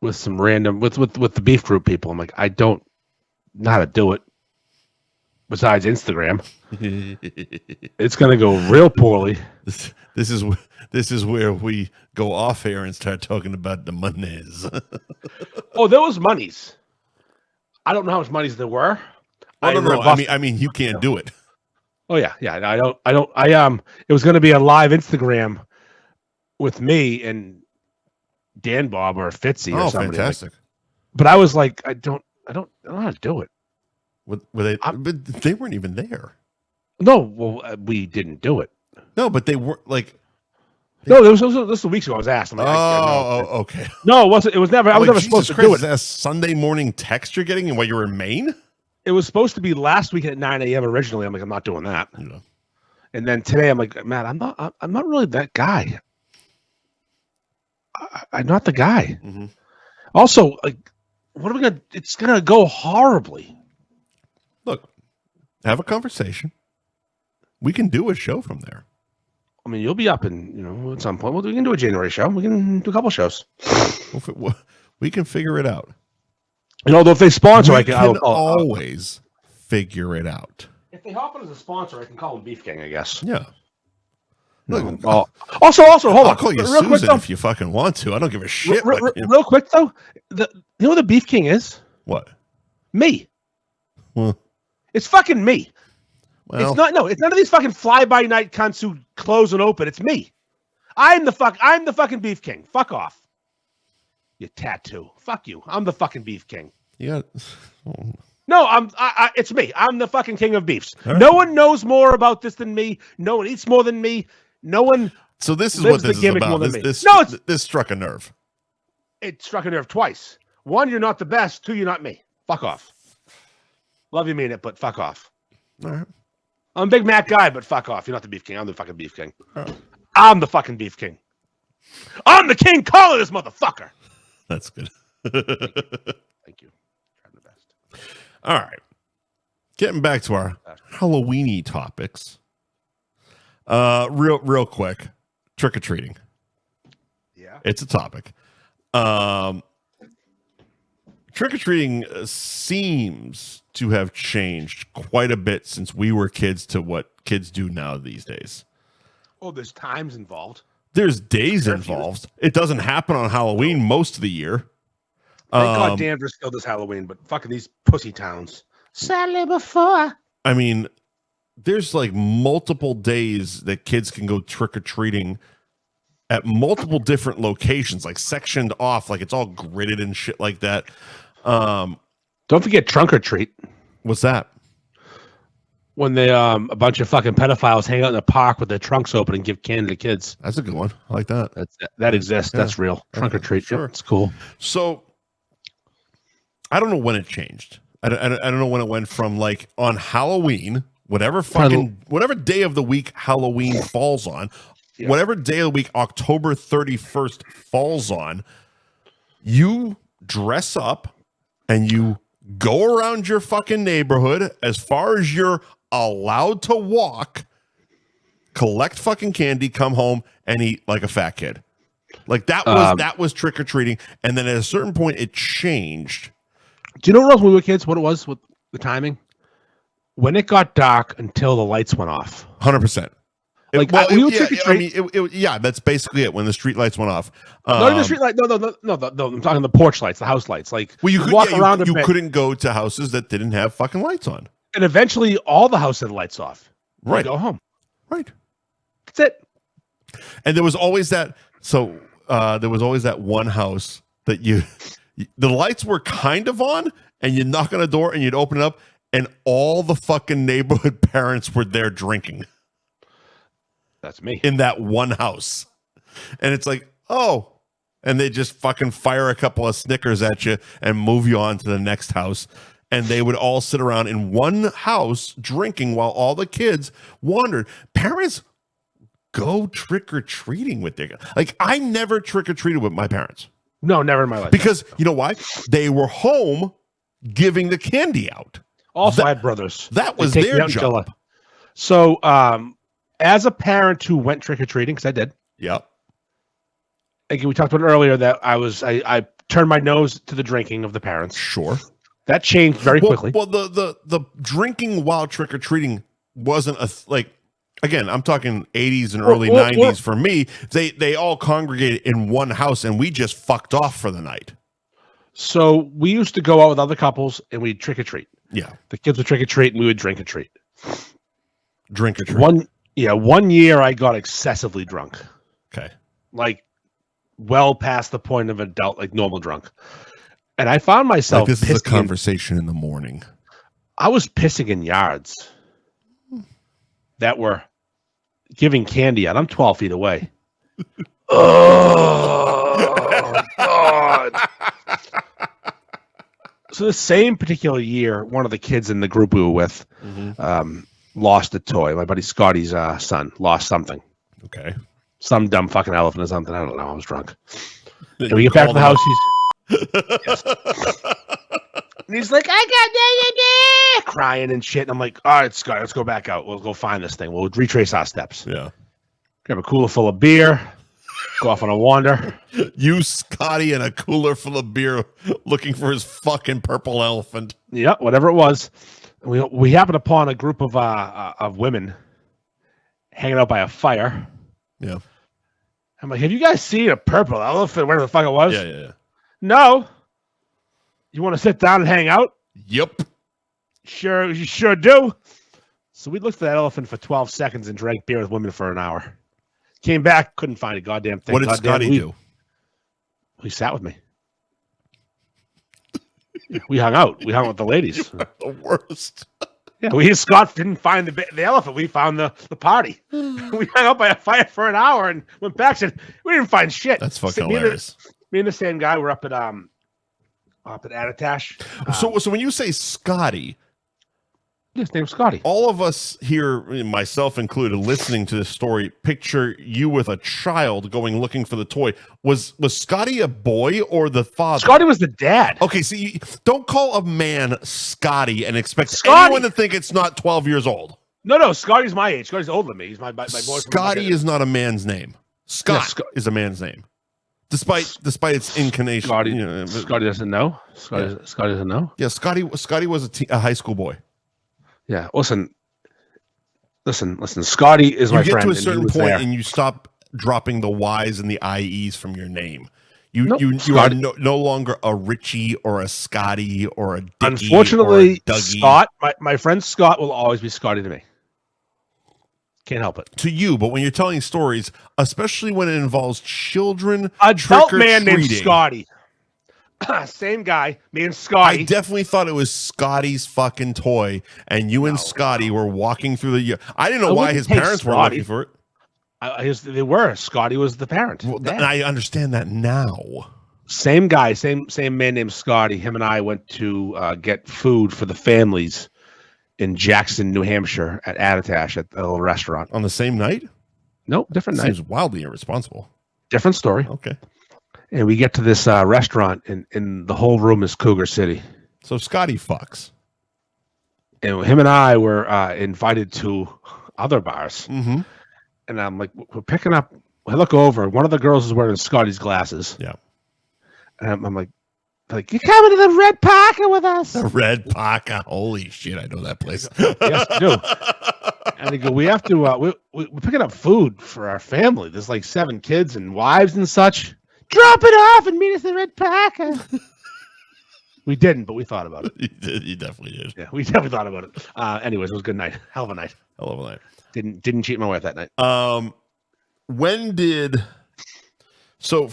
With some random with the beef group people. I'm like, I don't know how to do it. Besides Instagram, it's gonna go real poorly. This is where we go off air and start talking about the monies. Oh, there was monies. I don't know how much monies there were. No. I mean, you can't do it. Oh yeah. It was going to be a live Instagram with me and Dan Bob or Fitzy or somebody. Fantastic! But I was like, I don't know how to do it. Were they? But they weren't even there. No, well, we didn't do it. No, but they were like. No, this was weeks ago. I was asked. I'm like, okay. No, it wasn't. It was never. I was never supposed to do it. Is that a Sunday morning text you're getting while you're in Maine? It was supposed to be last week at 9 a.m. originally. I'm like, I'm not doing that. Yeah. And then today, I'm like, Matt, I'm not really that guy. I'm not the guy. Mm-hmm. Also, like, what are we gonna? It's gonna go horribly. Look, have a conversation. We can do a show from there. I mean, you'll be up in, at some point. We can do a January show. We can do a couple shows. We can figure it out. If they sponsor, I can always figure it out. If they hop on as a sponsor, I can call them Beef King, I guess. Yeah. Look, also, hold on. I'll call you Susan quick, if you fucking want to. I don't give a shit. Real quick, though, you know what the Beef King is? What? Me. Well, it's fucking me. Well, it's none of these fucking fly-by-night cunts who close and open. It's me. I'm the fucking Beef King. Fuck off. You tattoo. Fuck you. I'm the fucking Beef King. You got. No, it's me. I'm the fucking king of beefs. Right. No one knows more about this than me. No one eats more than me. No one. So this is what this is about. This struck a nerve. It struck a nerve twice. One, you're not the best. Two, you're not me. Fuck off. Love you, mean it, but fuck off. All right. I'm a big Mac guy, but fuck off. You're not the Beef King. I'm the fucking Beef King. Right. I'm the fucking Beef King. I'm the king calling this motherfucker. That's good. Thank you. Trying the best. All right. Getting back to our Halloween-y topics. Real quick. Trick-or-treating. Yeah. It's a topic. Trick-or-treating seems to have changed quite a bit since we were kids to what kids do now these days. Oh, there's times involved. There's days involved. It doesn't happen on Halloween most of the year. Thank God Danvers killed this Halloween, but fucking these pussy towns. Sadly before. I mean, there's like multiple days that kids can go trick-or-treating at multiple different locations, like sectioned off, like it's all gridded and shit like that. Don't forget Trunk or Treat. What's that? When they a bunch of fucking pedophiles hang out in the park with their trunks open and give candy to kids. That's a good one. I like that. That exists. Yeah. That's real. Trunk or Treat. Sure. Yep, it's cool. So I don't know when it changed. I don't know when it went from like on Halloween, whatever day of the week Halloween falls on, whatever day of the week October 31st falls on, you dress up and you go around your fucking neighborhood as far as you're allowed to walk, collect fucking candy, come home and eat like a fat kid. Like that was trick-or-treating. And then at a certain point it changed. Do you know what else when we were kids, what it was with the timing? When it got dark until the lights went off. 100%. That's basically it. When the street lights went off. Not even the street light. No. I'm talking the porch lights, the house lights. Like, well, you could walk around. You couldn't go to houses that didn't have fucking lights on. And eventually, all the house had lights off. Right. Go home. Right. That's it. And there was always that. So there was always that one house that the lights were kind of on, and you'd knock on a door and you'd open it up, and all the fucking neighborhood parents were there drinking. That's me. In that one house. And it's like, oh, and they just fucking fire a couple of Snickers at you and move you on to the next house. And they would all sit around in one house drinking while all the kids wandered. Parents go trick-or-treating with their... Like, I never trick-or-treated with my parents. No, never in my life. Because, you know why? They were home giving the candy out. Also, I had brothers. That was their job. So, as a parent who went trick-or-treating, because I did. Yep. Again, we talked about earlier that I turned my nose to the drinking of the parents. Sure. That changed very quickly. Well, the drinking while trick-or-treating wasn't again, I'm talking 80s and early 90s for me. They all congregated in one house and we just fucked off for the night. So we used to go out with other couples and we'd trick-or-treat. Yeah. The kids would trick-or-treat and we would drink-or-treat. Drink-or-treat. One year I got excessively drunk. Okay. Like well past the point of adult, like normal drunk. And I found myself this is a conversation in the morning. I was pissing in yards that were giving candy out. I'm 12 feet away. Oh, God. So the same particular year, one of the kids in the group we were with lost a toy. My buddy Scotty's son lost something. Okay. Some dumb fucking elephant or something. I don't know. I was drunk. And we get back to the house. Yes. And he's like, I got crying and shit. And I'm like, all right, Scott, let's go back out. We'll go find this thing. We'll retrace our steps. Yeah. Grab a cooler full of beer. Go off on a wander. You, Scotty, and a cooler full of beer looking for his fucking purple elephant. Yeah, whatever it was. We happened upon a group of women hanging out by a fire. Yeah. I'm like, have you guys seen a purple elephant? Whatever the fuck it was? Yeah. No. You want to sit down and hang out? Yep. Sure, you sure do. So we looked for that elephant for 12 seconds and drank beer with women for an hour. Came back, couldn't find a goddamn thing. What did Scotty do? He sat with me. We hung out. We hung out with the ladies. The worst. Yeah, Scott didn't find the elephant. We found the party. We hung out by a fire for an hour and went back. Said we didn't find shit. That's fucking hilarious. Me and the same guy were up at Attitash. So when you say Scotty, his name's Scotty. all of us here, myself included, listening to this story, picture you with a child going looking for the toy. Was Scotty a boy or the father? Scotty was the dad. Okay, so you don't call a man Scotty and expect anyone to think it's not 12 years old. No, Scotty's my age. Scotty's older than me. He's my boy. Scotty is not a man's name. Scott is a man's name. Despite its incarnation. Scotty doesn't know. Scotty doesn't know. Yeah, Scotty was a high school boy. Yeah, listen. Scotty is my friend. You get to a certain point and you stop dropping the Y's and the IE's from your name. You are no longer a Richie or a Scotty or a Dickie. Unfortunately, or a Dougie. Scott, my friend Scott will always be Scotty to me. Can't help it. To you, but when you're telling stories, especially when it involves children, adult man named Scotty. Same guy, me and Scotty. I definitely thought it was Scotty's fucking toy, and you and Scotty were walking through the year. I didn't know why his parents were looking for it. They were. Scotty was the parent. Well, and I understand that now. Same guy, same man named Scotty. Him and I went to get food for the families in Jackson, New Hampshire at Attitash at a little restaurant. On the same night? Nope, different night. Seems wildly irresponsible. Different story. Okay. And we get to this restaurant, and the whole room is Cougar City. So Scotty fucks. And him and I were invited to other bars. Mm-hmm. And I'm like, we're picking up. I look over. One of the girls is wearing Scotty's glasses. Yeah. And I'm like, you're coming to the Red Parker with us. The Red Parker. Holy shit, I know that place. Yes, I do. And they go, we have to, we're picking up food for our family. There's like 7 kids and wives and such. Drop it off and meet us at Red Parker. We didn't, but we thought about it. You definitely did. Yeah, we definitely thought about it. Anyways, it was a good night. Hell of a night. Hell of a night. Didn't cheat my wife that night. when did so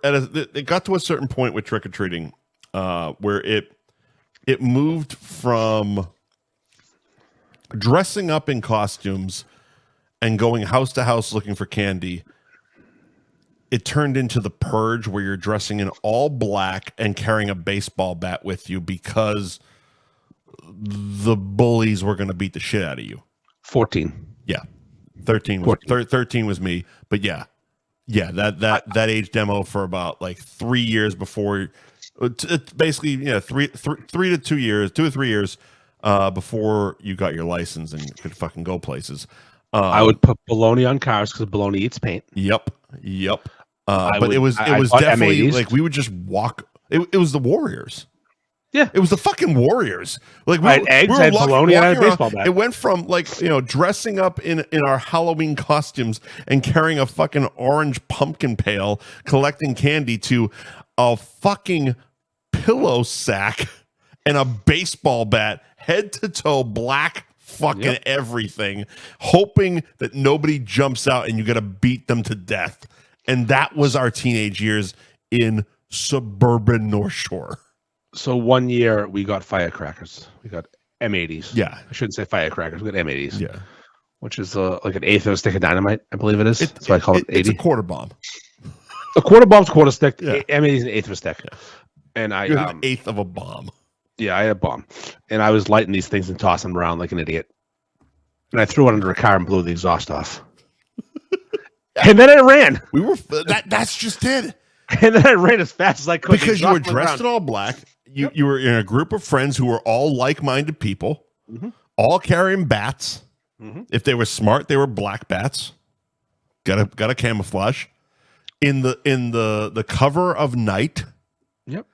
it got to a certain point with trick or treating where it moved from dressing up in costumes and going house to house looking for candy. It turned into the Purge, where you're dressing in all black and carrying a baseball bat with you because the bullies were going to beat the shit out of you. 14. Yeah. 13 was me, but yeah, that age demo for about like 3 years before, basically, 3 to 2 years, 2 or 3 years before you got your license and could fucking go places. I would put bologna on cars because bologna eats paint. Yep. But it was definitely M80s. Like we would just walk. It was the Warriors. Yeah, it was the fucking Warriors. Like I had eggs, I had bologna, and I had a baseball bat. It went from like dressing up in our Halloween costumes and carrying a fucking orange pumpkin pail, collecting candy, to a fucking pillow sack and a baseball bat, head to toe, black fucking everything, hoping that nobody jumps out and you got to beat them to death. And that was our teenage years in suburban North Shore. So 1 year we got firecrackers. We got M80s. Yeah. I shouldn't say firecrackers. We got M80s. Yeah. Which is like an eighth of a stick of dynamite, I believe it is. So I call it 80. It's a quarter bomb. A quarter bomb's a quarter stick. Yeah. M80 is an eighth of a stick. Yeah. And I an eighth of a bomb. Yeah, I had a bomb. And I was lighting these things and tossing them around like an idiot. And I threw it under a car and blew the exhaust off. And then I ran. That's just it. And then I ran as fast as I could. Because you were dressed in all black. You were in a group of friends who were all like-minded people, all carrying bats. If they were smart, they were black bats. Got a camouflage. In the cover of night. Yep.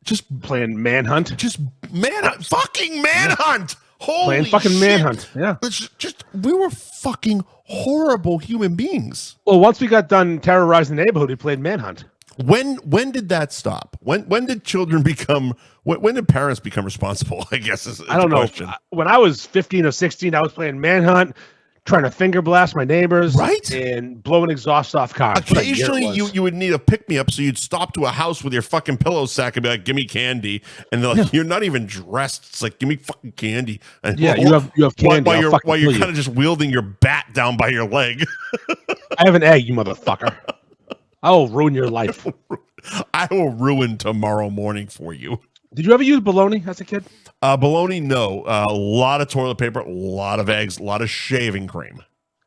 Just playing manhunt. Fucking manhunt. Holy playing fucking shit. manhunt. Yeah. We were fucking horrible human beings. Well, once we got done terrorizing the neighborhood, we played manhunt. When did that stop? When did children become? When did parents become responsible? I guess is I don't know. When I was 15 or 16, I was playing manhunt, trying to finger blast my neighbors, right, and blowing exhaust off cars. Occasionally, you would need a pick me up, so you'd stop to a house with your fucking pillow sack and be like, "Give me candy," and they're like, "You're not even dressed." It's like, "Give me fucking candy." And you have candy while you're kind of just wielding your bat down by your leg. I have an egg, you motherfucker. I will ruin your life. I will ruin tomorrow morning for you. Did you ever use bologna as a kid? Bologna, no. A lot of toilet paper, a lot of eggs, a lot of shaving cream.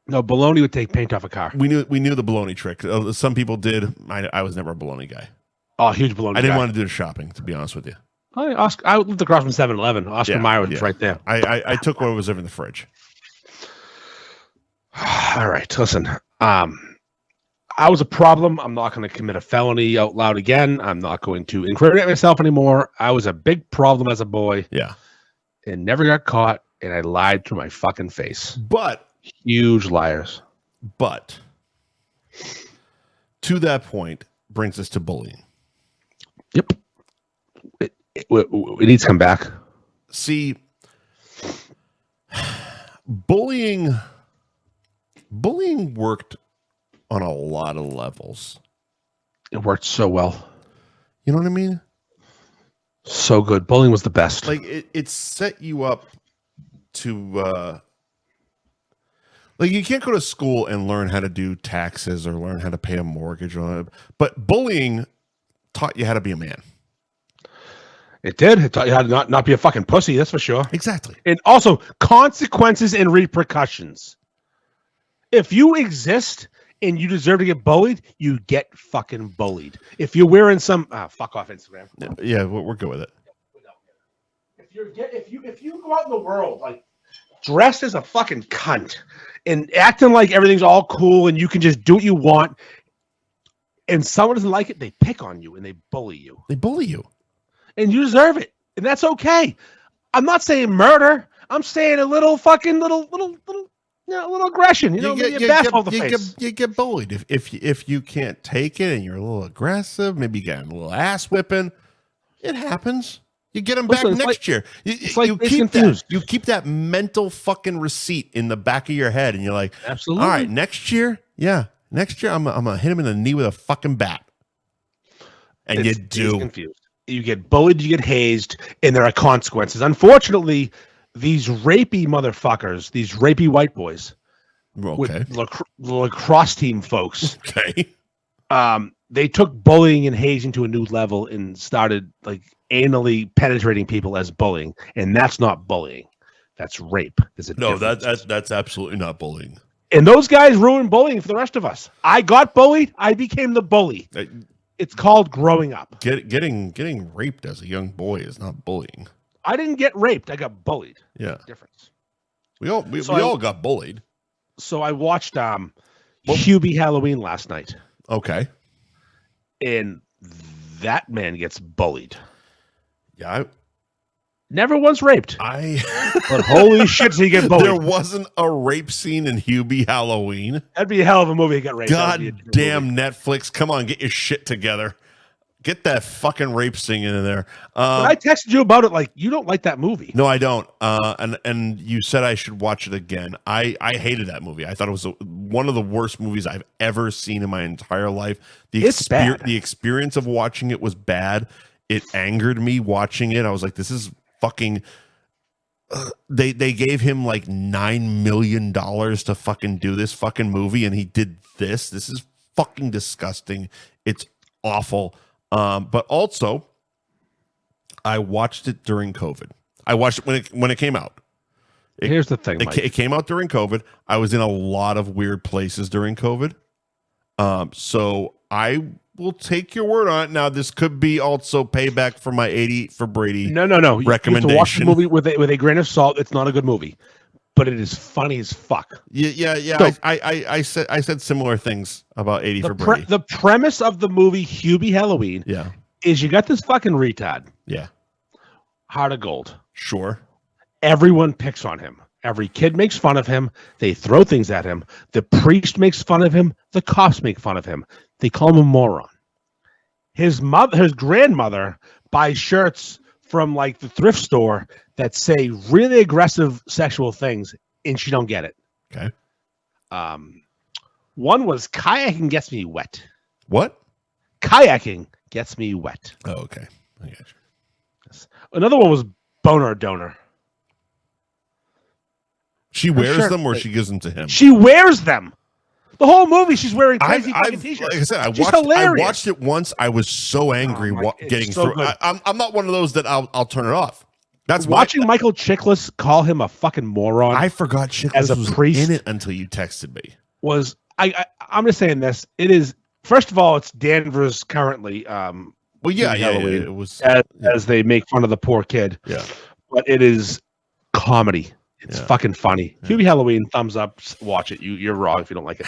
No, bologna would take paint off a car. We knew the bologna trick. Some people did. I was never a bologna guy. Oh, huge bologna. I didn't want to do the shopping, to be honest with you. I lived across from 7-Eleven. Oscar Mayer was right there. I took what was in the fridge. All right, listen. I was a problem. I'm not going to commit a felony out loud again. I'm not going to incriminate myself anymore. I was a big problem as a boy. Yeah. And never got caught, and I lied to my fucking face. But huge liars. But to that point brings us to bullying. Yep. It needs to come back. See, bullying worked on a lot of levels. It worked so well. You know what I mean? So good. Bullying was the best. Like it set you up to like you can't go to school and learn how to do taxes or learn how to pay a mortgage, but bullying taught you how to be a man. It did. It taught you how to not be a fucking pussy, that's for sure. Exactly. And also consequences and repercussions. If you exist and you deserve to get bullied, you get fucking bullied. If you're wearing some fuck off Instagram. Yeah, we're good with it. If you go out in the world like dressed as a fucking cunt and acting like everything's all cool and you can just do what you want, and someone doesn't like it, they pick on you and they bully you. And you deserve it. And that's okay. I'm not saying murder. I'm saying a little fucking little aggression. You get bullied. If you can't take it and you're a little aggressive, maybe you got a little ass whipping, it happens. You get them back next year. You keep that mental fucking receipt in the back of your head, and you're like, absolutely. All right, next year, yeah, Next year, I'm gonna hit him in the knee with a fucking bat. And you do. He's confused. You get bullied, you get hazed, and there are consequences. Unfortunately, these rapey motherfuckers, these rapey white boys, with lacrosse team folks, they took bullying and hazing to a new level and started like anally penetrating people as bullying, and that's not bullying. That's rape. That's absolutely not bullying. And those guys ruined bullying for the rest of us. I got bullied. I became the bully. It's called growing up. Getting raped as a young boy is not bullying. I didn't get raped. I got bullied. Yeah. Difference. We all got bullied. So I watched Hubie Halloween last night. Okay. And that man gets bullied. Yeah. Never once raped. But holy shit, did he get bullied. There wasn't a rape scene in Hubie Halloween. That'd be a hell of a movie. He got raped. God damn Netflix. Come on, get your shit together. Get that fucking rape scene in there. I texted you about it like, you don't like that movie. No, I don't. And you said I should watch it again. I hated that movie. I thought it was one of the worst movies I've ever seen in my entire life. It's bad. The experience of watching it was bad. It angered me watching it. I was like, this is fucking they gave him like $9 million to fucking do this fucking movie, and he did this. This is fucking disgusting. It's awful. But also I watched it during COVID. I watched it when it came out. Here's the thing, Mike. It came out during COVID. I was in a lot of weird places during COVID. So I will take your word on it. Now, this could be also payback for my 80 for Brady. No. Recommendation. You have to watch the movie with a grain of salt. It's not a good movie, but it is funny as fuck. Yeah. So, I said similar things about 80 for Brady. The premise of the movie Hubie Halloween is you got this fucking retard. Yeah. Heart of gold. Sure. Everyone picks on him. Every kid makes fun of him. They throw things at him. The priest makes fun of him. The cops make fun of him. They call him a moron. His grandmother buys shirts from like the thrift store that say really aggressive sexual things, and she don't get it. Okay. One was kayaking gets me wet. What? Kayaking gets me wet. Oh, okay. I got you. Yes. Another one was boner donor. She wears them, or she gives them to him? She wears them. The whole movie, she's wearing crazy fucking t-shirts. Like I said, I watched it once. I was so angry getting through. I'm not one of those that I'll turn it off. That's watching Michael Chiklis call him a fucking moron. I forgot Chiklis was in it until you texted me. I'm just saying this. It is, first of all, it's Danvers currently. Well, yeah, it was as they make fun of the poor kid. Yeah, but it is comedy. It's fucking funny. Hubie Halloween, thumbs up. Watch it. You're wrong if you don't like it.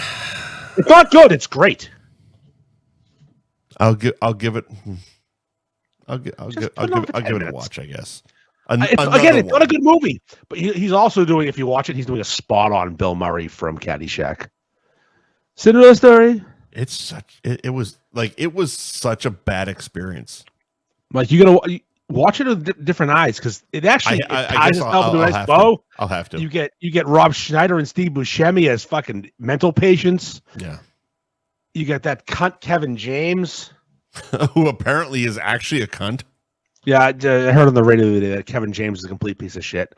It's not good. It's great. I'll give it a watch, I guess. It's not a good movie, but he's also doing. If you watch it, he's doing a spot on Bill Murray from Caddyshack. Cinderella story. It was such a bad experience. Like you gotta watch it with different eyes because it actually ties itself into a nice bow. I'll have to. You get Rob Schneider and Steve Buscemi as fucking mental patients. Yeah. You get that cunt Kevin James, who apparently is actually a cunt. Yeah, I heard on the radio the other day that Kevin James is a complete piece of shit.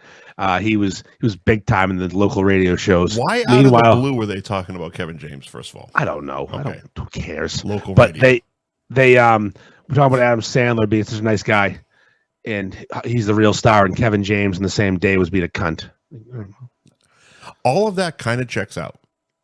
He was big time in the local radio shows. Why out of the blue were they talking about Kevin James? First of all, I don't know. Okay. Who cares? Local but radio. they we're talking about Adam Sandler being such a nice guy, and he's the real star, and Kevin James in the same day was being a cunt. All of that kind of checks out.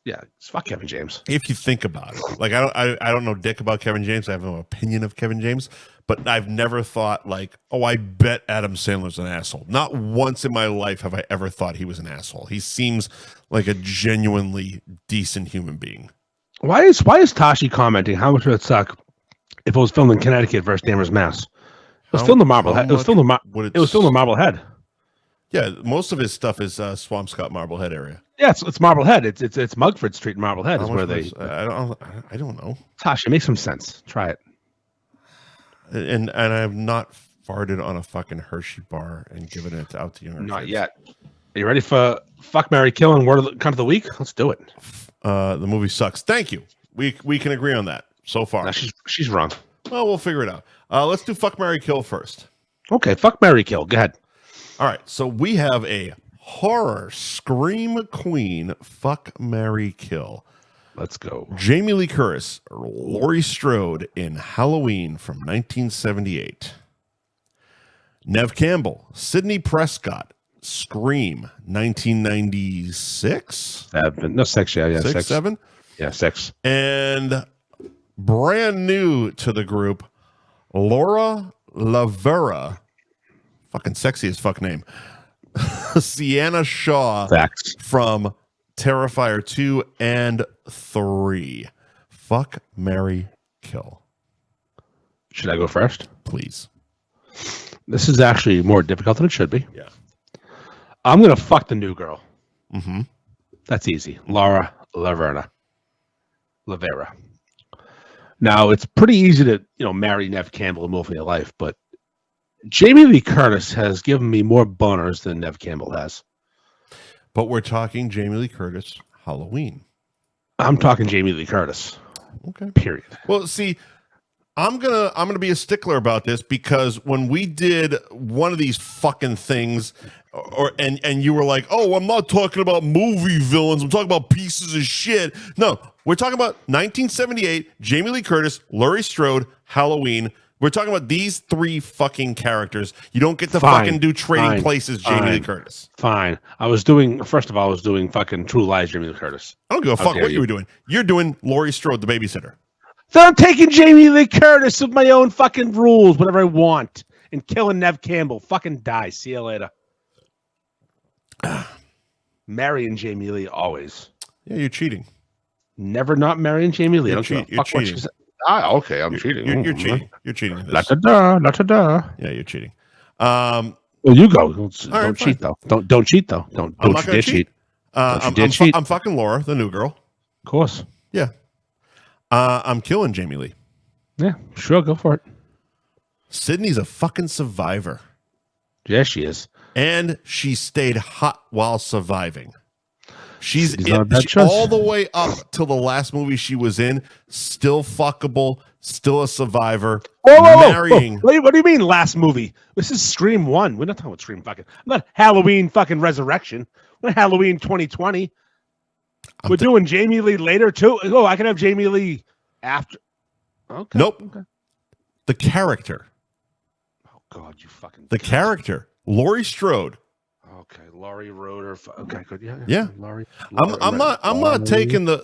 Yeah, fuck Kevin James. If you think about it, like I don't know dick about Kevin James. I have no opinion of Kevin James, but I've never thought like, oh, I bet Adam Sandler's an asshole. Not once in my life have I ever thought he was an asshole. He seems like a genuinely decent human being. Why is Tashi commenting? How much would it suck if it was filmed in Connecticut versus Danvers, Mass? It was filmed in Marblehead. It was filmed in Marblehead. Yeah, most of his stuff is Swampscott, Marblehead area. Yeah, it's Marblehead. It's Mugford Street in Marblehead is where they. I don't know. Tasha, make some sense. Try it. And I have not farted on a fucking Hershey bar and given it out to younger Not kids. yet. Are you ready for Fuck, Marry, Kill and Word of the Week? Let's do it. The movie sucks. Thank you. We can agree on that so far. No, she's wrong. Well, we'll figure it out. Let's do fuck, marry, kill first. Okay, fuck, marry, kill. Go ahead. All right. So we have a horror scream queen fuck, marry, kill. Let's go. Jamie Lee Curtis, Laurie Strode in Halloween from 1978. Nev Campbell, Sidney Prescott, Scream, 1996. 7. No, 6. Yeah, 6. 7. Yeah, 6. And brand new to the group, Laura Lavera, fucking sexy as fuck name. Sienna Shaw. Facts. From Terrifier 2 and 3. Fuck, marry, kill. Should I go first? Please. This is actually more difficult than it should be. Yeah. I'm going to fuck the new girl. Mm-hmm. That's easy. Laura Lavera. Now, it's pretty easy to, marry Nev Campbell and move in your life, but Jamie Lee Curtis has given me more boners than Nev Campbell has. But we're talking Jamie Lee Curtis Halloween. I'm talking Jamie Lee Curtis. Okay. Period. Well, see, I'm gonna be a stickler about this because when we did one of these fucking things, and you were like, "Oh, I'm not talking about movie villains. I'm talking about pieces of shit." No, we're talking about 1978, Jamie Lee Curtis, Laurie Strode, Halloween. We're talking about these 3 fucking characters. You don't get to fucking do Trading Places, Jamie Lee Curtis. Fine. First of all, I was doing fucking True Lies, Jamie Lee Curtis. I don't give a fuck what you were doing. You're doing Laurie Strode, the babysitter. So I'm taking Jamie Lee Curtis with my own fucking rules, whatever I want, and killing Nev Campbell. Fucking die. See you later. Marrying Jamie Lee always. Yeah, you're cheating. Never not marrying Jamie Lee. You're cheating. Okay, I'm cheating. You're cheating. You're cheating. La-da-da. Yeah, you're cheating. Well, you go. Don't right, cheat though. Don't cheat though. Don't you dare cheat. I'm fucking Laura, the new girl. Of course. Yeah. I'm killing Jamie Lee. Yeah, sure, go for it. Sydney's a fucking survivor. Yeah, she is. And she stayed hot while surviving. She's choice. All the way up till the last movie she was in, still fuckable, still a survivor. Marrying. Whoa. What do you mean last movie? This is Scream 1. We're not talking about Scream fucking. I'm not Halloween fucking Resurrection. We're Halloween 2020. We're doing Jamie Lee later too. Oh, I can have Jamie Lee after. Okay. Nope. Okay. The character. Oh God, you fucking. The character. Laurie Strode. Okay, Laurie Roder. Okay, good. Yeah. Laurie. I'm not taking the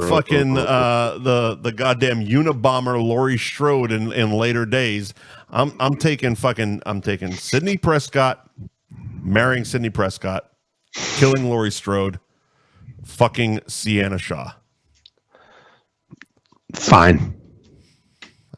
fucking the goddamn Unabomber Laurie Strode in later days. I'm taking Sidney Prescott, marrying Sidney Prescott, killing Laurie Strode, fucking Sienna Shaw. Fine.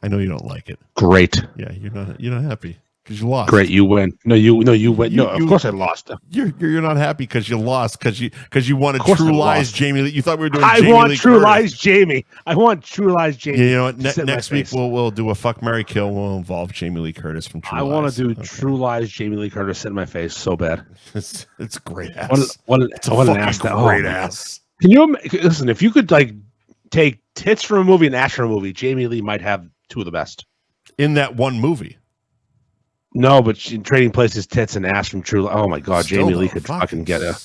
I know you don't like it. Great. Yeah, you're not happy because you lost. Great, you win. No, you win. No, of course I lost. You're not happy because you lost because you wanted True Lies, Jamie. You thought we were doing. I want True Lies, Jamie. I want True Lies, Jamie. You know what? Next week we'll do a fuck, marry, kill. We'll involve Jamie Lee Curtis from True Lies. I want to do True Lies, Jamie Lee Curtis. Sit in my face so bad. It's great ass. What an ass! Great ass. Can you listen? If you could take tits from a movie and ass from a movie, Jamie Lee might have 2 of the best in that one movie. No, but Trading Places, tits and ass from True. Oh my God, Jamie Lee could fucking get a.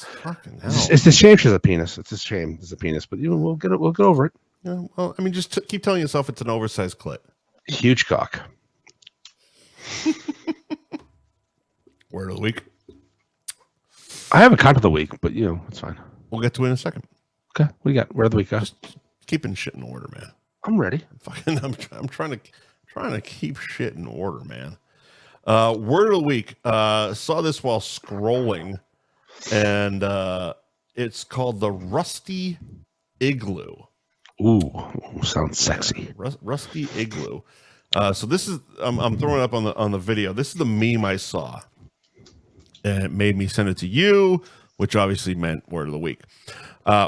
It's a shame she's a penis. It's a shame it's a penis, but we'll get it. We'll get over it. Yeah, well, I mean, just keep telling yourself it's an oversized clit. Huge cock. Word of the week. I have a cunt of the week, but it's fine. We'll get to it in a second. Okay, what do you got? Word of the week, guys. Just keeping shit in order, man. I'm ready. I'm trying to keep shit in order, man. Word of the week. Saw this while scrolling, and it's called the Rusty Igloo. Ooh, sounds sexy. Rusty Igloo. So this is I'm throwing it up on the video. This is the meme I saw, and it made me send it to you, which obviously meant word of the week.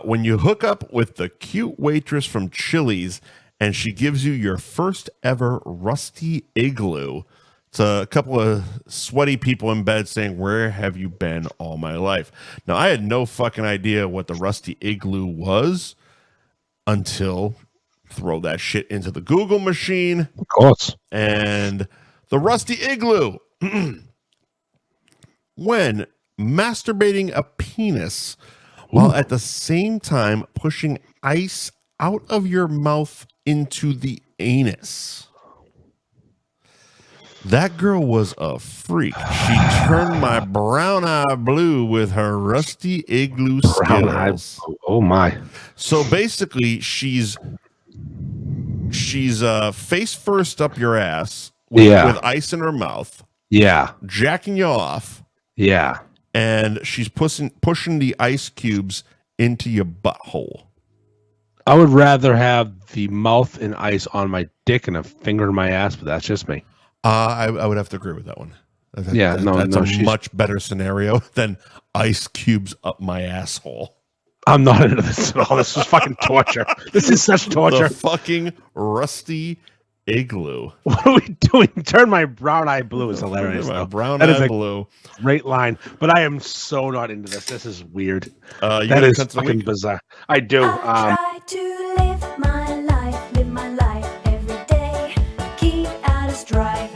When you hook up with the cute waitress from Chili's and she gives you your first ever Rusty Igloo, It's a couple of sweaty people in bed saying, "Where have you been all my life?" Now, I had no fucking idea what the Rusty Igloo was until throw that shit into the Google machine. Of course. And the Rusty Igloo. When masturbating a penis while at the same time pushing ice out of your mouth into the anus. That girl was a freak. She turned my brown eye blue with her Rusty Igloo skills. Oh my. So basically she's face first up your ass with ice in her mouth. Yeah. Jacking you off. Yeah. And she's pushing the ice cubes into your butthole. I would rather have the mouth and ice on my dick and a finger in my ass, but that's just me. I would have to agree with that one. That's a much better scenario than ice cubes up my asshole. I'm not into this at all. This is fucking torture. This is such torture. The fucking Rusty Igloo. What are we doing? Turn my brown eye blue is hilarious. My brown eye blue. Great line, but I am so not into this. This is weird. That is fucking bizarre. I do. I try to live my life every day. Keep out of strife.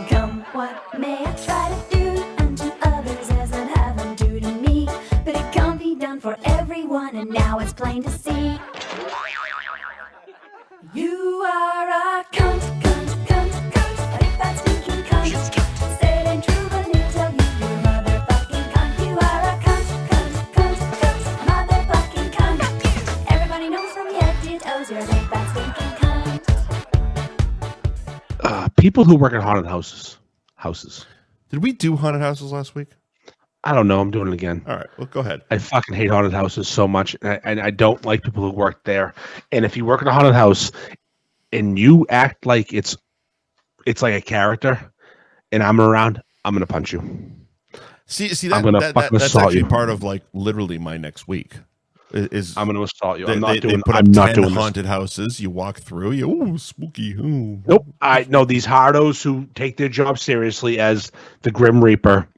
Come what may, I try to do unto others as I'd have them do to me. But it can't be done for everyone, and now it's plain to see. You are a cunt. A big fat stinking cunt. Say it ain't true, but he'll tell you you're a motherfucking cunt. You are a cunt. Motherfucking cunt. Everybody knows from your head to toes you're a big fat stinking cunt. People who work at haunted houses. Did we do haunted houses last week? I don't know. I'm doing it again. All right. Well, go ahead. I fucking hate haunted houses so much, and I don't like people who work there. And if you work in a haunted house and you act like it's like a character, and I'm around, I'm gonna punch you. See that's actually part of like literally my next week. I'm gonna assault you. They put up 10 haunted houses. You walk through. Spooky. Ooh. Nope. I know these hardos who take their job seriously as the Grim Reaper.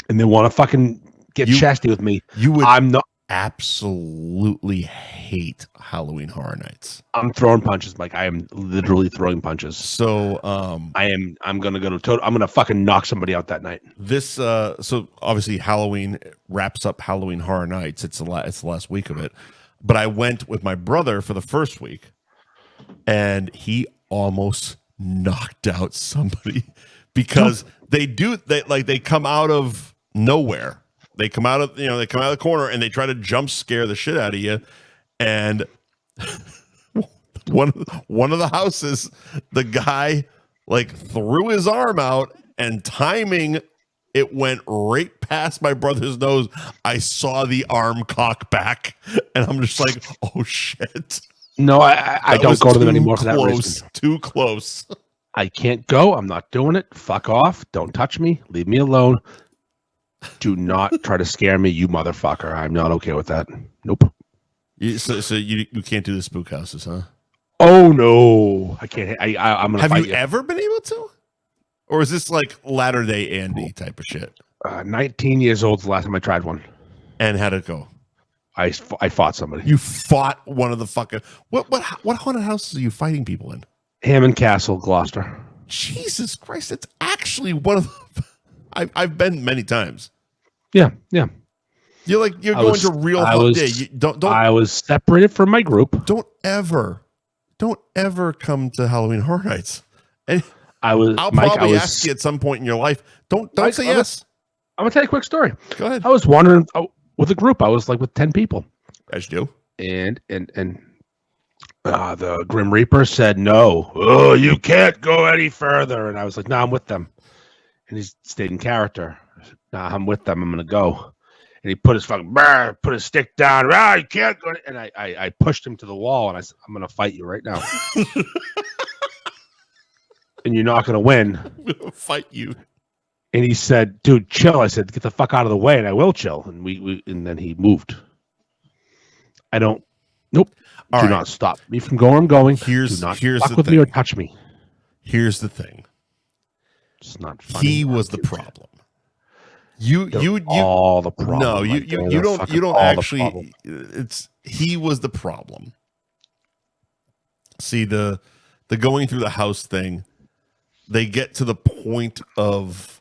And they want to fucking get chesty with me. I'm not absolutely hate Halloween Horror Nights. I'm throwing punches, Mike. I am literally throwing punches. So I'm gonna go to I'm gonna fucking knock somebody out that night. So obviously Halloween wraps up Halloween Horror Nights. It's the last week of it. But I went with my brother for the first week, and he almost knocked out somebody because they come out of nowhere. They come out of the corner and they try to jump scare the shit out of you. And one of the houses, the guy like threw his arm out, and timing, it went right past my brother's nose. I saw the arm cock back, and I'm just like, oh shit. No, I don't go to them anymore for that reason. Too close. I can't go. I'm not doing it. Fuck off. Don't touch me. Leave me alone. Do not try to scare me, you motherfucker. I'm not okay with that. Nope. So you can't do the spook houses, huh? Oh no, I can't. I'm gonna. Have you ever been able to, or is this like latter day Andy type of shit? 19 years old is the last time I tried one. And how'd it go? I fought somebody. You fought one of the fucking what haunted houses are you fighting people in? Hammond Castle, Gloucester. Jesus Christ, it's actually one of the. I've been many times. Yeah. You're going to real. I was separated from my group. Don't ever come to Halloween Horror Nights. And I'll probably ask you at some point in your life. Don't say yes. I'm gonna tell you a quick story. Go ahead. I was wandering with a group. I was like with 10 people. As you do. And the Grim Reaper said no. Oh, you can't go any further. And I was like, no, I'm with them. And he stayed in character. I said, nah, I'm with them. I'm gonna go. And he put his stick down. You can't go. And I pushed him to the wall, and I said, I'm gonna fight you right now. And you're not gonna win. I'm gonna fight you. And he said, dude, chill. I said, get the fuck out of the way, and I will chill. And and then he moved. Nope. All Do right. not stop me from going. I'm going. Here's Do not the fuck with thing. me or touch me. Here's the thing. It's not funny. He was the problem. You all the problem. No, you don't all actually. He was the problem. See the going through the house thing. They get to the point of,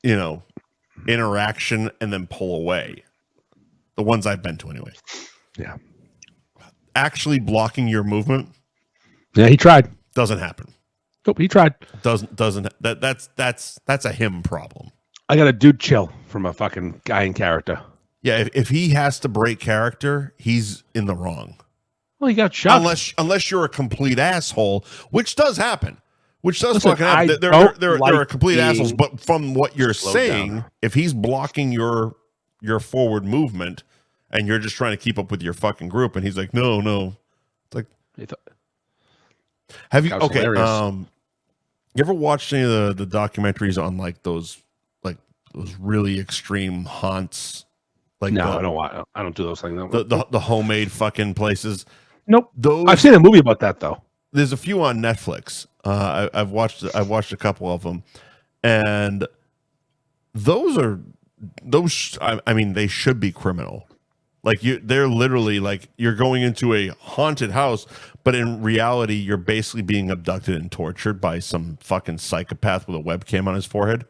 interaction and then pull away. The ones I've been to anyway. Yeah. Actually blocking your movement. Yeah, he tried. Doesn't happen. Nope, he tried. Doesn't that's a him problem. I got a dude chill from a fucking guy in character. Yeah, if he has to break character, he's in the wrong. Well, he got shot. Unless you're a complete asshole, which does happen. Which does Listen, fucking happen. There are complete assholes, but from what you're saying, if he's blocking your forward movement and you're just trying to keep up with your fucking group, and he's like, no. It's like, have you you ever watched any of the documentaries on like those really extreme haunts? Like no, I don't do those things. The homemade fucking places. Nope. I've seen a movie about that though. There's a few on Netflix. I've watched a couple of them, and those I mean, they should be criminal. Like they're literally like you're going into a haunted house, but in reality, you're basically being abducted and tortured by some fucking psychopath with a webcam on his forehead.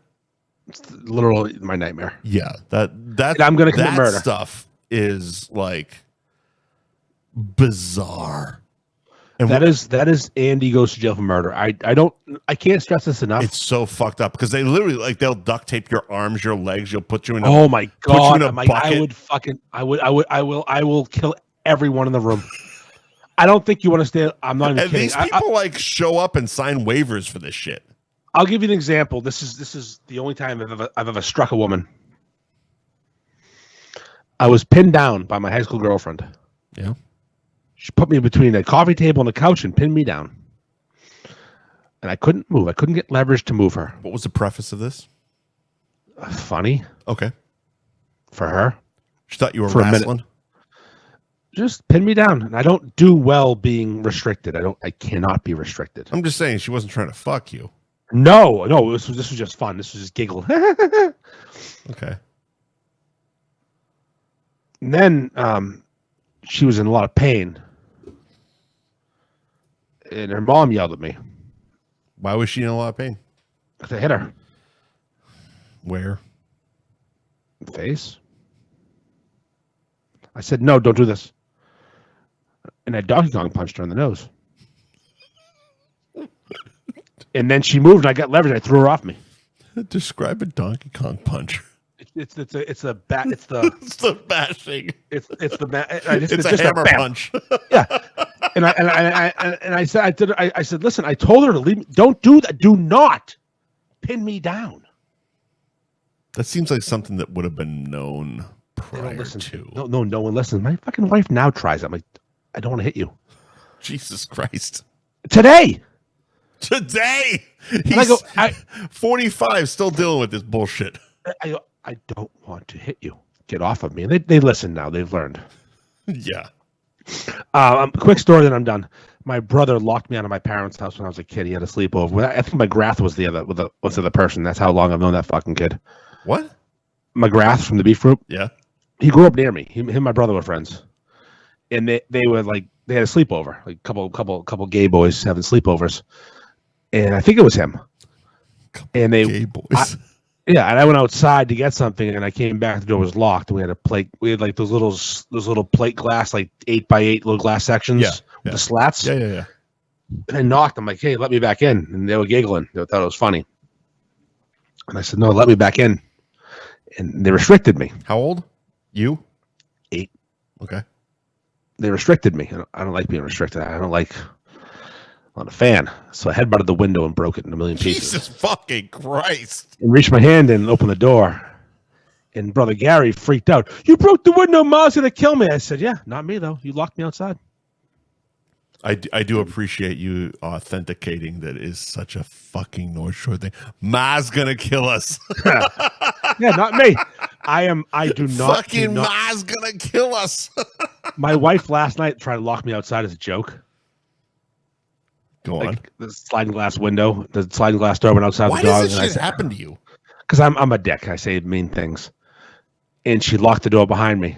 It's literally my nightmare. Yeah, that I'm gonna commit murder. Stuff is like bizarre. And that is Andy goes to jail for murder. I can't stress this enough. It's so fucked up because they literally they'll duct tape your arms, your legs. You'll put you in. Oh my god! I'm like, bucket. I will kill everyone in the room. I don't think you want to stay. I'm not even kidding. These people show up and sign waivers for this shit. I'll give you an example. This is the only time I've ever struck a woman. I was pinned down by my high school girlfriend. Yeah. She put me between a coffee table and a couch and pinned me down. And I couldn't move. I couldn't get leverage to move her. What was the preface of this? Funny. Okay. For her. She thought you were wrestling? Just pin me down. And I don't do well being restricted. I cannot be restricted. I'm just saying she wasn't trying to fuck you. No. This was just fun. This was just giggle. Okay. And then she was in a lot of pain. And her mom yelled at me. Why was she in a lot of pain? Because I hit her. Where? In the face. I said, no, don't do this. And I Donkey Kong punched her in the nose. And then she moved and I got leverage. I threw her off me. Describe a Donkey Kong punch. It's a it's the bashing. It's a hammer punch. Yeah. And I said, listen, I told her to leave me. Don't do that. Do not pin me down. That seems like something that would have been known prior to. No one listens. My fucking wife now tries it. I'm like, I don't want to hit you. Jesus Christ. Today. He's 45, still dealing with this bullshit. I don't want to hit you. Get off of me. And they listen now. They've learned. Yeah. Quick story, then I'm done. My brother locked me out of my parents' house when I was a kid. He had a sleepover. I think McGrath was the other person. That's how long I've known that fucking kid. What? McGrath from the Beef Group. Yeah. He grew up near me. Him and my brother were friends. And they were like, they had a sleepover. Like couple gay boys having sleepovers. And I think it was him. Gay boys. And I went outside to get something, and I came back. The door was locked, and we had a plate. We had like those little plate glass, like 8x8 little glass sections with the slats. Yeah. And I knocked. I'm like, "Hey, let me back in." And they were giggling. They thought it was funny. And I said, "No, let me back in." And they restricted me. How old? You? 8. Okay. They restricted me. I don't like being restricted. I'm not a fan. So I headbutted the window and broke it in a million pieces. Jesus fucking Christ. And reached my hand in and opened the door. And Brother Gary freaked out. You broke the window. Mom's going to kill me. I said, yeah, not me, though. You locked me outside. I do appreciate you authenticating that is such a fucking North Shore thing. Ma's going to kill us. Yeah, not me. I do not. Fucking Ma's going to kill us. My wife last night tried to lock me outside as a joke. Go on. Like the sliding glass window, the sliding glass door went outside Why the dog. does this shit happen to you? Because I'm a dick. I say mean things. And she locked the door behind me.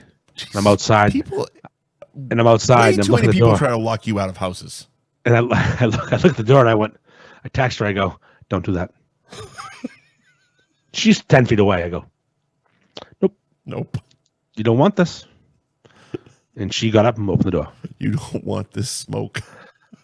I'm outside. Way And I'm outside. And I'm too looking many at the people door. try to lock you out of houses. And I look at the door and I text her. I go, don't do that. She's 10 feet away. I go, Nope. you don't want this. And she got up and opened the door. You don't want this smoke.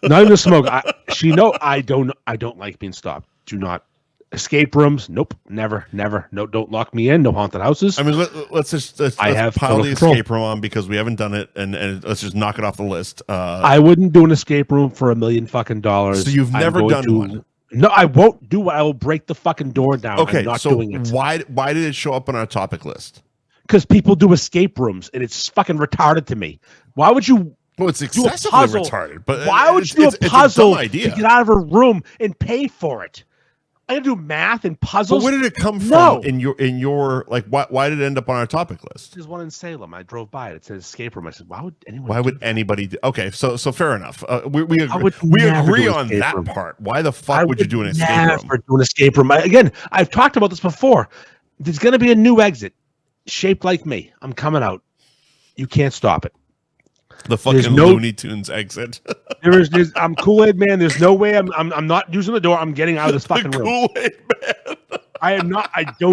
Not even the smoke. I don't like being stopped. Do not. Escape rooms. Nope. Never. No, don't lock me in. No haunted houses. I mean, let's have pile the total control. escape room on because we haven't done it, and let's just knock it off the list. I wouldn't do an escape room for $1 million fucking dollars. So you've never done one? No, I won't do it. I will break the fucking door down. Okay, I'm not so doing it. why did it show up on our topic list? Because people do escape rooms, and it's fucking retarded to me. Why would you? Well, it's Do a excessively puzzle. retarded. But Why would you do it's a puzzle dumb idea. to get out of a room and pay for it? I gotta do math and But puzzles. where did it come from? No. In your like? Why did it end up on our topic list? There's one in Salem. I drove by it. It says escape room. I said, why would anyone? Why do would anybody? Okay, so fair enough. We I would we never agree do an on escape that room. part. Why the I fuck would you do an escape never room? do an escape room. Again, I've talked about this before. There's going to be a new exit shaped like me. I'm coming out. You can't stop it. The fucking no- Looney Tunes exit. There's I'm Kool-Aid man. There's no way I'm not using the door. I'm getting out of this fucking room. Kool-Aid man. I am not. I do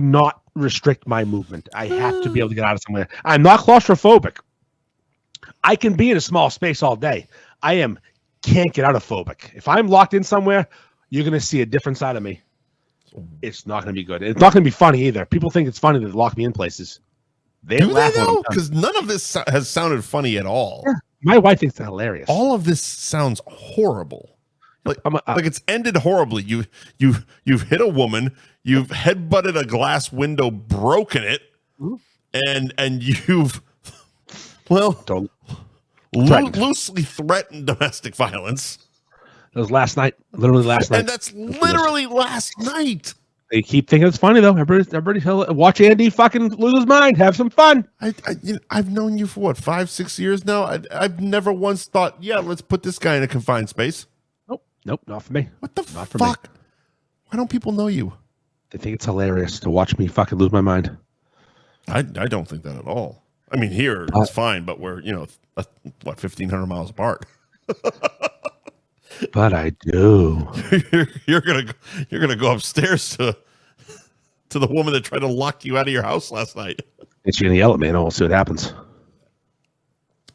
not restrict my movement. I have to be able to get out of somewhere. I'm not claustrophobic. I can be in a small space all day. Can't get out of phobic. If I'm locked in somewhere, you're going to see a different side of me. It's not going to be good. It's not going to be funny either. People think it's funny to lock me in places. They Do they laugh when I'm though? done. Because none of this has sounded funny at all. Yeah. My wife thinks it's hilarious. All of this sounds horrible. Like I'm it's ended horribly. You've hit a woman. You've headbutted a glass window, broken it, and you've Don't threatened. loosely threatened domestic violence. That was last night. Literally last night. And that's literally last night. They keep thinking it's funny though. Everybody watch Andy fucking lose his mind. Have some fun. I've known you for what 5-6 years now. I've never once thought, yeah, let's put this guy in a confined space. Nope, not for me. What the Not for me. fuck? Why don't people know you? They think it's hilarious to watch me fucking lose my mind. I don't think that at all. I mean, here it's fine, but we're 1,500 miles apart. But I do. you're gonna go upstairs to the woman that tried to lock you out of your house last night. And she's gonna yell at me, and we'll see what happens.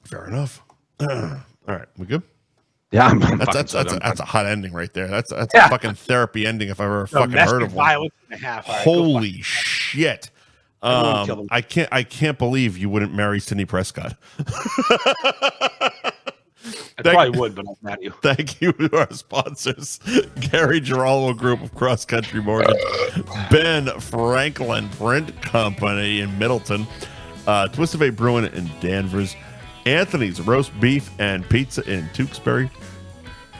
Fair enough. All right, we good? Yeah, I'm That's a hot ending right there. That's a fucking therapy ending if I've ever fucking heard of one. Violence and a half. All right, Holy shit! Everyone kill them. I can't believe you wouldn't marry Sidney Prescott. I probably would, but I'm mad at you. Thank you to our sponsors, Gary Girolamo Group of Cross Country Mortgage, Ben Franklin Print Company in Middleton, Twist of Fate Brewing in Danvers, Anthony's Roast Beef and Pizza in Tewksbury,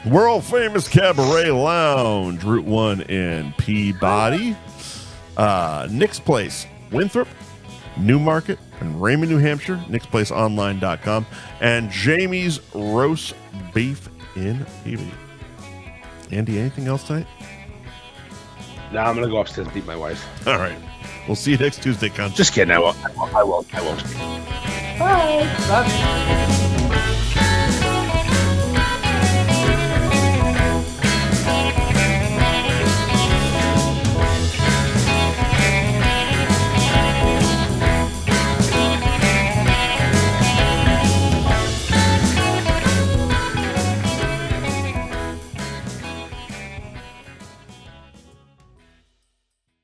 world famous Cabaret Lounge, Route 1 in Peabody, Nick's Place, Winthrop, Newmarket, and Raymond, New Hampshire, nicksplaceonline.com, and Jamie's Roast Beef in Peabody. Andy, anything else tonight? Now I'm gonna go upstairs and beat my wife. All right. We'll see you next Tuesday, cunt. Just kidding. I won't. Bye.